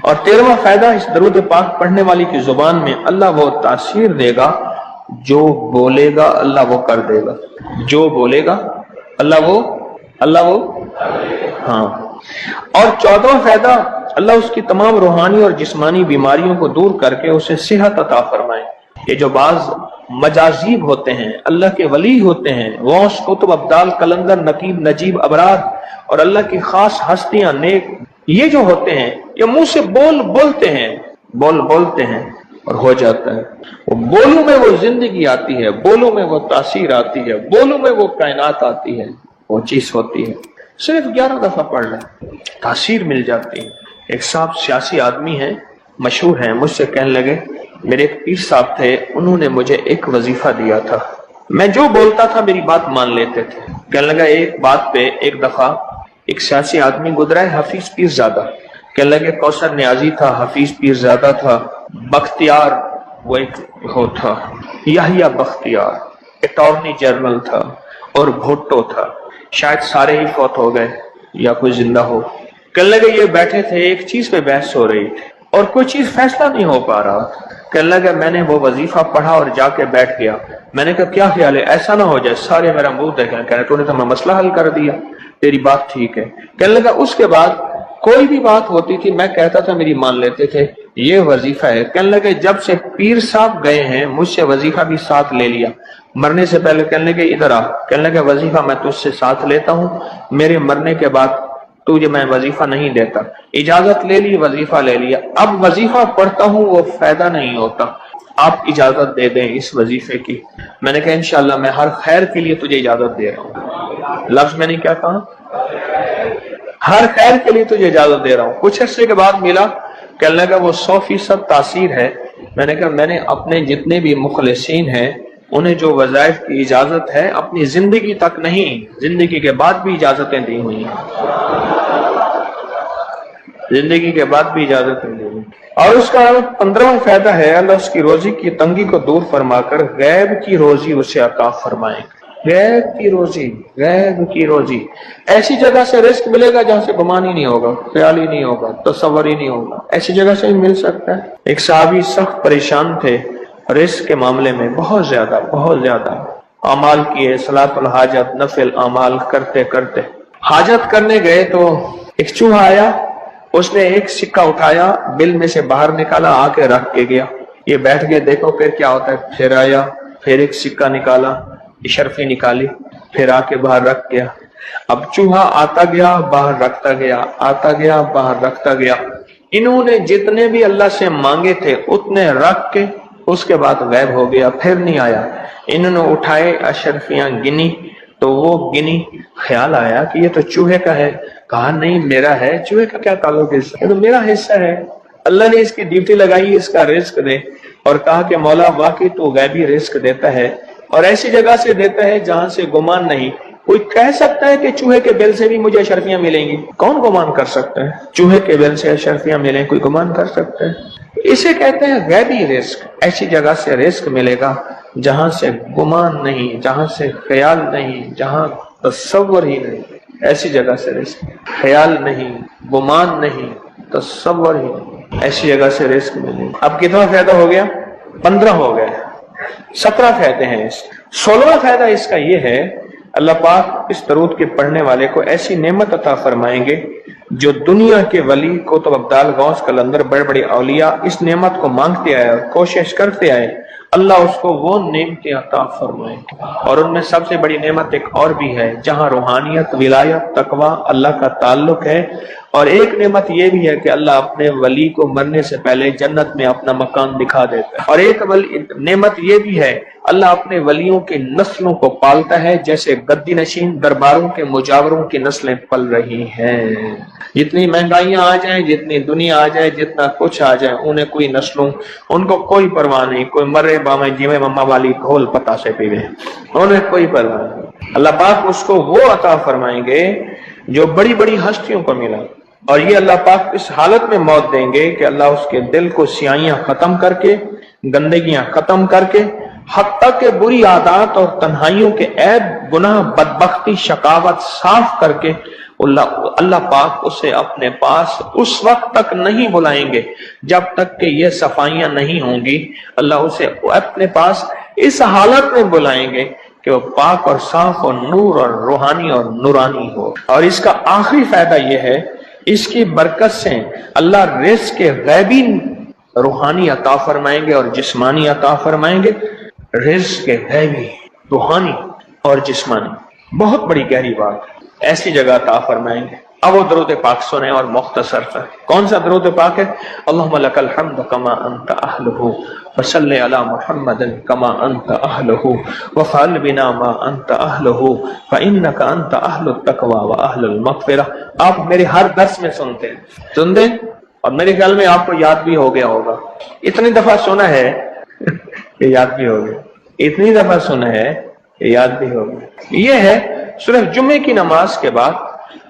اور 13واں فائدہ، اس درود پاک پڑھنے والی کی زبان میں اللہ وہ تاثیر دے گا، جو بولے گا اللہ وہ کر دے گا، جو بولے گا اللہ وہ ہاں۔ اور 14واں فائدہ، اللہ اس کی تمام روحانی اور جسمانی بیماریوں کو دور کر کے اسے صحت عطا فرمائے۔ یہ جو بعض مجاذیب ہوتے ہیں، اللہ کے ولی ہوتے ہیں، غوث، قطب، ابدال، قلندر، نقیب، نجیب، ابرار، اور اللہ کی خاص ہستیاں، نیک، یہ جو ہوتے ہیں یہ منہ سے بولتے ہیں اور ہو جاتا ہے۔ وہ بولوں میں وہ زندگی آتی ہے، بولوں میں وہ تاثیر آتی ہے، بولوں میں وہ کائنات آتی ہے، وہ چیز ہوتی ہے۔ صرف 11 دفعہ پڑھ لیں، تاثیر مل جاتی ہے۔ ایک صاحب سیاسی آدمی ہیں، مشہور ہیں، مجھ سے کہنے لگے، میرے ایک پیر صاحب تھے، انہوں نے مجھے ایک وظیفہ دیا تھا، میں جو بولتا تھا میری بات مان لیتے تھے۔ کہنے لگا ایک بات پہ ایک دفعہ ایک سیاسی آدمی گزرا ہے، حفیظ پیر زادہ، کہنے لگے کوثر نیازی تھا، حفیظ پیر زادہ تھا، بختیار وہ ایک وہ تھا، یحییٰ بختیار اٹارنی جنرل تھا، اور بھٹو تھا، شاید سارے ہی فوت ہو گئے یا کوئی زندہ ہو۔ کہنے لگے یہ بیٹھے تھے، ایک چیز پہ بحث ہو رہی تھی اور کوئی چیز فیصلہ نہیں ہو پا رہا۔ کہنے لگا میں نے وہ وظیفہ پڑھا اور جا کے بیٹھ گیا۔ میں نے کہا کیا خیال ہے، ایسا نہ ہو جائے سارے میرا منہ دیکھیں، کہنے تو نے تو میں مسئلہ حل کر دیا، تیری بات ٹھیک ہے۔ کہنے لگا اس کے بعد کوئی بھی بات ہوتی تھی میں کہتا تھا میری مان لیتے تھے یہ وظیفہ ہے. کہنے لگے جب سے پیر صاحب گئے ہیں مجھ سے وظیفہ بھی ساتھ لے لیا. مرنے سے پہلے کہنے لگے ادھر آ, کہنے لگے وظیفہ میں تجھ سے ساتھ لیتا ہوں, میرے مرنے کے بعد تجھے میں وظیفہ نہیں دیتا. اجازت لے لی, وظیفہ لے لیا. اب وظیفہ پڑھتا ہوں وہ فائدہ نہیں ہوتا, آپ اجازت دے دیں اس وظیفے کی. میں نے کہا انشاءاللہ میں ہر خیر کے لیے تجھے اجازت دے رہا ہوں. لفظ میں نے کیا کہا, ہر خیر کے لیے تجھے اجازت دے رہا ہوں. کچھ عرصے کے بعد ملا, کہنے لگا وہ 100% تاثیر ہے. میں نے کہا میں نے اپنے جتنے بھی مخلصین ہیں انہیں جو وظائف کی اجازت ہے اپنی زندگی تک نہیں, زندگی کے بعد بھی اجازتیں دی ہوئی ہیں, زندگی کے بعد بھی اجازتیں دی ہوئی. اور اس کا 15واں فائدہ ہے اللہ اس کی روزی کی تنگی کو دور فرما کر غیب کی روزی اسے عطا فرمائے. غیب کی روزی, غیب کی روزی, ایسی جگہ سے رزق ملے گا جہاں سے گمان ہی نہیں ہوگا, خیال ہی نہیں ہوگا, تصور ہی نہیں ہوگا, ایسی جگہ سے ہی مل سکتا ہے. ایک صحابی سخت پریشان تھے رزق کے معاملے میں, بہت زیادہ اعمال کیے, صلاۃ الحاجت نفل اعمال کرتے کرتے حاجت کرنے گئے تو ایک چوہا آیا, اس نے ایک سکہ اٹھایا, بل میں سے باہر نکالا, آ کے رکھ کے گیا. یہ بیٹھ کے دیکھو پھر کیا ہوتا ہے, پھر آیا, پھر ایک سکہ نکالا, اشرفی نکالی, پھر آ کے باہر رکھ گیا. اب چوہا آتا گیا باہر رکھتا گیا, آتا گیا باہر رکھتا گیا. انہوں نے جتنے بھی اللہ سے مانگے تھے اتنے رکھ کے اس کے بعد غائب ہو گیا, پھر نہیں آیا. انہوں نے اٹھائے اشرفیاں گنی تو وہ گنی, خیال آیا کہ یہ تو چوہے کا ہے. کہا نہیں میرا ہے, چوہے کا کیا تعلق ہے, یہ تو میرا حصہ ہے. اللہ نے اس کی ڈیوٹی لگائی اس کا رزق دے, اور کہا کہ مولا واقعی تو غیبی رزق دیتا ہے اور ایسی جگہ سے دیتا ہے جہاں سے گمان نہیں. کوئی کہہ سکتا ہے کہ چوہے کے بل سے بھی مجھے اشرفیاں ملیں گی؟ کون گمان کر سکتا ہے چوہے کے بل سے اشرفیاں ملیں؟ کوئی گمان کر سکتا ہے؟ اسے کہتے ہیں غیبی رزق. ایسی جگہ سے رزق ملے گا جہاں سے گمان نہیں, جہاں سے خیال نہیں, جہاں تصور ہی نہیں. ایسی جگہ سے رزق, خیال نہیں, گمان نہیں, تصور ہی نہیں, ایسی جگہ سے رزق ملے گا. اب کتنا فائدہ ہو گیا؟ 15 ہو گئے. 17 فائدے ہیں اس. 16واں فائدہ اس کا یہ ہے اللہ پاک اس درود کے پڑھنے والے کو ایسی نعمت عطا فرمائیں گے جو دنیا کے ولی قطب ابدال غوث قلندر بڑے بڑے اولیاء اس نعمت کو مانگتے آئے اور کوشش کرتے آئے, اللہ اس کو وہ نعمتیں عطا فرمائے. اور ان میں سب سے بڑی نعمت ایک اور بھی ہے جہاں روحانیت, ولایت, تقوی, اللہ کا تعلق ہے. اور ایک نعمت یہ بھی ہے کہ اللہ اپنے ولی کو مرنے سے پہلے جنت میں اپنا مکان دکھا دیتا ہے. اور ایک نعمت یہ بھی ہے اللہ اپنے ولیوں کی نسلوں کو پالتا ہے جیسے گدی نشین درباروں کے مجاوروں کی نسلیں پل رہی ہیں. جتنی مہنگائیاں آ جائیں, جتنی دنیا آ جائے, جتنا کچھ آ جائے, انہیں کوئی نسلوں, ان کو کوئی پرواہ نہیں. کوئی مرے بامے جیوے مما والی گھول پتا سے پیوے, انہیں کوئی پرواہ نہیں. اللہ پاک اس کو وہ عطا فرمائیں گے جو بڑی بڑی ہستیوں کو ملا. اور یہ اللہ پاک اس حالت میں موت دیں گے کہ اللہ اس کے دل کو سیاہیاں ختم کر کے, گندگیاں ختم کر کے, حتیٰ کہ بری عادات اور تنہائیوں کے عیب, گناہ, بدبختی, شقاوت صاف کر کے اللہ پاک اسے اپنے پاس اس وقت تک نہیں بلائیں گے جب تک کہ یہ صفائیاں نہیں ہوں گی. اللہ اسے اپنے پاس اس حالت میں بلائیں گے کہ وہ پاک اور صاف اور نور اور روحانی اور نورانی ہو. اور اس کا آخری فائدہ یہ ہے اس کی برکت سے اللہ رزق کے غیبی روحانی عطا فرمائیں گے اور جسمانی عطا فرمائیں گے. رزق کے غیبی روحانی اور جسمانی, بہت بڑی گہری بات, ایسی جگہ عطا فرمائیں گے. اب وہ درود پاک سنیں اور مختصر تھا. کون سا درود پاک ہے؟ اللہم لک الحمد کما انت اہلہ وصلی علی محمد کما انت اہلہ وفعل بنا ما انت اہلہ فانک انت اہل التقوی واہل المغفرہ. آپ میرے ہر درس میں سنتے ہیں اور میرے خیال میں آپ کو یاد بھی ہو گیا ہوگا. اتنی دفعہ سنا ہے کہ یاد بھی ہو گیا, اتنی دفعہ سنا ہے کہ یاد بھی ہو گیا. یہ ہے صرف جمعے کی نماز کے بعد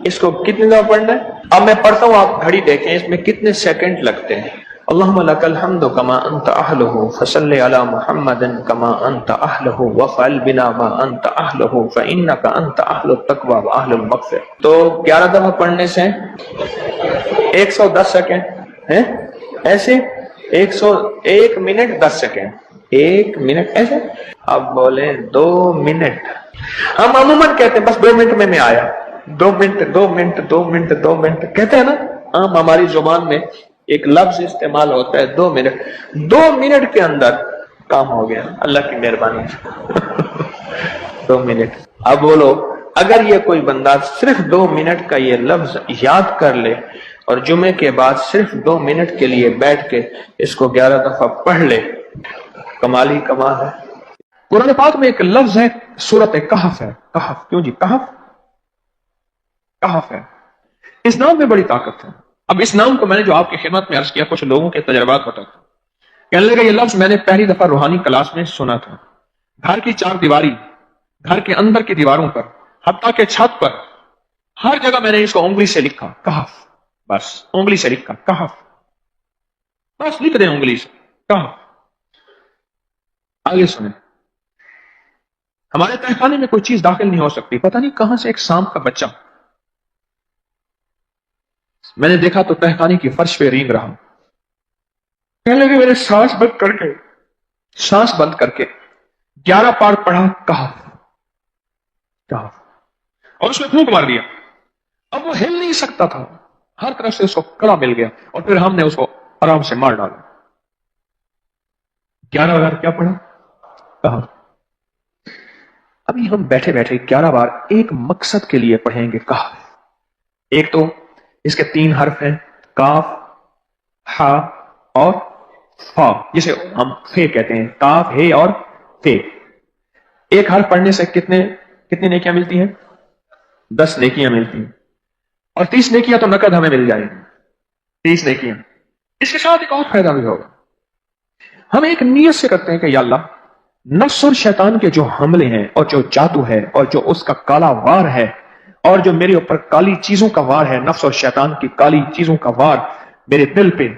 اس کو کتنی دفعہ پڑھنا ہے. اب میں پڑھتا ہوں, آپ گھڑی دیکھیں اس میں کتنے سیکنڈ لگتے ہیں. اللہم لک الحمد کما انت اہلہ فصلی علی محمد کما انت اہلہ وفعل بنا ما انت اہلہ فانک انت اہل التقوی واہل المغفرہ. تو 11 دفعہ پڑھنے سے 110 سیکنڈ ہے, ایسے 101 منٹ 10 سیکنڈ, 1 منٹ ایسے. اب بولیں 2 منٹ. ہم عموماً کہتے ہیں بس 2 منٹ میں آیا, 2 منٹ 2 منٹ 2 منٹ 2 منٹ کہتے ہیں نا, عام ہماری زبان میں ایک لفظ استعمال ہوتا ہے 2 منٹ، 2 منٹ کے اندر کام ہو گیا، اللہ کی مہربانی 2 منٹ۔ اب بولو اگر یہ کوئی بندہ صرف 2 منٹ کا یہ لفظ یاد کر لے اور جمعے کے بعد صرف 2 منٹ کے لیے بیٹھ کے اس کو 11 دفعہ پڑھ لے، کمال ہی کمال ہے۔ قرآن پاک میں ایک لفظ ہے، سورۃ کہف ہے۔ کہف، کیوں جی کہف؟ کہف ہے، اس نام میں بڑی طاقت ہے۔ اب اس نام کو میں نے جو آپ کی خدمت میں عرض کیا، کچھ لوگوں کے تجربات بتاتا ہوں۔ کہنے لگا یہ لفظ میں نے پہلی دفعہ روحانی کلاس میں سنا تھا۔ گھر کی 4 دیواری، گھر کے اندر کی دیواروں پر، حتیٰ کہ چھت پر، ہر جگہ میں نے اس کو انگلی سے لکھا، کہف، بس انگلی سے لکھا کہف، بس لکھ دیں انگلی سے کہف۔ آگے سنیں، ہمارے تہخانے میں کوئی چیز داخل نہیں ہو سکتی، پتہ نہیں کہاں سے ایک سانپ کا بچہ میں نے دیکھا تو تہخانے کی فرش پہ رینگ رہا۔ کہنے لگے میں نے سانس بند کر کے 11 بار پڑھا کہف کہف، اور اس میں پھونک مار دیا۔ اب وہ ہل نہیں سکتا تھا، ہر طرف سے اس کو کڑا مل گیا، اور پھر ہم نے اس کو آرام سے مار ڈالا۔ 11 بار کیا پڑھا؟ کہف۔ ابھی ہم بیٹھے بیٹھے 11 بار ایک مقصد کے لیے پڑھیں گے کہف۔ ایک تو اس کے 3 حرف ہیں، کاف، ہا اور فا، جسے ہم فے کہتے ہیں، کاف، ہے اور فے۔ ایک حرف پڑھنے سے کتنی نیکیاں ملتی ہیں؟ 10 نیکیاں ملتی ہیں، اور 30 نیکیاں تو نقد ہمیں مل جائیں گی، 30 نیکیاں۔ اس کے ساتھ ایک اور فائدہ بھی ہوگا، ہم ایک نیت سے کرتے ہیں کہ یا اللہ، نفس اور شیطان کے جو حملے ہیں اور جو جادو ہے اور جو اس کا کالا وار ہے اور جو میرے اوپر کالی چیزوں کا وار ہے، نفس اور شیطان کی کالی چیزوں کا وار میرے دل پہ،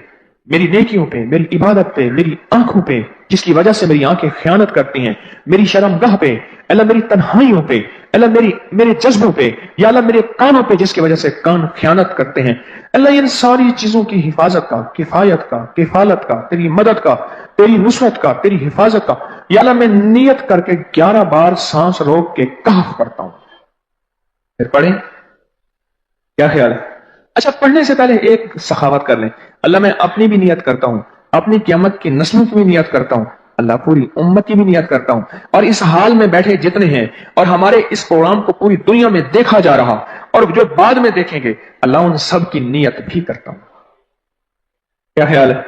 میری نیکیوں پہ، میری عبادت پہ، میری آنکھوں پہ، جس کی وجہ سے میری آنکھیں خیانت کرتی ہیں، میری شرمگاہ پہ، اللہ میری تنہائیوں پہ، اللہ میرے جذبوں پہ، یا اللہ میرے کانوں پہ جس کی وجہ سے کان خیانت کرتے ہیں، اللہ ان ساری چیزوں کی حفاظت کا، کفایت کا، کفالت کا، تیری مدد کا، تیری نصرت کا، تیری حفاظت کا، یا اللہ میں نیت کر کے 11 بار سانس روک کے کہف پڑھتا ہوں۔ پھر پڑھیں، کیا خیال ہے؟ اچھا، پڑھنے سے پہلے ایک سخاوت کر لیں، اللہ میں اپنی بھی نیت کرتا ہوں، اپنی قیامت کی نسلوں کی بھی نیت کرتا ہوں، اللہ پوری امت کی بھی نیت کرتا ہوں، اور اس حال میں بیٹھے جتنے ہیں اور ہمارے اس پروگرام کو پوری دنیا میں دیکھا جا رہا اور جو بعد میں دیکھیں گے، اللہ ان سب کی نیت بھی کرتا ہوں۔ کیا خیال ہے؟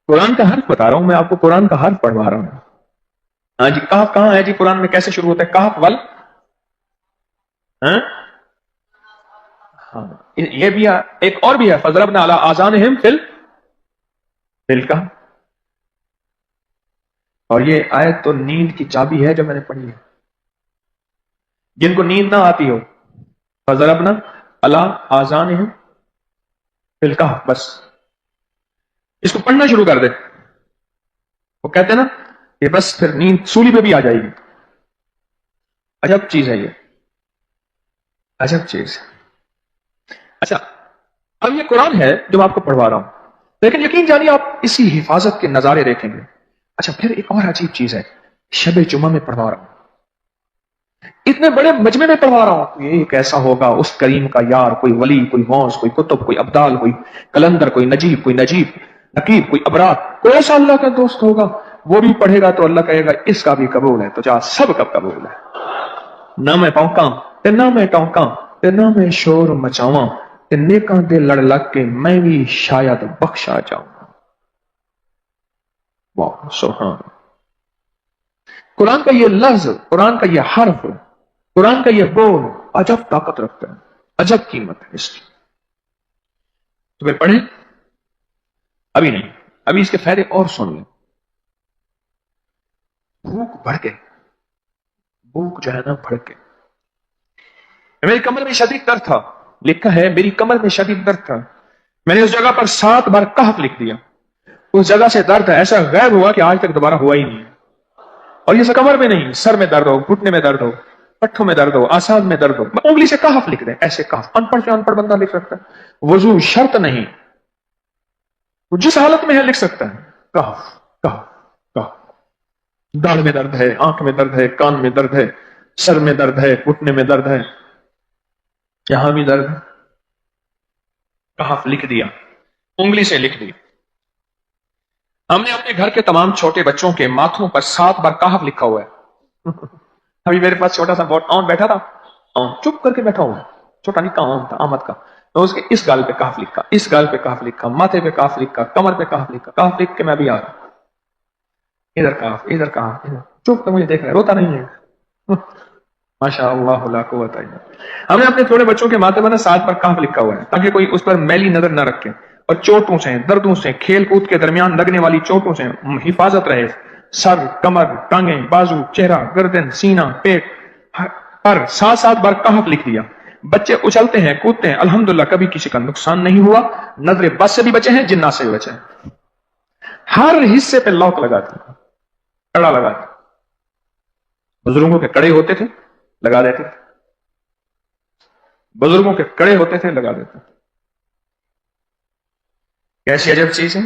قرآن کا حرف بتا رہا ہوں میں آپ کو، قرآن کا حرف پڑھوا رہا ہوں۔ ہاں جی، کہف کہاں ہے جی؟ قرآن میں کیسے شروع ہوتا ہے؟ کہف ول، ہاں یہ بھی ہے، ایک اور بھی ہے، فضربنا علی آذانہم فی الکہف، اور یہ آیت تو نیند کی چابی ہے جو میں نے پڑھی ہے۔ جن کو نیند نہ آتی ہو، فضربنا علی آذانہم فی الکہف، بس اس کو پڑھنا شروع کر دے، وہ کہتے ہیں نا کہ بس پھر نیند سولی پہ بھی آ جائے گی۔ عجب چیز ہے یہ، عجب چیز۔ اچھا، اب یہ قرآن ہے جو میں آپ کو پڑھوا رہا ہوں، لیکن یقین جانیے آپ اسی حفاظت کے نظارے دیکھیں گے۔ اچھا، پھر ایک اور عجیب چیز ہے، شب جمعہ میں پڑھوا رہا ہوں، اتنے بڑے مجمع میں پڑھوا رہا ہوں، یہ کیسا ہوگا اس کریم کا یار، کوئی ولی، کوئی غوث، کوئی قطب، کوئی ابدال، کوئی کلندر، کوئی نجیب، کوئی نقیب، کوئی ابرار، کوئی ایسا اللہ کا دوست ہوگا، وہ بھی پڑھے گا تو اللہ کہے گا اس کا بھی قبول ہے، تو جا سب کا قبول ہے۔ نہ میں پونکاں تے نہ میں ٹونکاں تے نہ میں شور مچاواں تے نیکاں دے لڑ لگ کے میں بھی شاید بخشا جاؤں۔ واہ سبحان۔ قرآن کا یہ لفظ، قرآن کا یہ حرف، قرآن کا یہ بول عجب طاقت رکھتا ہے، عجب قیمت ہے اس کی۔ تو پھر پڑھیں، ابھی نہیں، ابھی اس کے فائدے اور سن لیں۔ بھوک بڑھ کے، بھوک جو ہے نا بڑھ کے، میری کمر میں شدید درد تھا، لکھا ہے میری کمر میں شدید درد تھا، میں نے اس جگہ پر 7 بار کہف لکھ دیا، اس جگہ سے درد ایسا غائب ہوا کہ آج تک دوبارہ ہوا ہی نہیں۔ اور یہ کمر میں نہیں، سر میں درد ہو، گھٹنے میں درد ہو، پٹھوں میں درد ہو، آسان میں درد ہو، انگلی سے کہف لکھ دیں، ایسے کہف، ان پڑھ سے ان پڑھ بندہ لکھ سکتا ہے، وضو شرط نہیں، وہ جس حالت میں ہے لکھ سکتا ہے، کہف کہف کہف۔ داڑھ میں درد ہے، آنکھ میں درد ہے، کان میں درد ہے، سر میں درد ہے، گھٹنے میں درد ہے، یہاں بھی درد ہے، کہف لکھ دیا، انگلی سے لکھ دیا. ہم نے اپنے گھر کے تمام چھوٹے بچوں کے ماتھوں پر 7 بار کہف لکھا ہوا ہے. ابھی میرے پاس چھوٹا سا بہت آن بیٹھا تھا، چپ کر کے بیٹھا ہوا، چھوٹا نکا آن تھا آمد کا. میں اس کے اس گال پہ کہف لکھا، اس گال پہ کہف لکھا، ماتھے پہ کہف لکھا، کمر پہ کہف لکھا. کہف لکھ کے میں بھی آ رہا، ادھر کہف ادھر کہف، چپ کر مجھے دیکھ رہا ہے، روتا نہیں ہے. ماشاء اللہ لا قوت الا باللہ. ہم نے اپنے چھوٹے بچوں کے ماتھے پر 7 بار کہف لکھا ہوا ہے تاکہ کوئی اس پر میلی نظر نہ رکھے اور چوٹوں سے، دردوں سے، کھیل کود کے درمیان لگنے والی چوٹوں سے حفاظت رہے. سر، کمر، ٹانگیں، بازو، چہرہ، گردن، سینہ، پیٹ پر 7 بار کہف لکھ دیا. بچے اچھلتے ہیں، کودتے ہیں، الحمدللہ کبھی کسی کا نقصان نہیں ہوا. نظر بس سے بھی بچے ہیں، جنات سے بھی بچے ہیں. ہر حصے پہ لاک لگاتے ہیں، کڑا لگاتے. بزرگوں کے کڑے ہوتے تھے، لگا دیتے تھے. بزرگوں کے کڑے ہوتے تھے، لگا دیتے تھے. کیسی عجب چیز ہے.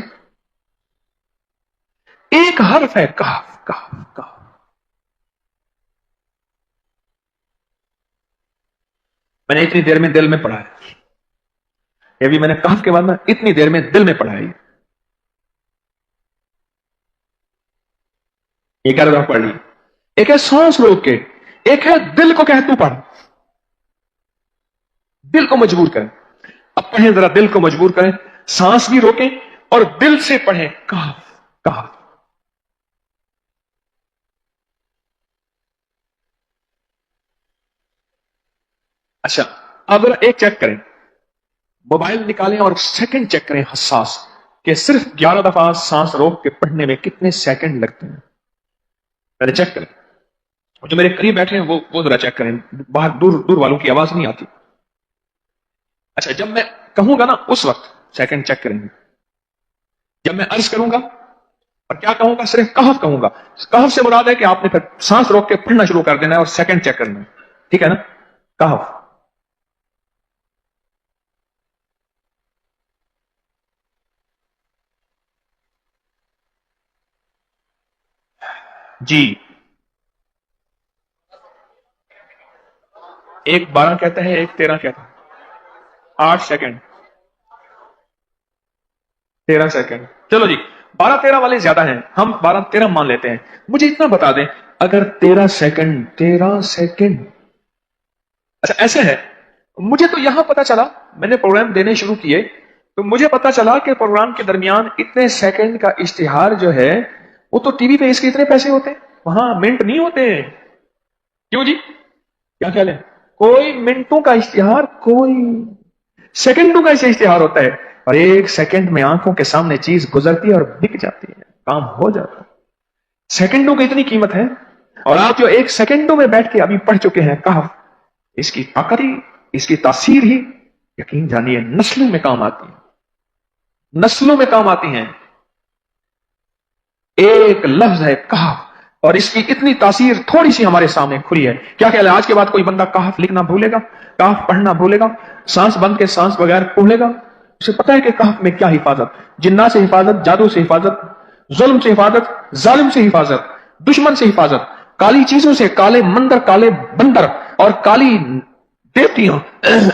ایک حرف ہے کہف، کہف، کہف. میں نے اتنی دیر میں دل میں پڑھا ہے. یہ بھی میں نے کہف کے بعد میں اتنی دیر میں دل میں پڑھا ہے. یہ کیا دفعہ پڑھ لی. ایک ہے سانس روک کے، ایک ہے دل کو کہ تو پڑھ، دل کو مجبور کریں. اب پڑھیں ذرا، دل کو مجبور کریں، سانس بھی روکیں اور دل سے پڑھیں کہف، کہف. اچھا اب ذرا ایک چیک کریں، موبائل نکالیں اور سیکنڈ چیک کریں حساس کہ صرف 11 دفعہ سانس روک کے پڑھنے میں کتنے سیکنڈ لگتے ہیں. پہلے چیک کریں. جو میرے قریب بیٹھے ہیں وہ ذرا چیک کریں، باہر دور دور والوں کی آواز نہیں آتی. اچھا جب میں کہوں گا نا اس وقت سیکنڈ چیک کریں گے. جب میں عرض کروں گا اور کیا کہوں گا، صرف کہف کہوں گا. کہف سے مراد ہے کہ آپ نے پھر سانس روک کے پڑھنا شروع کر دینا ہے اور سیکنڈ چیک کرنا ہے. ٹھیک ہے نا. کہف. جی ایک 12 کہتا ہے، ایک 13 کہتا ہے. 8 سیکنڈ، 13 سیکنڈ. چلو جی 12-13 والے زیادہ ہیں، ہم 12-13 مان لیتے ہیں. مجھے اتنا بتا دیں، اگر 13 سیکنڈ اچھا ایسے ہے. مجھے تو یہاں پتا چلا، میں نے پروگرام دینے شروع کیے تو مجھے پتا چلا کہ پروگرام کے درمیان اتنے سیکنڈ کا اشتہار جو ہے وہ تو ٹی وی پہ اس کے اتنے پیسے ہوتے ہیں، وہاں منٹ نہیں ہوتے. کیوں جی، کیا خیال ہے؟ کوئی منٹوں کا اشتہار، کوئی سیکنڈوں کا اشتہار ہوتا ہے. اور 1 سیکنڈ میں آنکھوں کے سامنے چیز گزرتی ہے اور بک جاتی ہے، کام ہو جاتا ہے. سیکنڈوں کی اتنی قیمت ہے. اور آپ جو 1 سیکنڈوں میں بیٹھ کے ابھی پڑھ چکے ہیں کہف، اس کی طاقت ہی، اس کی تاثیر ہی یقین جانیے نسلوں میں کام آتی ہے، نسلوں میں کام آتی ہیں. ایک لفظ ہے کہف اور اس کی اتنی تاثیر تھوڑی سی ہمارے سامنے کھلی ہے. کیا خیال ہے آج کے بعد کوئی بندہ کہف لکھنا بھولے گا، کہف پڑھنا بھولے گا، سانس بند کے سانس بغیر بھولے گا؟ اسے پتا ہے کہ کہف میں کیا حفاظت، جنات سے حفاظت، جادو سے حفاظت، ظلم سے حفاظت، ظالم سے حفاظت، دشمن سے حفاظت، کالی چیزوں سے، کالے مندر، کالے بندر اور کالی دیوتیاں،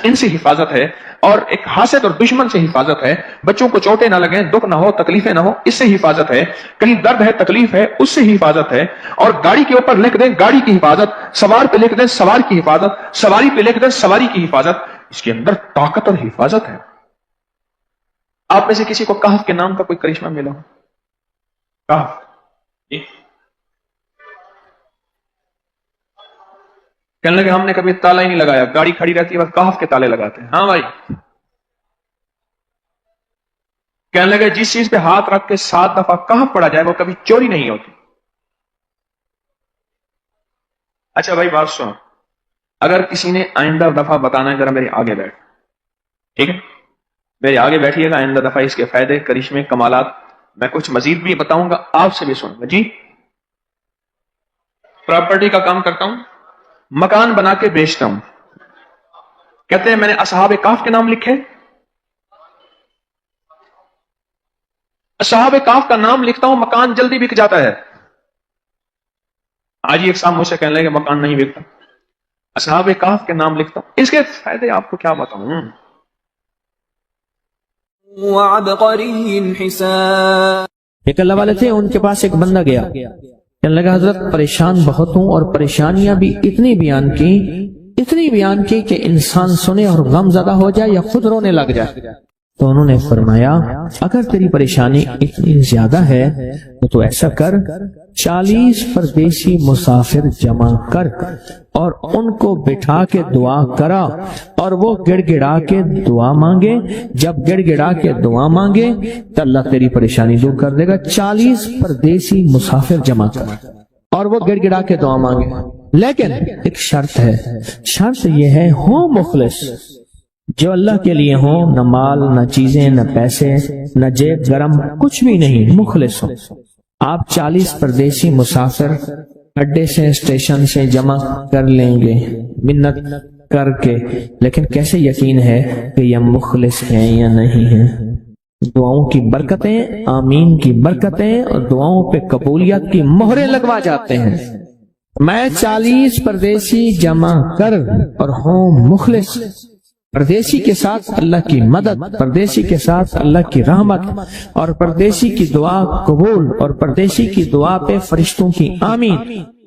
ان سے حفاظت ہے. اور ایک حاسد اور دشمن سے حفاظت ہے. بچوں کو چوٹیں نہ لگیں، دکھ نہ ہو، تکلیفیں نہ ہو، اس سے حفاظت ہے. کہیں درد ہے، تکلیف ہے، اس سے حفاظت ہے. اور گاڑی کے اوپر لکھ دیں گاڑی کی حفاظت، سوار پہ لکھ دیں سوار کی حفاظت، سواری پہ لکھ دیں سواری کی حفاظت. اس کے اندر طاقت اور حفاظت ہے. آپ میں سے کسی کو کہف کے نام کا کوئی کرشمہ ملا ہو؟ کہف کہنے لگے ہم نے کبھی تالا ہی نہیں لگایا، گاڑی کھڑی رہتی ہے بس کہف کے تالے لگاتے ہیں. ہاں بھائی. کہنے لگے جس چیز پہ ہاتھ رکھ کے 7 دفعہ کہف پڑا جائے وہ کبھی چوری نہیں ہوتی. اچھا بھائی بات سنو، اگر کسی نے آئندہ دفعہ بتانا ہے ذرا میرے آگے بیٹھ، ٹھیک ہے؟ میرے آگے بیٹھیے گا، آئندہ دفعہ اس کے فائدے، کرشمے، کمالات میں کچھ مزید بھی بتاؤں گا، آپ سے بھی سنوں گا. جی پراپرٹی کا کام کرتا ہوں، مکان بنا کے بیچتا ہوں. کہتے ہیں میں نے اصحاب کہف کے نام لکھے، اصحاب کہف کا نام لکھتا ہوں، مکان جلدی بک جاتا ہے. آج ہی ایک صاحب مجھ سے کہنے لگے مکان نہیں بکتا، اصحاب کہف کے نام لکھتا ہوں. اس کے فائدے آپ کو کیا بتاؤں. وعبقري حسان. ایک اللہ والے تھے، ان کے پاس ایک بندہ گیا، کہنے لگا حضرت پریشان بہت ہوں اور پریشانیاں بھی اتنی بیان کی کہ انسان سنے اور غم زدہ ہو جائے یا خود رونے لگ جائے. تو انہوں نے فرمایا اگر تیری پریشانی اتنی زیادہ ہے تو ایسا کر، 40 پردیسی مسافر جمع کر اور ان کو بٹھا کے دعا کرا، اور وہ گڑ گڑا کے دعا مانگے. جب گڑ گڑا کے دعا مانگے تو اللہ تیری پریشانی دور کر دے گا. 40 پردیسی مسافر جمع کر اور وہ گڑ گڑا کے دعا مانگے. لیکن ایک شرط ہے، شرط یہ ہے ہو مخلص، جو اللہ کے لیے ہوں، نہ مال نہ چیزیں نہ پیسے نہ جیب گرم، کچھ بھی نہیں، مخلص ہو. آپ 40 پردیسی مسافر اڈے سے اسٹیشن سے جمع کر لیں گے منت کر کے، لیکن کیسے یقین ہے کہ یہ مخلص ہیں یا نہیں ہیں؟ دعاؤں کی برکتیں، آمین کی برکتیں اور دعاؤں پہ قبولیت کی مہریں لگوا جاتے ہیں. میں 40 پردیسی جمع کر اور ہوں مخلص، پردیسی کے ساتھ اللہ کی مدد، پردیسی کے ساتھ اللہ کی رحمت، اور پردیسی کی دعا قبول، اور پردیسی کی دعا پہ فرشتوں کی آمین،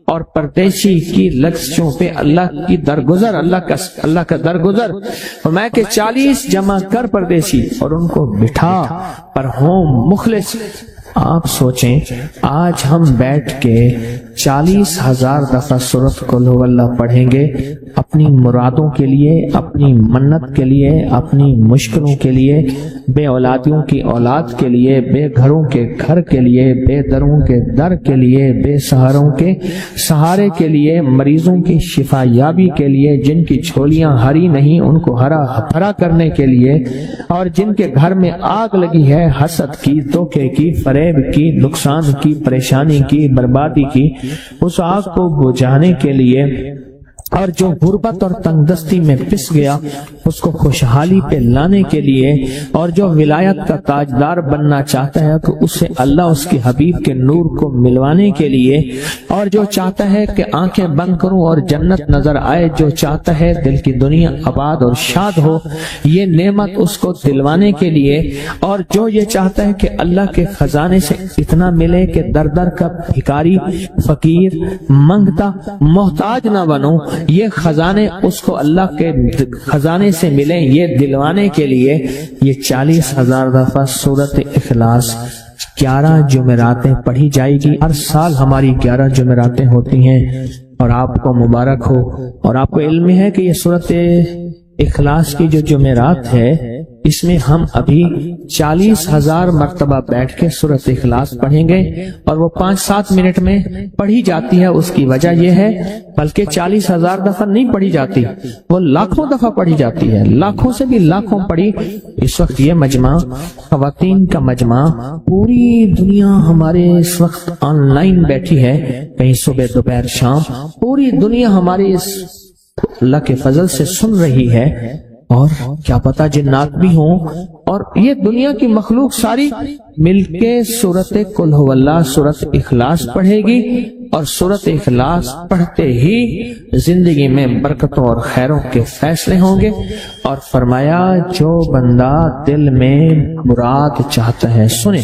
اور پردیسی کی لفظوں پہ اللہ کی درگزر، اللہ کا درگزر. اور میں کہ 40 جمع کر پردیسی اور ان کو بٹھا پر ہوں مخلص. آپ سوچیں آج ہم بیٹھ کے 40,000 دفعہ سورۃ قل ہو اللہ پڑھیں گے اپنی مرادوں کے لیے، اپنی منت کے لیے، اپنی مشکلوں کے لیے، بے اولادیوں کی اولاد کے لیے، بے گھروں کے گھر کے لیے، بے دروں کے در کے لیے، بے سہاروں کے سہارے کے لیے، مریضوں کی شفا یابی کے لیے، جن کی جھولیاں ہری نہیں ان کو ہرا بھرا کرنے کے لیے، اور جن کے گھر میں آگ لگی ہے حسد کی، دھوکے کی، فریب کی، نقصان کی، پریشانی کی، بربادی کی، اس آگ کو بجھانے کے لیے، اور جو غربت اور تنگ دستی میں پس گیا اس کو خوشحالی پہ لانے کے لیے، اور جو ولایت کا تاجدار بننا چاہتا ہے کہ اسے اللہ اس کے حبیب کے نور کو ملوانے کے لیے، اور جو چاہتا ہے کہ آنکھیں بند کروں اور جنت نظر آئے، جو چاہتا ہے دل کی دنیا آباد اور شاد ہو، یہ نعمت اس کو دلوانے کے لیے، اور جو یہ چاہتا ہے کہ اللہ کے خزانے سے اتنا ملے کہ در در کا بھکاری، فقیر، منگتا، محتاج نہ بنو، یہ خزانے اس کو اللہ کے خزانے سے ملیں، یہ دلوانے کے لیے یہ 40,000 دفعہ سورۃ اخلاص 11 جمعراتیں پڑھی جائے گی. ہر سال ہماری 11 جمعراتیں ہوتی ہیں، اور آپ کو مبارک ہو. اور آپ کو علم ہے کہ یہ سورۃ اخلاص کی جو جمعرات ہے اس میں ہم ابھی 40,000 مرتبہ بیٹھ کے سورۃ اخلاص پڑھیں گے، اور وہ 5-7 منٹ میں پڑھی جاتی ہے. اس کی وجہ یہ ہے بلکہ 40,000 دفعہ نہیں پڑھی جاتی، وہ لاکھوں دفعہ پڑھی جاتی ہے، لاکھوں سے بھی لاکھوں پڑھی. اس وقت یہ مجمع خواتین کا مجمع، پوری دنیا ہمارے اس وقت آن لائن بیٹھی ہے، کہیں صبح دوپہر شام، پوری دنیا ہماری اس اللہ کے فضل سے سن رہی ہے. اور کیا پتا جنات بھی ہوں، اور یہ دنیا کی مخلوق ساری مل کے سورۃ قل ہو اللہ، سورۃ اخلاص پڑھے گی، اور سورۃ اخلاص پڑھتے ہی زندگی میں برکتوں اور خیروں کے فیصلے ہوں گے. اور فرمایا جو بندہ دل میں مراد چاہتا ہے، سنیں